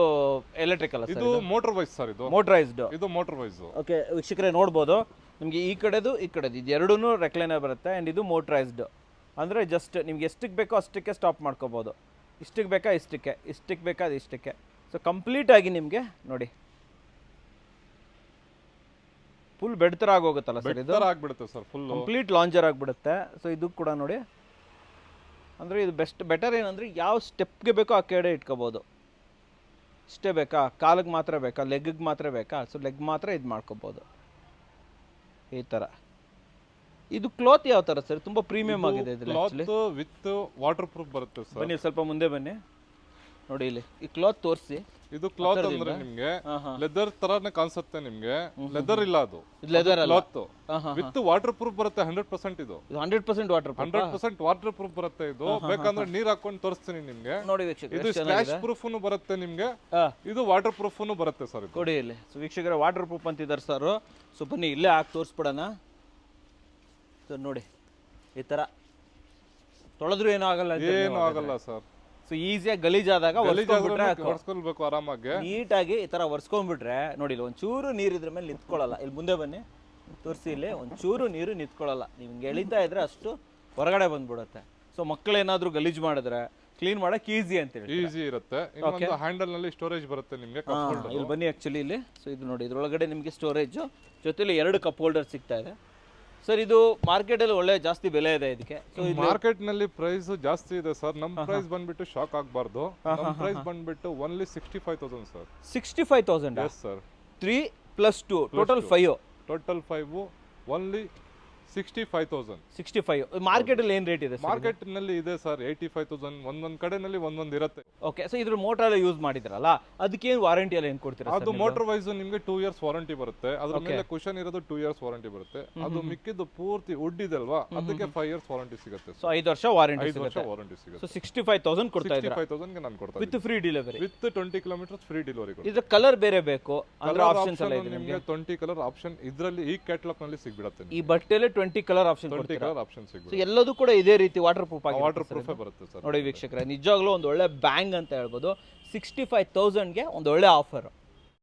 ಎಲೆಕ್ಟ್ರಿಕಲ್. ಇದು ಮೋಟರ್ ವೈಸ್ ಸರ್. ಇದು ಮೋಟರೈಸ್ಡ್. ಇದು ಮೋಟರ್ ವೈಸ್. ಓಕೆ, ವೀಕ್ಷಕರೇ ನೋಡ್ಬೋದು ನಿಮಗೆ ಈ ಕಡೆದು ಈ ಕಡೆದು ಇದು ಎರಡೂ ರೆಕ್ಲೈನರ್ ಬರುತ್ತೆ. ಆ್ಯಂಡ್ ಇದು ಮೋಟರೈಸ್ಡ್. ಅಂದರೆ ಜಸ್ಟ್ ನಿಮ್ಗೆ ಎಷ್ಟಕ್ಕೆ ಬೇಕೋ ಅಷ್ಟಕ್ಕೆ ಸ್ಟಾಪ್ ಮಾಡ್ಕೋಬೋದು. ಇಷ್ಟಕ್ಕೆ ಬೇಕಾ ಇಷ್ಟಕ್ಕೆ, ಇಷ್ಟಕ್ಕೆ ಬೇಕಾ ಅದು ಇಷ್ಟಕ್ಕೆ. ಸೊ ಕಂಪ್ಲೀಟಾಗಿ ನಿಮಗೆ ನೋಡಿ ಫುಲ್ ಬೆಡ್ ಥರ ಆಗೋಗುತ್ತಲ್ಲ ಸರ್. ಇದು ಆಗ್ಬಿಡುತ್ತೆ ಸರ್, ಫುಲ್ ಕಂಪ್ಲೀಟ್ ಲಾಂಜರ್ ಆಗಿಬಿಡುತ್ತೆ. ಸೊ ಇದು ಕೂಡ ನೋಡಿ, ಅಂದರೆ ಇದು ಬೆಟರ್ ಏನಂದರೆ ಯಾವ ಸ್ಟೆಪ್ಗೆ ಬೇಕೋ ಆ ಕಡೆ ಇಟ್ಕೋಬೋದು. ಇಷ್ಟೇ ಬೇಕಾ, ಕಾಲಿಗೆ ಮಾತ್ರ ಬೇಕಾ, ಲೆಗ್ಗಿಗೆ ಮಾತ್ರ ಬೇಕಾ, ಸೊ ಲೆಗ್ ಮಾತ್ರ ಇದು ಮಾಡ್ಕೋಬೋದು ಈ ಥರ. ಇದು ಕ್ಲಾತ್ ಯಾವ ಥರ ಸರ್? ತುಂಬ ಪ್ರೀಮಿಯಂ ಆಗಿದೆ ಇದು. ಕ್ಲಾತ್ ವಿತ್ ವಾಟರ್ ಪ್ರೂಫ್ ಬರುತ್ತೆ ಸರ್. ಬನ್ನಿ ಸ್ವಲ್ಪ ಮುಂದೆ ಬನ್ನಿ, ನೋಡಿ ಇಲ್ಲಿ ಈ ಕ್ಲಾತ್ ತೋರಿಸಿ. ಇದು ಕ್ಲಾತ್ ಅಂದ್ರೆ ನಿಮ್ಗೆ ಲೆದರ್ ತರಾನೇ ಕಾಣಿಸುತ್ತೆ ನಿಮ್ಗೆ. ಲೆದರ್ ಇಲ್ಲ, ಅದು leather cloth with water proof ಬರುತ್ತೆ. 100% ಇದು 100% ವಾಟರ್ ಪ್ರೂಫ್. 100% ವಾಟರ್ ಪ್ರೂಫ್ ಬರುತ್ತೆ ಇದು. ಬೇಕಂದ್ರೆ ನೀರ್ ಹಾಕೊಂಡು ತೋರಿಸ್ತೀನಿ ನಿಮ್ಗೆ. ನೋಡಿ ವೀಕ್ಷಕರೇ, ಇದು ಸ್ಪ್ಲಾಶ್ ಪ್ರೂಫ್ ಬರುತ್ತೆ ನಿಮ್ಗೆ, ಇದು ವಾಟರ್ ಪ್ರೂಫ್ ಬರುತ್ತೆ ಸರ್. ನೋಡಿ ಇಲ್ಲಿ. ಸೊ ವೀಕ್ಷಕರೇ, ವಾಟರ್ ಪ್ರೂಫ್ ಅಂತಿದ್ದಾರೆ ಸರ್. ಸೊ ಬನ್ನಿ ಇಲ್ಲೇ ಹಾಕಿ ತೋರಿಸ್ಬಿಡೋಣ. ಸೊ ನೋಡಿ ಈ ಥರ ತೊಳೆದ್ರು ಏನೂ ಆಗಲ್ಲ, ಏನೂ ಆಗಲ್ಲ ಸರ್. ಸೊ ಈಸಿಯಾಗಿ ಗಲೀಜಾದಾಗ ಒರೆಸ್ಕೊಳ್ಬೇಕು ಆರಾಮಾಗಿ, ನೀಟಾಗಿ ಈ ಥರ ಒರೆಸ್ಕೊಂಡ್ಬಿಟ್ರೆ ನೋಡಿ ಇಲ್ಲಿ ಒಂಚೂರು ನೀರು ಇದ್ರ ಮೇಲೆ ನಿಂತ್ಕೊಳ್ಳಲ್ಲ. ಇಲ್ಲಿ ಮುಂದೆ ಬನ್ನಿ ತೋರಿಸಿ, ಇಲ್ಲಿ ಒಂಚೂರು ನೀರು ನಿಂತ್ಕೊಳ್ಳಲ್ಲ. ನೀವು ಹಿಂಗೆ ಎಳಿತಾ ಇದ್ರೆ ಅಷ್ಟು ಹೊರಗಡೆ ಬಂದ್ಬಿಡುತ್ತೆ. ಸೊ ಮಕ್ಕಳೇನಾದ್ರೂ ಗಲೀಜು ಮಾಡಿದ್ರೆ ಕ್ಲೀನ್ ಮಾಡಕ್ಕೆ ಈಸಿ ಅಂತೇಳಿ, ಈಸಿ ಇರುತ್ತೆ. ಇನ್ನೊಂದು ಹ್ಯಾಂಡಲ್ ನಲ್ಲಿ ಸ್ಟೋರೇಜ್ ಬರುತ್ತೆ ನಿಮಗೆ. ಇಲ್ಲಿ ಬನ್ನಿ ಆಕ್ಚುಲಿ ಇಲ್ಲಿ. ಸೊ ಇದು ನೋಡಿ, ಇದ್ರೊಳಗಡೆ ನಿಮಗೆ ಸ್ಟೋರೇಜ್ ಜೊತೆಲಿ 2 ಕಪ್ ಹೋಲ್ಡರ್ ಸಿಗ್ತಾ ಇದೆ ಸರ್. ಇದು ಮಾರ್ಕೆಟಲ್ಲಿ ಒಳ್ಳೆ ಜಾಸ್ತಿ ಬೆಲೆ ಇದೆ ಇದಕ್ಕೆ. ಸೊ ಮಾರ್ಕೆಟ್ ನಲ್ಲಿ ಪ್ರೈಸ್ ಜಾಸ್ತಿ ಇದೆ ಸರ್. ನಮ್ ಪ್ರೈಸ್ ಬಂದ್ಬಿಟ್ಟು ಶಾಕ್ ಆಗಬಾರ್ದು. ನಮ್ ಪ್ರೈಸ್ ಬಂದ್ಬಿಟ್ಟು only 65,000 sir. 65,000? Yes sir. 3 + 2 total 5. Total 5 only 65,000. 65 ಮಾರ್ಕೆಟಲ್ಲಿ ಏನು ರೇಟ್ ಇದೆ ಸರ್? ಮಾರ್ಕೆಟ್ ನಲ್ಲಿ ಇದೆ ಸರ್ 85,000. ಒಂದೊಂದ್ ಕಡೆನಲ್ಲಿ ಒಂದೊಂದ್ ಇರುತ್ತೆ. ಓಕೆ, ಸೊ ಇದ್ರ ಮೋಟರ್ ಎಲ್ಲ ಯೂಸ್ ಮಾಡಿದ್ರಲ್ಲ, ಅದಕ್ಕೇನು ವಾರಂಟಿ ಎಲ್ಲ ಏನು ಕೊಡ್ತೀರಾ? ಅದು ಮೋಟರ್ ವೈಸ್ ನಿಮ್ಗೆ 2 years ವಾರಂಟಿ ಬರುತ್ತೆ. ಅದ್ರ ಮೇಲೆ ಕುಶನ್ ಇರೋದು 2 years ವಾರಂಟಿ ಬರುತ್ತೆ. ಅದು ಮಿಕ್ಕಿದ್ದು ಪೂರ್ತಿ ವುಡ್ ಇದಲ್ವಾ, ಅದಕ್ಕೆ 5 years ವಾರಂಟಿ ಸಿಗುತ್ತೆ. ಸೊ 5 ವರ್ಷ ವಾರಂಟಿ 5 ವರ್ಷ ಸಿಗುತ್ತೆ. ವಾರಂಟಿ ಸಿಗುತ್ತೆ. ಸೊ 65,000 ಕೊಡ್ತಾ ಇದ್ದೀರಾ 65,000 ಗೆ ನಾನು ಕೊಡ್ತಾ with free delivery. With 20 kilometers free delivery. ಇದ್ರ ಕಲರ್ ಬೇರೆ ಬೇಕು ಅಂದ್ರೆ ಆಪ್ಷನ್ಸ್ ಎಲ್ಲ ಇದೆ ನಿಮಗೆ 20 ಕಲರ್ ಆಪ್ಷನ್ ಇದರಲ್ಲಿ ಈ ಕ್ಯಾಟಲಾಗ್ ನಲ್ಲಿ ಸಿಗ್ಬಿಡುತ್ತೆ. ಈ ಬಟ್ಟೆಲೆ 20 colour option 20 colour option so ಸಿಗ್ಬಿಡುತ್ತೆ. ಎಲ್ಲದೂ ಕೂಡ ಇದೇ ರೀತಿ ವಾಟರ್ ಪ್ರೂಫ್ ಆಗಿ ವಾಟರ್ ಪ್ರೂಫ್ ಬರುತ್ತೆ ಸರ್. ನೋಡಿ ವೀಕ್ಷಕರೇ, ನಿಜವಾಗ್ಲೂ ಒಂದು ಒಳ್ಳೆ ಬ್ಯಾಂಗ್ ಅಂತ ಹೇಳ್ಬೋದು. 65,000ಗೆ ಒಂದು ಒಳ್ಳೆ ಆಫರ್.